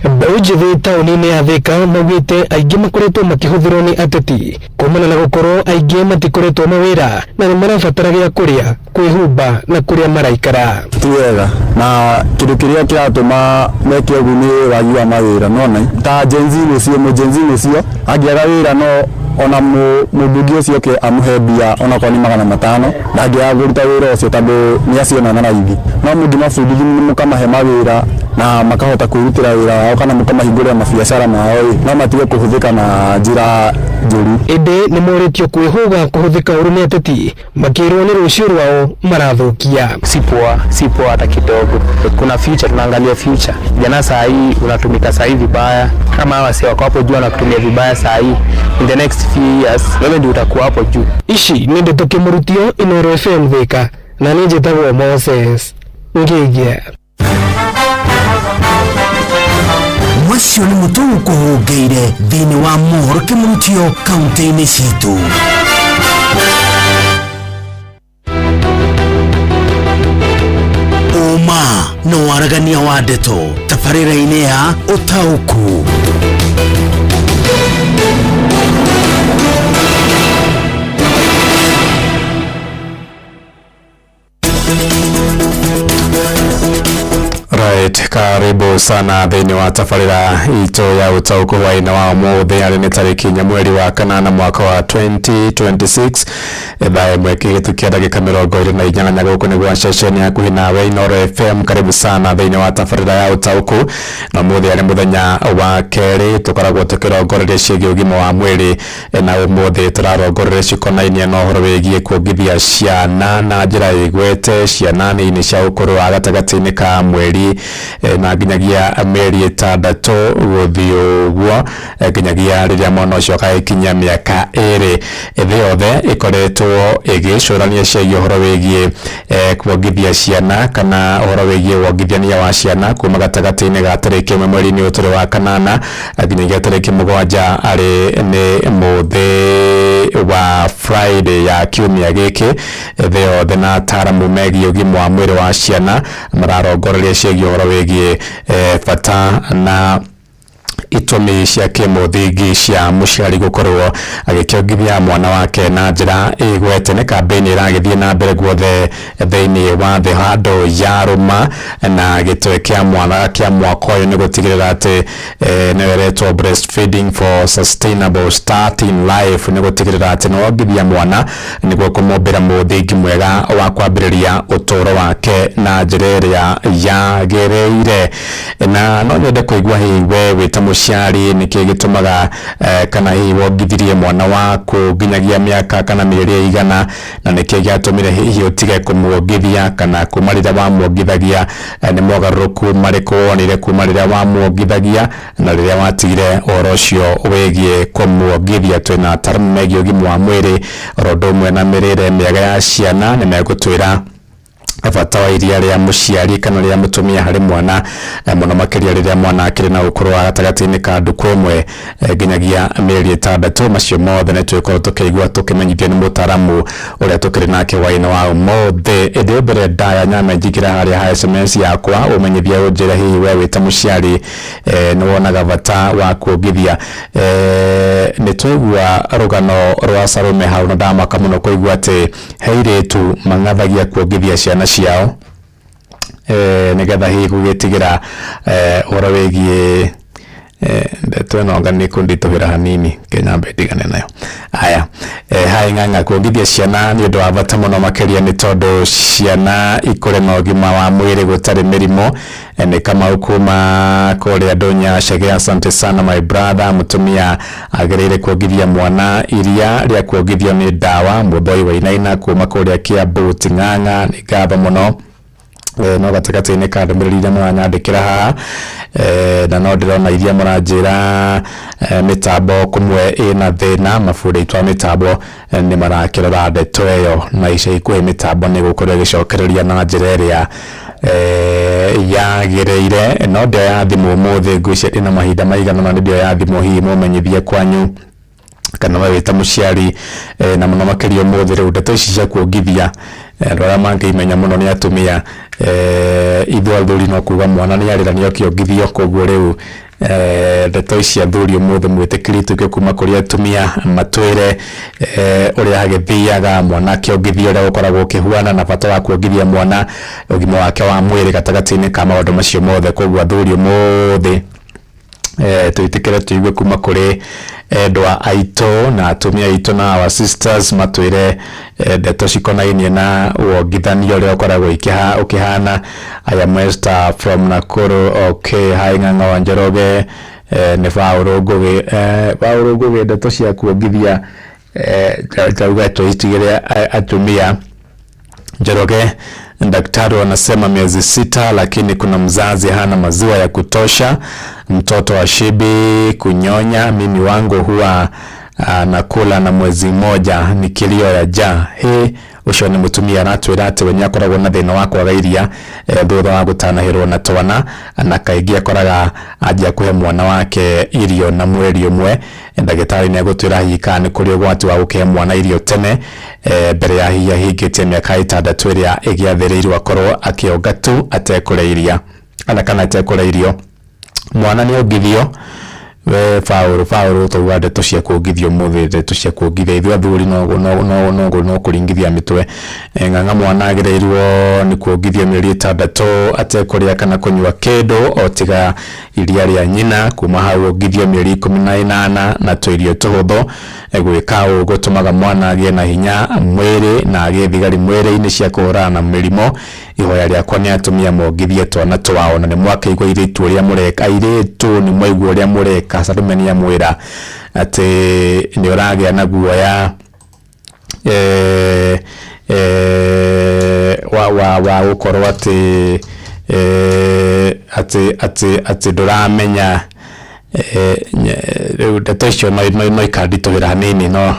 Mbeũ njĩthĩ taũni-inĩ ya Thika maugĩte aingĩ makoretwo makĩhũthĩrwo nĩ ateti kumana na gũkorwo aingĩ matikoretwo mawĩra na nĩ marabatara gĩa kũrĩa kwĩhumba na kũrĩa maraikara. Ti wega na kĩndũ kĩrĩa kĩratũma meke ũguo nĩ wagi wa mawĩra nona ta Gen Z nĩcio angĩaga wĩra no ona mũmbunge ũcio ke amũhe mbia ona kwa ni 500 ndangĩaga kũruta wĩra ũcio tondũ nĩ aciona na raithi no mũngĩmabundithia mũkamahe mawĩra na makahota kwĩrutĩra wĩra wao kana mũkamahingũrĩra mabiacara mao no matige kũhũthĩka na njĩra njũru. Ĩndĩ nĩ moretio kwĩhũga kũhũthĩka ũru nĩ ateti makĩrwo nĩ rũciũ rwao marathukia. Si poa hata kidogo. Kuna future, tunaangalia future. Jana saa hii unatumika saa hii vibaya kama wase wako hapo juu wanakutumia vibaya saa hii. In the next few years wewe ndio utakuwa hapo juu. Ici nĩ ndeto kĩmũrutio Inoro FM Thika na niĩ njĩtagwo Moses Ngĩgia. Mwacio nĩ mũtũgũ kũhũngĩire thĩinĩ wa mohoro kĩmũrutio kaunti-inĩ citũ. Uma no waragania wa ndeto tabarĩra-inĩ ya ũtaũku. Right, karibu sana thĩinĩ wa tabarĩra itũ ya ũtaũku hwaĩ-inĩ wa ũmũthĩ arĩ nĩ tarĩki inya mweri wa kanana mwaka wa 2026 thaa ĩmwe kĩgĩtukia ndagĩka 28 gũkũ nĩ gwa ceceni hakuhĩ nawe Inoro FM. Karibu sana thĩinĩ wa tabarĩra ya ũtaũku na ũmũthĩ arĩ mũthenya wa kerĩ tũkoragwo tũkĩrongoreria ciĩgiĩ ũgima wa mwĩrĩ na ũmũthĩ tũrarongoreria cikonainie na ũhoro wĩgiĩ kuongithia ciana na njĩra ĩgwete ciana nini cia ũkũrũ wa gatagatĩ-inĩ ka mweri na nginyagia mĩeri 6 gũthiĩ ũguo nginyagia rĩrĩa mwana ũcio agĩkinyia mĩaka 2 thĩ yothe ĩkoretwo ĩgĩcũrania ciĩgiĩ ũhoro wĩgiĩ kuongithia ciana kana ũhoro wĩgiĩ wongithania wa ciana kuma gatagatĩ-inĩ ga tarĩki 1 mweri-inĩ ũyũ wa kanana nginyagia tarĩki 7 arĩ nĩ mũthĩ wa ya Friday ya kiumia giki theo thena taramu megi ugima wa mwiri wa ciana mararongoreria ciĩgiĩ ũhoro wĩgiĩ bata na itũmi cia kĩmũthingi cia mũciari gũkorwo agĩkĩongithia mwana wake na njĩra ĩgwete. Nĩ kambĩini ĩragĩthiĩ na mbere guothe thĩinĩ wa thĩ handũ ya rũma, na gĩtwe kĩa mwaka ũyũ nĩ gũtigĩrĩra atĩ nĩweretwo breastfeeding for sustainable start in life, nĩ gũtigĩrĩra atĩ nĩwongithia mwana nĩguo kũmũmbĩra mũthingi mwega wa kwambĩrĩria ũtũũro wake na njĩra ĩrĩa yagĩrĩire. Na no nyende kũigua hihi we wĩta mũciari nĩkĩ gĩtũmaga kana hihi wongithirie mwana waku nginyagia mĩaka kana mĩeri igana, na nĩkĩ gĩatũmire hihi ũtige kũmuongithia kana kuma rĩrĩa wamuongithagia nĩ mogarũrũku marĩkũ wonire kuma rĩrĩa wamuongithagia na rĩrĩa watigire ũhoro ũcio wĩgiĩ kũmuongithia. Twĩna ataaramu megiĩ ũgima wa mwĩrĩ oro ũndũ ũmwe na mĩrĩre mĩega ya ciana nĩ megũtwĩra bata wa iria rĩa mũciari kana rĩa mũtumia harĩ mwana, mũno makĩria rĩrĩa mwana akĩrĩ na ũkũrũ wa gatagatĩ-inĩ ka ndukũ ĩmwe nginyagia mĩeri 6. Macio mothe nĩ twĩkorwo tũkĩigua tũkĩmenyithio nĩ mũtaaramu ũrĩa tũkĩrĩ nake hwaĩ-inĩ wa ũmũthĩ. Ĩndĩ mbere ndaya nyame njigĩra harĩa ha SMS yakwa ũmenyithia ũnjĩre hihi we wĩta mũciari nĩ wonaga bata wa kuongithia. Nĩ twaigua rũgano rwa Salome hau na ndamaka mũno kũigua atĩ he airĩtu mang'athagia kuongithia ciana ciao nĩgetha hihi gũgĩtigĩra ũhoro wĩgiĩ twĩnonga nĩ kũnditũhĩra hanini Kenya ndigane nayo. Haya, hai ng'ang'a kuongithia ciana nĩ ũndũ wa bata mũno makĩria nĩ tondũ ciana ikũre na ũgima wa mwĩrĩ gũtarĩ mĩrimũ. Nĩ Kamau kuma kũrĩa Ndũnya Chege, asante sana my brother. Mũtumia agĩrĩire kuongithia mwana, iria rĩa kuongithio nĩ ndawa. Mũthoi wa Inaina kuma kũrĩa Kiambu Ting'ang'a, nĩ ngatho mũno. No gatagatĩ-inĩ ka ndũmĩrĩri iria mũranyandĩkĩra haha na no ndĩrona iria mũranjĩra mĩtambo kũmwe ĩna thĩna, mabundi twa mĩtambo nĩ marakĩrora ndeto ĩyo, na ica ikuhĩ mĩtambo nĩ gũkorwo ĩgĩcokereria na njĩra ĩrĩa yagĩrĩire. No ndĩoya thimũ ũmũthĩ ngwĩciria ndĩna mahinda maigana na ndĩoya thimũ hihi mũmenyithie kwanyu kana we wĩta mũciari na mũno makĩria ũmũthĩ rĩu ndeto ici cia kuongithia rora mangĩimenya mũno nĩ atumia. Ithuĩ athuri no kuga mwana nĩ arĩranio kĩongithio, koguo rĩu ndeto ici athuri ũmũthĩ mwĩtĩkĩrĩtwo kuma kũrĩ atumia matwĩre ũrĩa hagĩthiaga mwana kĩongithio ũrĩa ũkoragwo ũkĩhuana na bata wa kuongithia mwana, ũgima wake wa mwĩrĩ gatagatĩ-inĩ ka maũndũ macio mothe. Koguo athuri ũmũthĩ twĩtĩkĩre tũigue kuma kũrĩ endwa aitũ na atumia aitũ na our sisters matwĩre ndeto cikonainie na wongithanio ũrĩa ũkoragwo ũkĩhana. I am Esther from Nakuru. Okay, hai ng'ang'a wa Njoroge nĩ Paul Ngũgĩ ndeto cia kuongithia tauga tũitigĩre atumia. Njoroge, daktari wanasema miezi 6 lakini kuna mzazi hana maziwa ya kutosha, mtoto wa shibi kunyonya. Mimi wangu huwa nakula na mwezi mmoja ni kilio ya ja. Hii ucio nĩ mũtumia aratwĩra atĩ we nĩakoragwo na thĩna wa kwaga iria thutha wa gũtanahĩrwo na twana, na kaingĩ akoraga anjia kũhe mwana wake irio na mweri ũmwe. Ndagĩtarĩ nĩagũtwĩra hihi kana nĩ kũrĩ ũgwati wa gũkĩhe mwana irio tene mbere ya hihi ahingĩtie mĩaka 6 ĩrĩa ĩgĩathĩrĩirwo akorwo akĩonga tu atekũrĩa iria kana atekũrĩa irio. Mwana nĩ ongithio we Paul tauga ndeto cia kuongithio mũthĩ, ndeto cia kuongithia ithuĩ athuri no kũringithia mĩtwe. Ng'ang'a mwana agĩrĩirwo nĩ kuongithio mĩeri 6 atekũrĩa kana kũnyua kĩndũ o tiga iria rĩa nyina. Kuma hau ongithio mĩeri 18 na tũirio tũhũthũ. Gwĩka ũũ gũtũmaga mwana agĩe na hinya mwĩrĩ na agĩe thigari mwĩrĩ-inĩ cia kũhũrana na mĩrimũ. Ihoya rĩakwa nĩ atumia mongithie twana twao, na nĩ mwakĩigua airĩtu ũrĩa mũreka, airĩtu nĩ mwaigua ũrĩa mũreka. Salome nĩ amwĩra atĩ nĩ ũragĩa na guoya wa gũkorwo atĩ ndũramenya rĩu ndeto icio no ikanditũhĩra hanini, no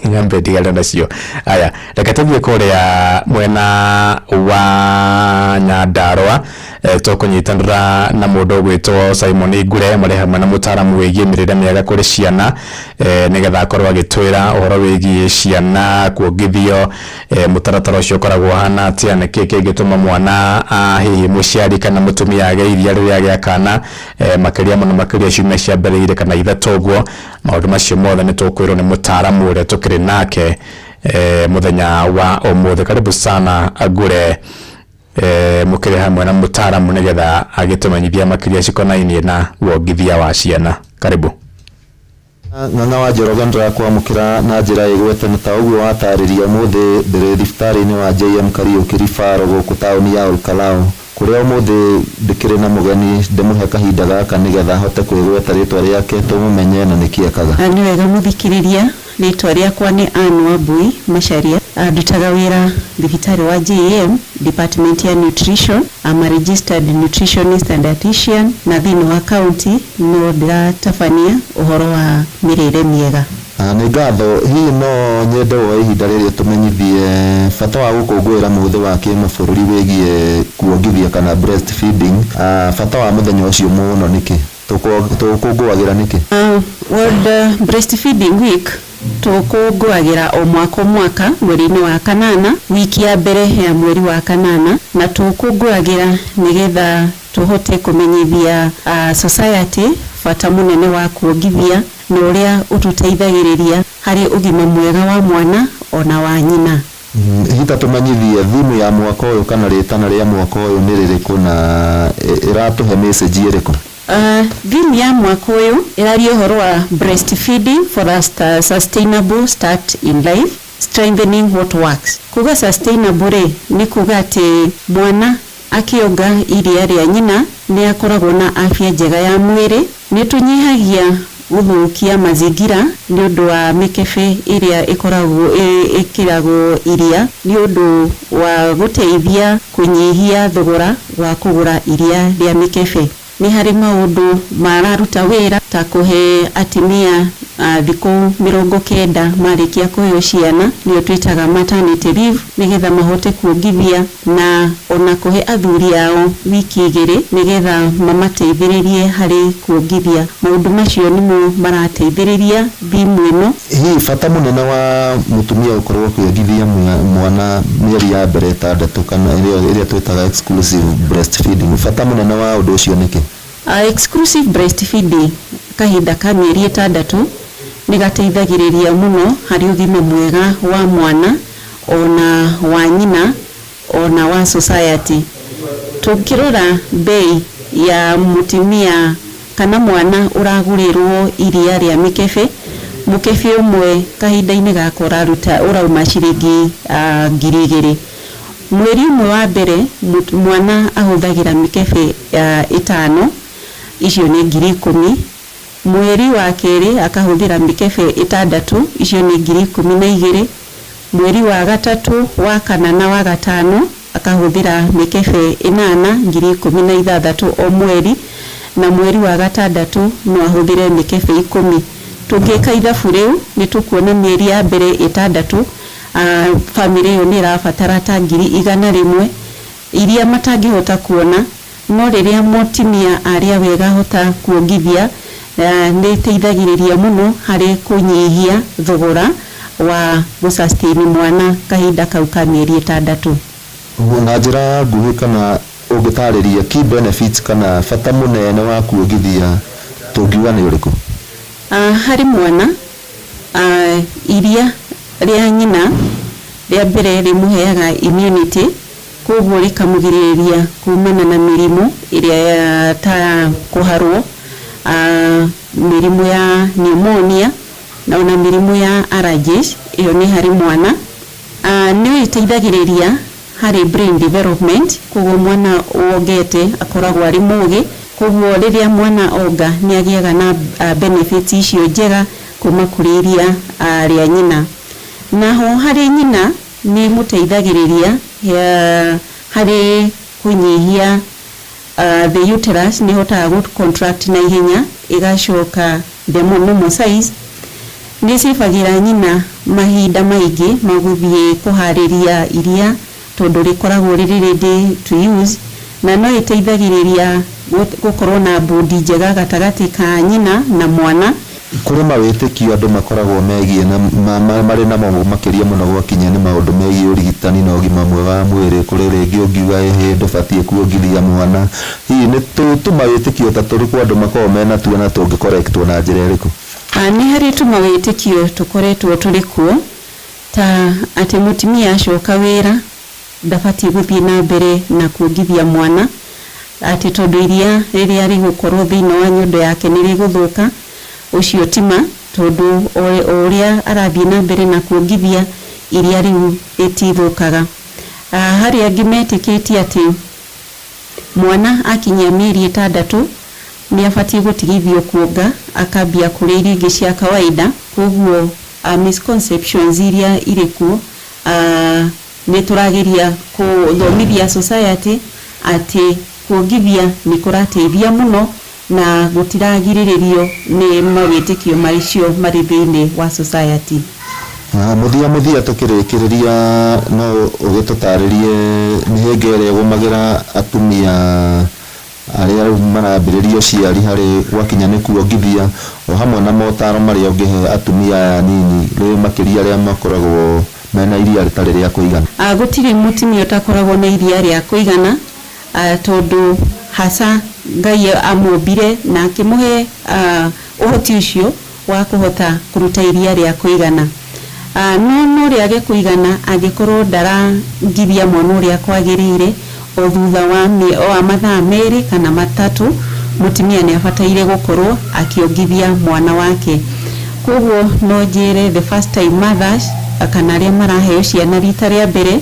nyambe ndigana nacio. Aya, rekatabie kuria mwena wa Nyandarua tukunyitanira na mundu gwitwo Simon Ngure mari hamwe na mutaramu wigie mirire miega kuri ciana nigetha akorwo agitwira uhoro wigie ciana kuongithio mutaratara ucio koragwo hana atia na kiki gituma mwana hihi muciari kana mutumia ageiria riria giakana makiria muno makiria ciumia cia mbere ire kana ithatu guo maundu macio mothe ni tukwirwo ni mutaramu uria tukiri nake muthenya wa umuthi. Karibu sana Ngure mukire hamwe na mutaramu nigetha agitumenyithia makiria cikonainie na wongithia wa ciana. Karibu. Ng'ang'a wa Njoroge ndĩrakwa mukira na njĩra ĩgwete nĩ ta ũguo watarĩria mũthĩ ndĩrĩ thibitarĩ-inĩ wa JM Kariuki Rifaro gũkũ taũni ya Olkalau kũrĩa mũthĩ ndĩkĩrĩ na mũgeni ndĩmũhe kahinda gaka nĩgetha hote kwĩgweta rĩtwa rĩake tũmũmenye na nĩkĩ ekaga. Nĩ wega mũthikĩrĩria, rĩtwa rĩakwa nĩ Anne Wambui Macharia, ndutaga wĩra thibitarĩ wa JM Department ya Nutrition. I'm a registered nutritionist and dietitian na thĩinĩ wa county no ndĩratabania ũhoro wa mĩrĩre mĩega. Nĩ ngatho, hihi no nyende woe ihinda rĩrĩ tũmenyithie bata wa gũkũngũĩra mũthĩ wa kĩmabũrũri wĩgiĩ kuongithia kana breastfeeding. Bata wa mũthenya ũcio mũno nĩkĩ? Tũkũngũagĩra nĩkĩ? World Breastfeeding Week tukũngũagĩra o mwaka mweri-inĩ wa kanana, wiki ya mbere ya mweri wa kanana, na tukũngũagĩra nigetha tuhote kumenyithia society bata munene wa kuongithia na ũrĩa ũtũteithagĩrĩria harĩ ũgima mwega wa mwana ona wa nyina. Hita tumanyithie thimu ya mwaka ũyũ kana rĩtana rĩa mwaka ũyũ nĩ rĩrĩkũ na ĩratũhe message ĩrĩkũ? Thimu ya mwaka ũyũ ĩraria ũhoro wa breastfeeding for a sustainable start in life, strengthening what works. Kuga sustainable ni kuga atĩ mwana akionga iria rĩa nyina nĩ akoragwo na afya njega ya mwĩrĩ, nĩ tũnyihagia gũthũkia mazingira nĩ ũndũ wa mĩkebe ĩrĩa ĩkĩragwo iria, nĩ ũndũ wa gũteithia kũnyihia thogora wa kũgũra iria rĩa mĩkebe. Nĩ harĩ maũndũ mararuta wĩra ta kũhe atumia thikũ 90 marĩkia kũheo ciana, nĩyo twĩtaga maternity leave, nĩgetha mahote kuongithia na ona kũhe athuri ao wiki 2 nĩgetha mamateithĩrĩrie harĩ kuongithia. Maũndũ macio nĩmo marateithĩrĩria thimu ĩno. Hihi bata mũnene wa mũtumia gũkorwo kuongithia mwana mĩeri ya mbere 6 kana ĩrĩa twĩtaga exclusive breastfeeding, bata mũnene wa ũndũ ũcio nĩkĩ? Exclusive breastfeeding kahinda ka mĩeri 6 nĩ gateithagĩrĩria mũno harĩ ũgima mwega wa mwana ona wa nyina ona wa society. Tũkĩrora bei ya mũtumia kana mwana ũragũrĩrwo iria rĩa mĩkebe, mũkebe ũmwe kahinda-inĩ gaka ũrauma ciringi 2,000. Mweri ũmwe wa mbere mwana ahũthagĩra mĩkebe 5, icio nĩ 10,000. Mweri wa kerĩ akahũthĩra mĩkebe 6, icio nĩ 12,000. Mweri wa gatatũ, wa kana na wa gatano akahũthĩra mĩkebe 8, 16,000 o mweri, na mweri wa gatandatũ no ahũthĩre mĩkebe 10. Tũngĩka ithabu rĩu nĩ tũkuona mĩeri ya mbere 6 family ĩyo nĩ ĩrabatara ta 100,000 iria matangĩhota kuona, no rĩrĩa mũtumia arĩa wega hota kuongithia nĩ teithagĩrĩria mũno harĩ kũnyihia thogora wa gũsustain mwana kahinda kau ka mĩeri 6. Na njĩra nguhĩ kana ũngĩtarĩria key benefits kana bata mũnene wa kuongithia tũngiuga nĩ ũrĩkũ? Harĩ mwana iria rĩa nyina rĩa mbere rĩmũheaga immunity, koguo rĩkamũgirĩrĩria kumana na mĩrimũ ĩrĩa ta kũharwo, mĩrimũ ya pneumonia na ona mĩrimũ ya allergies. Iyo nĩ harĩ mwana. Nĩ ĩteithagĩrĩria harĩ brain development, koguo mwana wongete akoragwo arĩ mũgĩ, koguo rĩrĩa mwana onga nĩ agĩaga na benefits icio njega kuma kũrĩ iria rĩa nyina. Naho harĩ nyina nĩ mũteithagĩrĩria harĩ kũnyihia the uterus nĩ hotaga contract na ihenya igacoka the normal size, nicibagira nyina mahinda maingi maguthie kuhariria iria tondu rikoragwo riri ready to use na no iteithagiriria gukorwo na bodi njega gatagati ka nyina na mwana. Kuri mawitikio andu makoragwo megie na mari na mo makiria muno gwakinya ni maundu megie urigitani na ugima mwega wa mwiri kuri ringi ungiuga ndubatie kuongithia mwana hihi ni tumawitikio ta turi kwa andu makorwo mena tu na tungikorektwo na njira iriku? Ni hari tumawitikio tukoretwo turi kuo ta ati mutimia acoka wira ndabatie guthie na mbere na kuongithia mwana ati tondu iria riria rigukorwo thiini wa nyondo yake ni riguthuka ucio tima tondu uria arathie na mbere na kuongithia iria riu itithukaga. Hari angi metikitie ati mwana akinyia mieri 6 ni abatie gutigithio kuonga akambia kuria irio ingi cia kawaida. Koguo misconceptions iria iriku ni turageria kuthomithia society ati kuongithia ni kurateithia muno na gutiragiririo ni mawitikio maicio mari thiini wa society. Muthia tukirikiriria no ugitutaririe ni hengere gumagira atumia aria marambiririo ciari hari gwakinya ni kuongithia o hamwe na motaro maria ungihe atumia nini ri makiria aria makoragwo mena iria ritari ria kuigana? Gutiri mutumia utakoragwo na iria ria kuigana tondu hasa Ngai amumbire na akimuhe uhoti ucio wa kuhota kuruta iria ria kuigana. No riage kuigana angikorwo ndarangithia mwana uria kwagirire o thutha wa mathaa meri kana matatu mutumia ni abataire gukorwo akiongithia mwana wake. Koguo no njire the first time mothers kana aria maraheo ciana rita ria mbere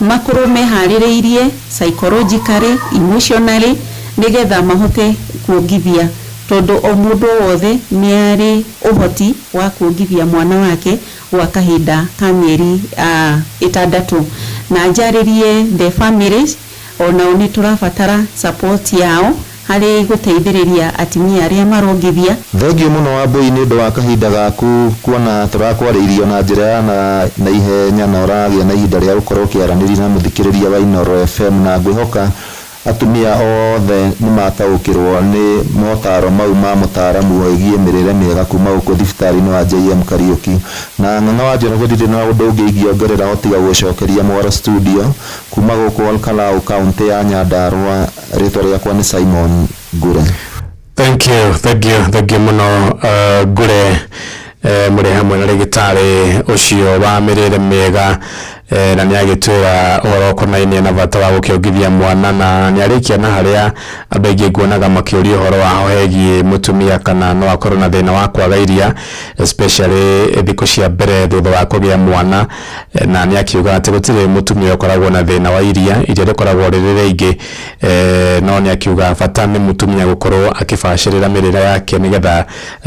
makorwo mehaririirie psychologically, emotionally nigetha mahote kuongithia tondu o mundu wothe ni ari uhoti wa kuongithia mwana wake gwa kahinda ka mieri 6 na njaririe the families ona oni turabatara support yao hari guteithiriria atimia aria marongithia. Thengio muno wa Mbui ni ndu wa kahinda gaku kuona turakwaririo na njira na ihenya na uragia na ihinda ria gukorwo kiaraniri na muthikiriria wa Inooro FM na ngwihoka atumia othe ni mataukirwo ni motaro mau ma mutaramu wigie mirire miega kuma uko thibitari-ini wa JM Kariuki na ng'ang'a wa njoro gutire na undu ungiigia ongerera hotiga gucokeria Mwaro studio kuma guko Olkalau county ya Nyandarua. Ritwa riakwa ni Simon Gure. Thank you muno Gure muri hamwe na rigitari ucio wa mirire miega na ni agitwira uhoro konainie na bata wa gukiongithia mwana na ni arikia na haria andu aingi nguonaga makiuria uhoro wa hegie mutumia kana no akorwo na thina wa kwaga iria especially thiku cia mbere thutha wa kugia mwana na ni akiuga ati gutire mutumia ukoragwo na thina wa iria rikoragwo riri ringi no ni akiuga bata ni mutumia gukorwo akibacirira mirire yake nigetha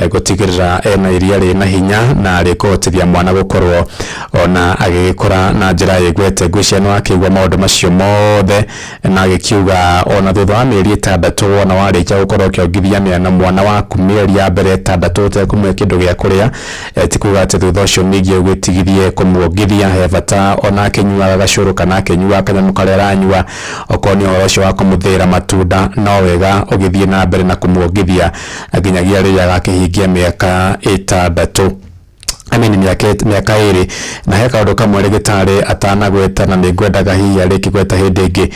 gutigirira ena iria rina hinya na rikuhotithia mwana gukorwo ona agikora na njira yegwete ngwicia no akigwa maundu macio mothe na agikiuga ona thutha wa mieri 6 ona warikia gukorwo kiongithia na mwana waku mieri ya mbere 6 utekumwe kindu gia kuria tikuga ati thutha ucio ningi ugwitigithie kumuongithia he bata ona akinyuaga gacuru kana akinyua kanyamu karia aranyua okoni uhoro ucio wa kumuthira matunda no wega ugithie na mbere na kumuongithia nginyagia riria agakihingia miaka 6 amini miaka iri na he kaundu kamwe rigitari atanagweta na ningwendaga hihi ariki gweta hindi ingi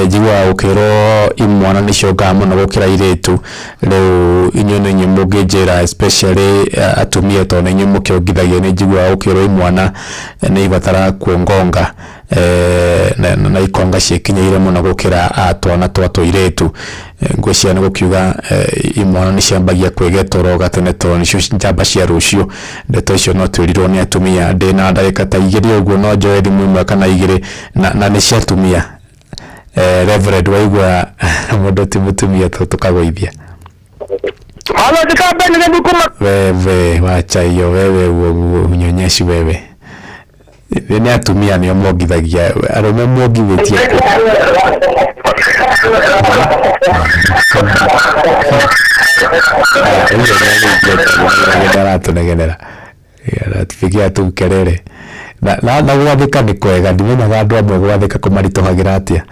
njigua ukirwo imwana nicionga muno gukira iritu riu inyuĩ nĩ mũngĩnjĩra especially atumia tondũ inyuĩ mũkĩongithagia nĩ njigua ukirwo imwana nĩ ibatara kuongonga na ikonga ciĩkinyaire muno gukira twana twa tũirĩtu ngwĩciria nĩ gũkiuga imwana nĩ ciambagia kwĩgetoro gatene tondũ nĩcio njamba cia rũciũ. Ndeto icio no twĩrirwo nĩ atumia ndĩna ndagĩka ta 2 ũguo no njoe thimũ ĩmwe kana 2 na nĩ cia atumia. Reverend waigua mũndũ ti mũtumia tũkagũithia. Halo Jikambe ni Bukuma. Wewe wacha hiyo wewe unyonyeshi wewe. Ni atumia nĩo mongithagia arũme mongithĩtie. Ndaratunegera Aratifikia tu kelele. Na gwathika ni kwega ndimenya andu amwe gwathika kumaritohagira atia.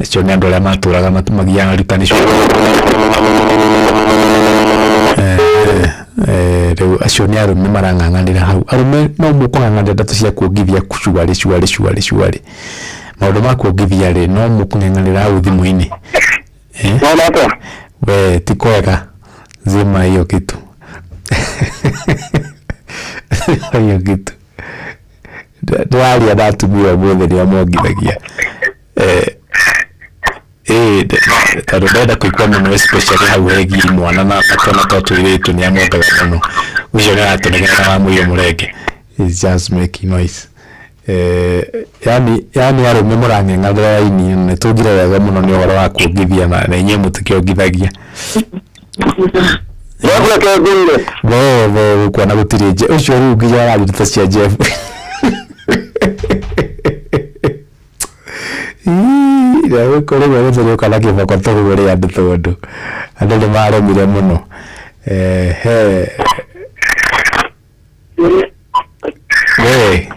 Acio ni andu aria maturaga magianga rutani cio. Rĩu acio nĩ arume marang'ang'anĩra hau. Arume no mũkũng'ang'anĩra ndeto cia kuongithia cuarĩ. Maũndũ ma kuongithia rĩ no mũkũng'ang'anĩra hau thimũ-inĩ. We ti kwega. Zima hiyo kitu. Hiyo kitu. Ndĩraria na atumia mũthĩ nĩo mongithagia. Tondũ ndenda kũigua mũno especially hau hegiĩ mwana na twana twa tũirĩtu nĩ amongaga mũno. Ũcio nĩ aratũnegena wa mũiyo mũrenge. It's just making noise. Yani arũme mũrang'eng'anĩra raini nĩ tũngire wega mũno nĩ ũhoro wa kuongithia na inyuĩ mũtikĩongithagia. Bo kuona gũtirĩ nje ũcio rĩu nginya ararutĩte cia Jeff. Ira kore wale zero kala kiboko togore ya ndodo. Ande le mare mire muno.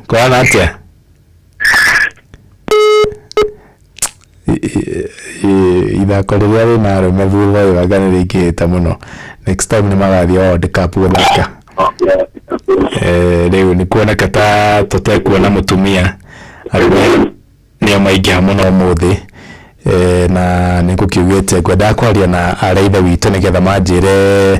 Kwa natia. Ida kore yale na ro mevuva yagane rikita muno. Next time ni magathi World Cup gũthaka. Leo ni kuona kata tote kuona mutumia. Nĩo maingĩha mũno mũthĩ na nĩngũkiugĩte ngwenda kwaria na araitha witũ nĩgetha manjĩre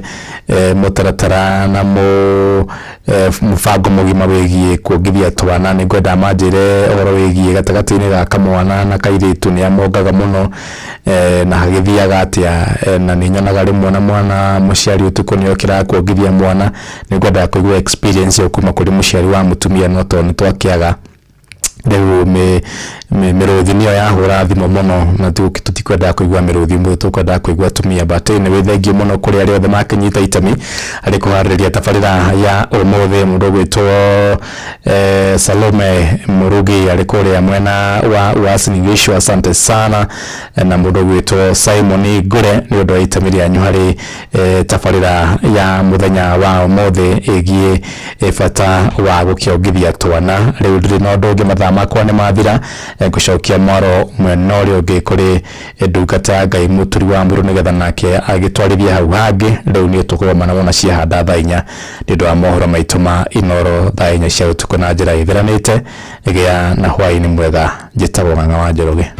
mũtaratara na mũbango mũgima wĩgiĩ kuongithia twana. Nĩngwenda manjĩre ũhoro wĩgiĩ gatagatĩ-inĩ ga kamwana na kairĩtu nĩ amongaga mũno na hagĩthiaga atĩa na nĩ nyonaga rĩmwe na mwana mũciari ũtukũ nĩ okĩraga kuongithia mwana. Nĩngwenda kũigua experience yo kuma kũrĩ mũciari wa mũtumia no tondũ nĩtwakĩaga rĩu mĩrũthi nĩyo yahũra thimo mũno na tutikwenda kũigua mĩrũthi mũno tũkwenda kũigua atumia. But nĩ wĩthengie mũno kũrĩ arĩa othe makĩnyita itemi harĩ kũharĩrĩria tabarĩra ya ũmũthĩ. Mũndũ gwĩtwo Salome Mũrugi arĩ kũrĩa mwena wa Uasin Gishu, asante sana. Na mũndũ gwĩtwo Simon Ngure nĩ ũndũ wa itemi rĩanyu harĩ tabarĩra ya mũthenya wa ũmũthĩ ĩgiĩ bata wa gũkĩongithia twana. Rĩu ndĩrĩ na ũndũ ũngĩ, mathaa makwa nĩ mathira. Ngũcokia mwaro mwena ũrĩa ũngĩ kũrĩ ndungata Ngai Mũturi wa Mbũrũ nĩgetha nake agĩtwarithia hau hangĩ. Rĩu nĩ tũkũgomana na ciahanda thaa 4 nĩ ũndũ wa mohoro maitũ ma Inooro thaa 4 cia ũtukũ na njĩra ĩtheranĩte. Gĩa na hwaĩ-inĩ mwega. Njĩtagwo Ng'ang'a wa Njoroge.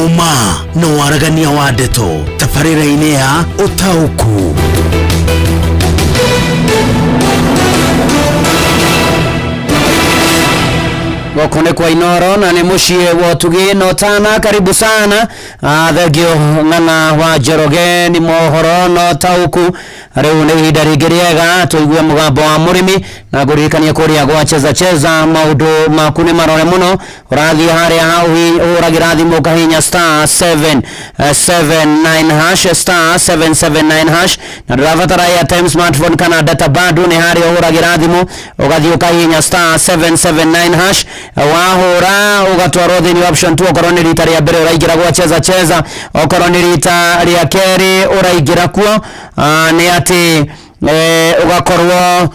Uma no waragania wa ndeto tabarĩra-inĩ ya ũtaũku. Gokone kwa Inooro na nĩ mũciĩ wa Ũtugi no tana. Karibu sana. Thengio Ng'ang'a wa Njoroge nĩ mohoro no ũtaũku. Rĩu nĩ ihinda rĩngĩ rĩega tũigue mũgambo wa mũrĩmi na ngũririkania kũrĩa gwa cheza maũndũ maku nĩ marore mũno. Ũrathiĩ harĩa hau ũragĩra thimũ ũkahihinya *779# *779# na ndũrabatara airtime, smartphone kana data bundle. Nĩ harĩa ũragĩra thimũ ũgathiĩ ũkahihinya *779# wahũra ũgatwarwo thĩinĩ wa option 2. Okorwo nĩ rita rĩa mbere ũraingĩra gwa cheza, okorwo nĩ rita rĩa kerĩ ũraingĩra kuo nĩ atĩ ũgakorwo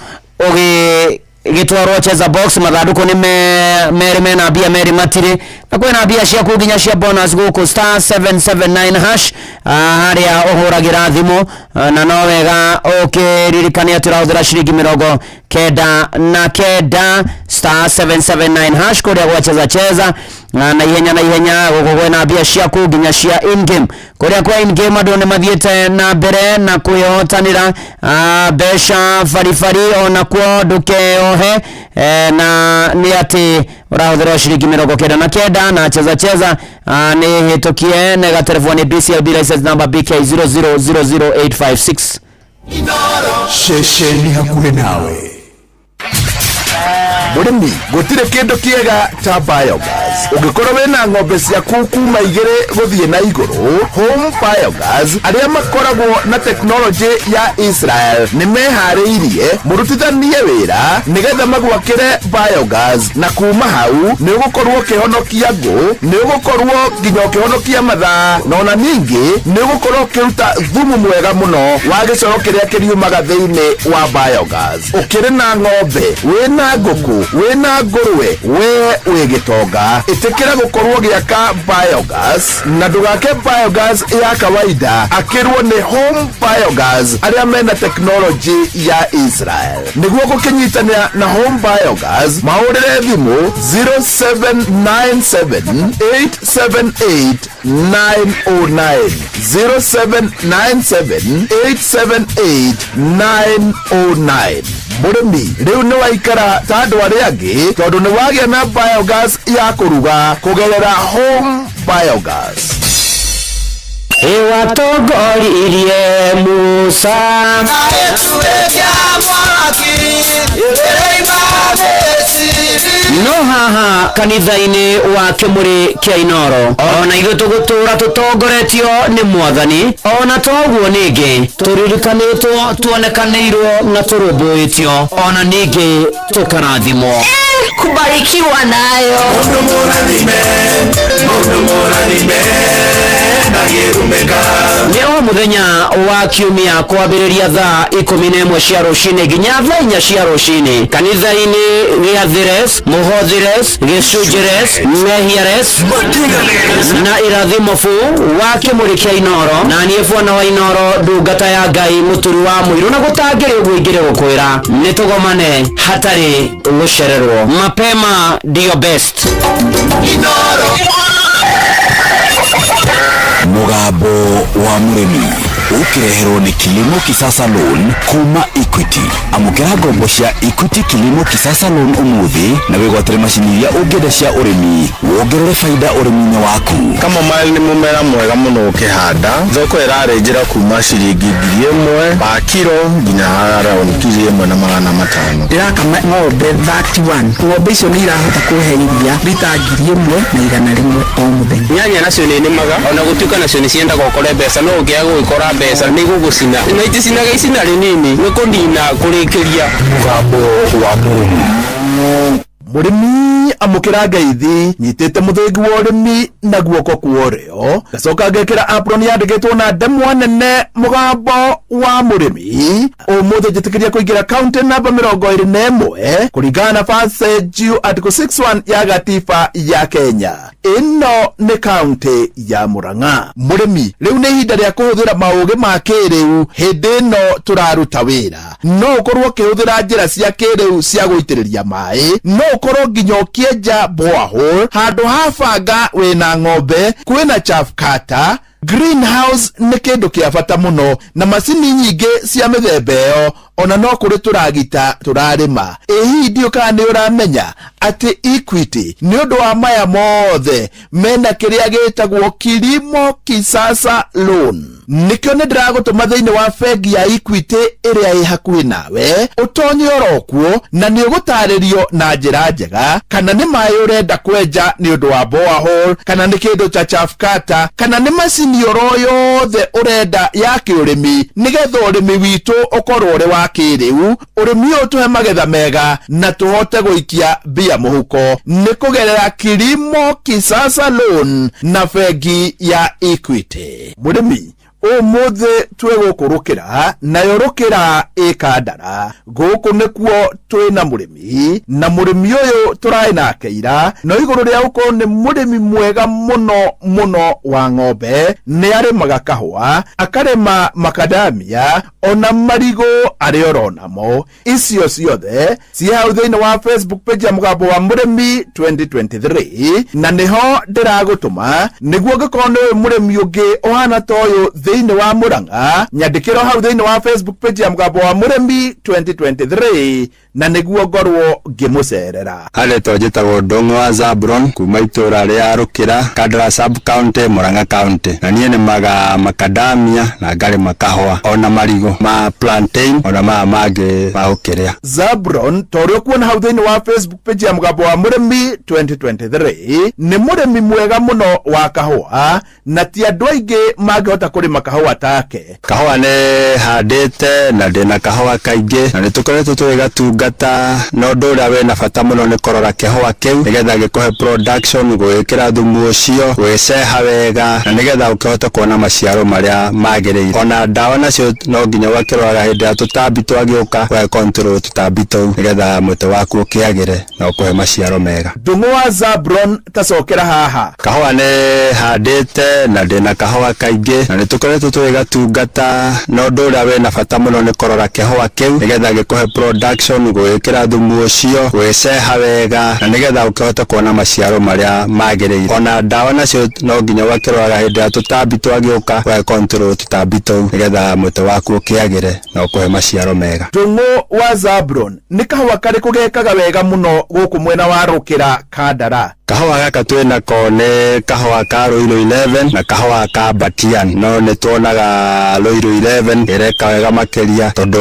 gĩtwarwo cheza box. Mathandũkũ nĩ merĩ mena mbia merĩ matirĩ na kwĩna mbia ciaku nginya cia bonus gũkũ *779# harĩa ũhũragĩra thimũ. Na no wega ũkĩririkania atĩ ũrahũthĩra ciringi 99 *779# kũrĩa gwa cheza na ihenya gũkũ kwĩna mbia ciaku nginya cia in-game. Kũrĩa kwa in-game andũ nĩ mathiĩte na mbere na kwĩhotanĩra mbeca baribari ona kuo ndũkeohe na nĩ atĩ ũrahũthĩra ciringi 99 na cheza nĩ hĩtũkie na gatelefoni BCLB license number BK 0000856. Shesheni hakuhĩ nawe. Mũrĩmi gũtirĩ kĩndũ kĩega ta biogas. Ungikorwo wina ng'ombe ciaku kuma 2 guthie na iguru, Home Biogas aria makoragwo na teknology ya Israel ni mehariirie murutithanie wira nigetha magwakire biogas, na kuma hau ni ugukorwo kihonokia ngo, ni ugukorwo nginya kihonokia mathaa, na ona ningi ni ugukorwo kiruta thumu mwega muno wa gicoro kiria kiriumaga thiini wa biogas. Ukiri na ng'ombe, wina nguku, wina ngurwe, we wigitonga, itikira gukorwo giaka biogas na ndugake biogas ya kawaida, akirwo ni Home Biogas aria mena teknology ya Israel. Niguo gukinyitania na Home Biogas, mahurire thimu 0797878909, 0797878909. Murimi riu ni waikara ta andu aria angi tondu ni wagia na biogas ya kuruga kugerera Home Biogas. Watongoririe Musa no haha kanitha-ini wa Kimuri kia Inoro, ona ithuĩ tũgũtũra tũtongoretio nĩ Mwathani, ona toguo ningĩ tũririkanĩtwo, tuonekanĩirwo na tũrũmbũĩtio, ona ningĩ tũkarathimwo. Kubarikiwa nayo mundu muranime ni o muthenya wa kiumia kwambĩrĩria thaa 11 cia rũcinĩ nginya thaa 4 cia rũcinĩ kanitha-inĩ gĩa Thires, Mũhothires, Gĩcunjĩres, Mehiares na Irathimofu wa Kimuri kia Inoro, na niĩ Bwana wa Inoro, ndungata ya Ngai mũturi wa mũirũ, na gũtangĩrĩ ũguo ingĩrĩ gũkwĩra nĩ tũgomane hatarĩ gũcererwo. Mapema ndio best. Mugambo wa murimi ukireherwo ni Kilimo Kisasa Loan kuma Equity. Amukira ngombo cia Equity Kilimo Kisasa Loan umuthi na wigwatire macini iria ungienda cia urimi, wongerere faida urimi-ini waku. Kama mali ni mumera mwega muno ukihanda, thoko irarenjera kuma ciringi 1,000 ba kilo nginya around 1,500. Irakama ng'ombe 31. Ng'ombe icio ni irahota kuhe iria lita 1,100 o muthenya. Nyanya nacio ni nimaga, ona gutuika nacio ni cienda gukore mbeca, no ukiaga gwikora mbeca ni gugucina. Na iticinaga icina rinini ni kunina kurikiria. Mugambo wa murimi. Murimi amukira ngeithi nyitite muthingi wa urimi na guoko kuorio, gacoka ngekira apron yandikitwo na ndemwa nene mugambo wa murimi. Umuthi njitikiria kuingira county number 21 kuringana na passage article 61 ya gatiba ya Kenya. Ino ni county ya Murang'a. Murimi riu ni ihinda ria kuhuthira maugi ma kiriu hindi ino turaruta wira. No ukorwo kihuthira njira cia kiriu cia guitiriria mai, no ukorwo nginya ukienja borehole handu ha banga wina ng'ombe, kwina chaff cutter. Greenhouse ni kindu kia bata muno, na macini nyingi cia mithemba iyo ona no kuri turagita turarima. Ihi ndio kana ni uramenya ati Equity ni undu wa maya mothe mena kiria gitagwo Kilimo Kisasa Loan. Nikyo ni ndiragutuma thiini wa bengi ya Equity iria i hakuhi nawe, utonye orokuo na ni ugutaririo na njira njega kana ni mai urenda kwenja ni undu wa borehole, kana ni kindu cha chaff cutter, kana ni macini oro yothe urenda ya kiurimi nigetha urimi witu ukorwo uri wa kiriu, urimi utuhe magetha mega na tuhote guikia bia muhuko. Ni kugerera Kilimo Kisasa Loan na bengi ya Equity. Murimi umuthi twegũkũrũkĩra nayo rũkĩra ĩkandara gũkũ nĩkuo twĩna mũrĩmi, na mũrĩmi ũyũ tũraĩ nake ira no igũrũ rĩa gũkorwo nĩ mũrĩmi mwega mũno mũno wa ng'ombe. Nĩ arĩmaga kahũa, akarĩma makadamia, ona marigũ arĩ oro namo. Icio ciothe ciĩ hau thĩinĩ wa Facebook page ya Mugambo wa Mũrĩmi 2023, na nĩho ndĩragũtũma nĩguo ngĩkorwo nĩ mũrĩmi ũngĩ ũhana ta ũyũ thĩinĩ wa Murang'a, nyandĩkĩrwo hau thĩinĩ wa Facebook page ya Mugambo wa Mũrĩmi 2023 na niguo ngorwo ngimucerera. Aletwo njitagwo Ndung'u wa Zabron kuma itura ria Rukira, Kandara sub county, Murang'a county, na niĩ nĩmaga macadamia na ngarĩma kahũa ona marigo ma plantain ona mangĩ ma ũkĩrĩa. Zabron torio kuona hau thĩinĩ wa Facebook page ya Mũgambo wa Mũrĩmi 2023 nĩ mũrĩmi mwega mũno wa kahũa na ti andũ aingĩ mangĩhota kũrĩma kahũa take. Kahũa nĩ handĩte na ndĩna kahũa kaingĩ na nĩtũkoretwo tũgĩgatungata, no ũndũ ũrĩa wĩna bata mũno nĩ kũrora kĩhũa kĩu nĩgetha gĩkũhe production, gwĩkĩra thumu ũcio, gwĩceha wega na nĩgetha ũkĩhote kuona maciaro marĩa magĩrĩire. Ona ndawa nacio no nginya ũgakĩroraga hĩndĩ ya tũtambi twagĩũka, ũgacontrol tũtambi tũu nĩgetha mũtĩ waku ũkĩagĩre na ũkũhe maciaro mega. Ndung'u wa Zabron tacokera haha. Kahũa nĩ handĩte na ndĩna kahũa kaingĩ na nĩtũkoretwo tũgĩgatungata, no ũndũ ũrĩa wĩna bata mũno nĩ kũrora kĩhũa kĩu nĩgetha gĩkũhe production, gwĩkĩra thumu ũcio, gwĩceha wega na nĩgetha ũkĩhote kuona maciaro marĩa magĩrĩire. Ona ndawa nacio no nginya ũgakĩroraga hĩndĩ ya tũtambi twagĩũka, ũgacontrol tũtambi tũu nĩgetha mũtĩ waku ũkĩagĩre na ũkũhe maciaro mega. Ndung'u wa Zabron nĩ kahũa karĩkũ gekaga wega mũno gũkũ mwena wa Rukira, Kandara? Kahũa gaka twĩnako nĩ kahũa ka Ruiru 11 na kahũa ka Batian, no nĩtuonaga Ruiru 11 ĩreka wega makĩria tondũ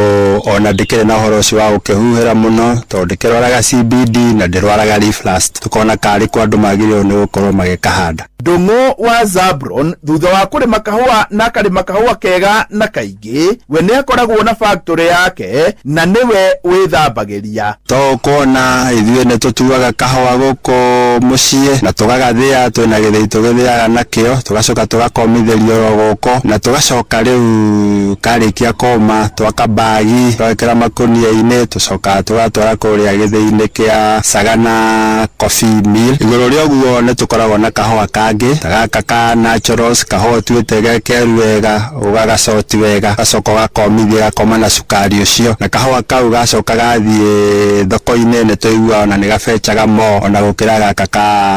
ona ndĩkĩrĩ na ũhoro ũcio wa gũkĩhuhĩra mũno, tondũ ndĩkĩrwaraga CBD na ndĩrwaraga leaf rust. Tukona karĩ kwa andũ magĩrĩirwo nĩ gũkorwo magĩkahanda. Ndung'u wa Zabron thutha wa kũrĩma kahũa na akarĩma kahũa kega na kaingĩ, we nĩ akoragwo na factory yake na nĩwe wĩthambagĩria. To kuona ithuĩ nĩ tũtuaga kahũa gũkũ mũciĩ na tũgagathĩa, twĩna gĩthĩi tũgĩthĩaga nakĩo, tũgacoka tũgakomithĩrio gũkũ na tũgacoka rĩu karĩkia koma twakabagi twakĩra makũnia-inĩ, tũcoka tũgatwara kũrĩa gĩthĩi-inĩ kĩa Sagana Coffee Mill. Igũrũ rĩa ũguo nĩ tũkoragwo na kahũa kangĩ ta gaka ka Naturals, kahũa tuĩte gekeru wega, ũgagacoti wega, gacoka ũgakomithia gakoma na cukari ũcio, na kahũa kau gacoka gathiĩ thoko-inĩ nĩ tũiguaga ona nĩ gabecaga mo ona gũkĩra gaka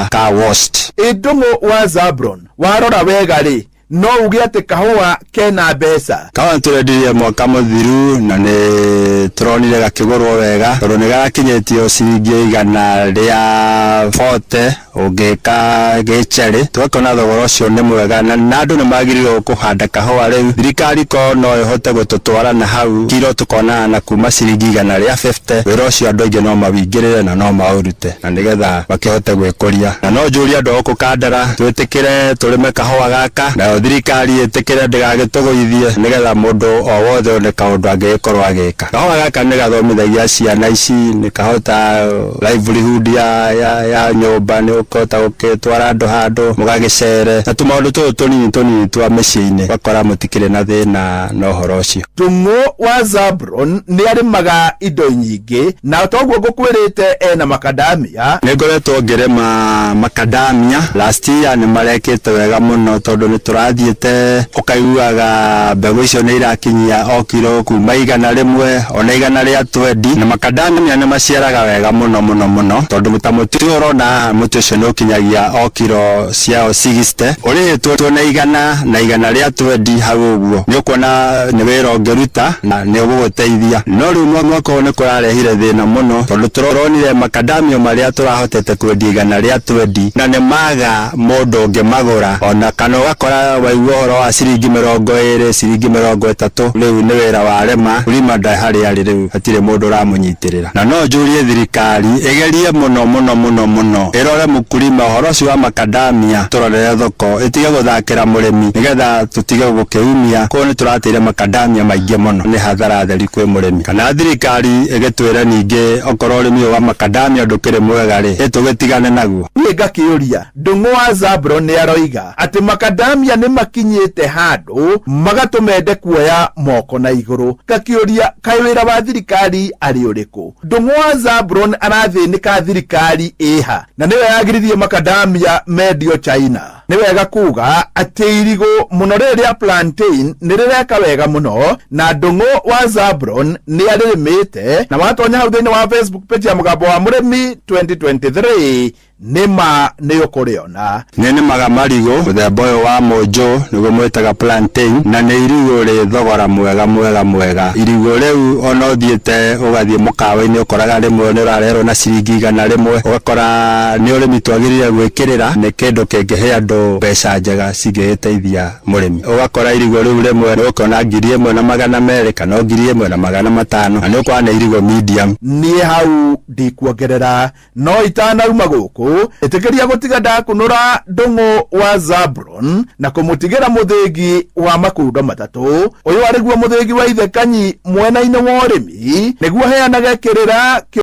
ka washed. Ndung'u wa Zabron warora wega rĩ, no uge atĩ kahũa kena mbeca? Kahũa tũrendirie mwaka mũthiru na nĩ tũronire gakĩgũrwo wega tondũ nĩ gakinyĩtio ciringi 140 ũngĩka gĩcere, tũgakĩona thogora ũcio nĩ mwega na andũ nĩ magĩrĩirwo kũhanda kahũa rĩu. Thirikari ko no ĩhote gũtũtwara na hau kiro tũkona na kuma ciringi 150, wĩra ũcio andũ aingĩ no mawĩingĩrĩre na no maũrute na nĩgetha makĩhote gwĩkũria. Na no njũrie andũ gũkũ Kandara twĩtĩkĩre tũrĩme kahũa gaka na thirikari ĩtĩkĩre ndĩgagĩtũgũithie nĩgetha mũndũ o wothe one kaũndũ angĩgĩkorwo agĩka. Kahũa gaka nĩ gathomithagia ciana ici, nĩ kahota livelihood ya nyũmba, nĩ ũkũhota gũgĩtwara andũ handũ mũgagĩcere na tũmaũndũ tũtũ tũnini twa mĩciĩ-inĩ ũgakora mũtikĩrĩ na thĩna na ũhoro ũcio. Ndung'u wa Zabron nĩ arĩmaga indo nyingĩ na toguo ngũkwĩrĩte ena macadamia. Nĩ ngoretwo ngĩrĩma macadamia, last year nĩ marekĩte wega mũno tondũ nĩ tũrathiĩte ũkaiguaga mbegũ icio nĩ irakinyia o kiro kuma 100 ona 120, na macadamia nĩ maciaraga wega mũno tondũ ta mũtĩ ũrona mũtĩ ũcio nĩ ũkinyagia o kiro ciao 60, ũrĩhĩtwo na 120 hau ũguo nĩ ũkuona nĩ wĩra ũngĩruta na nĩ ũgũgũteithia. No rĩu mwaka ũyũ nĩ kũrarehire thĩna mũno tondũ tũronire macadamia marĩa tũrahotete kwendia 120 na nĩ maga mũndũ ũngĩmagũra, ona kana ũgakora waigua ũhoro wa ciringi 20, ciringi 30, rĩu nĩ wĩra warema rima harĩa arĩ rĩu hatirĩ mũndũ ũramũnyitĩrĩra. Na no njũrie thirikari ĩgerie mũno ĩrore mũkulima ũhoro ũcio wa macadamia, tũrorere thoko, ĩtige gũthakĩra mũrĩmi nĩgetha tũtige gũkĩumia. Koguo nĩ tũrateire macadamia maingĩ mũno, nĩ hathara theri kwĩ mũrĩmi. Kana thirikari ĩgĩtwĩre ningĩ okorwo ũrĩmi wa macadamia ndũkĩrĩ mwega rĩ, tũgĩtigane naguo. Niĩ ngakĩũria Ndung'u wa Zabron nĩ aroiga atĩ macadamia nĩ makinyĩte handũ magatũmende kuoya moko na igũrũ. Ngakĩũria kaĩ wĩra wa thirikari arĩ ũrĩkũ? Ndung'u wa Zabron arathĩnĩka thirikari ĩha na nĩwe yagiririe macadamia mendio China. nĩ wega kuga atĩ irigo mũno rĩrĩa plantain nĩ rĩreka wega mũno na Ndung'u wa Zabron nĩ arĩrĩmĩte na watonya hau thĩinĩ wa Facebook page ya Mũgambo wa Mũrĩmi 2023 nĩma nĩ ũkũrĩona. Nĩ nĩmaga marigũ mũthemba ũyũ wa Monjo nĩguo mwĩtaga plantain na nĩ irigũ rĩ thogora mwega. Irigũ rĩu ona ũthiĩte ũgathiĩ mũkawa-inĩ ũkoraga rĩmwe nĩ ũrarerwo na ciringi 100 ũgakora nĩ ũrĩmi twagĩrĩire gwĩkĩrĩra nĩ kĩndũ kĩngĩhe andũ mbeca njega cingĩgĩteithia mũrĩmi. Ũgakora irigũ rĩu rĩmwe nĩ ũkona 1,200 kana 1,500 na nĩ ũkora nĩ irigũ medium. Niĩ hau ndikuongerera no itanauma gũkũ ĩtĩkĩria gũtiga ndakunũra Ndung'u wa Zabron na kũmũtigĩra mũthĩgi wa makundo matatũ. Ũyũ arĩguo mũthĩgi wa Ithe Kanyi mwena-inĩ wa ũrĩmi nĩguo heanage kĩrĩra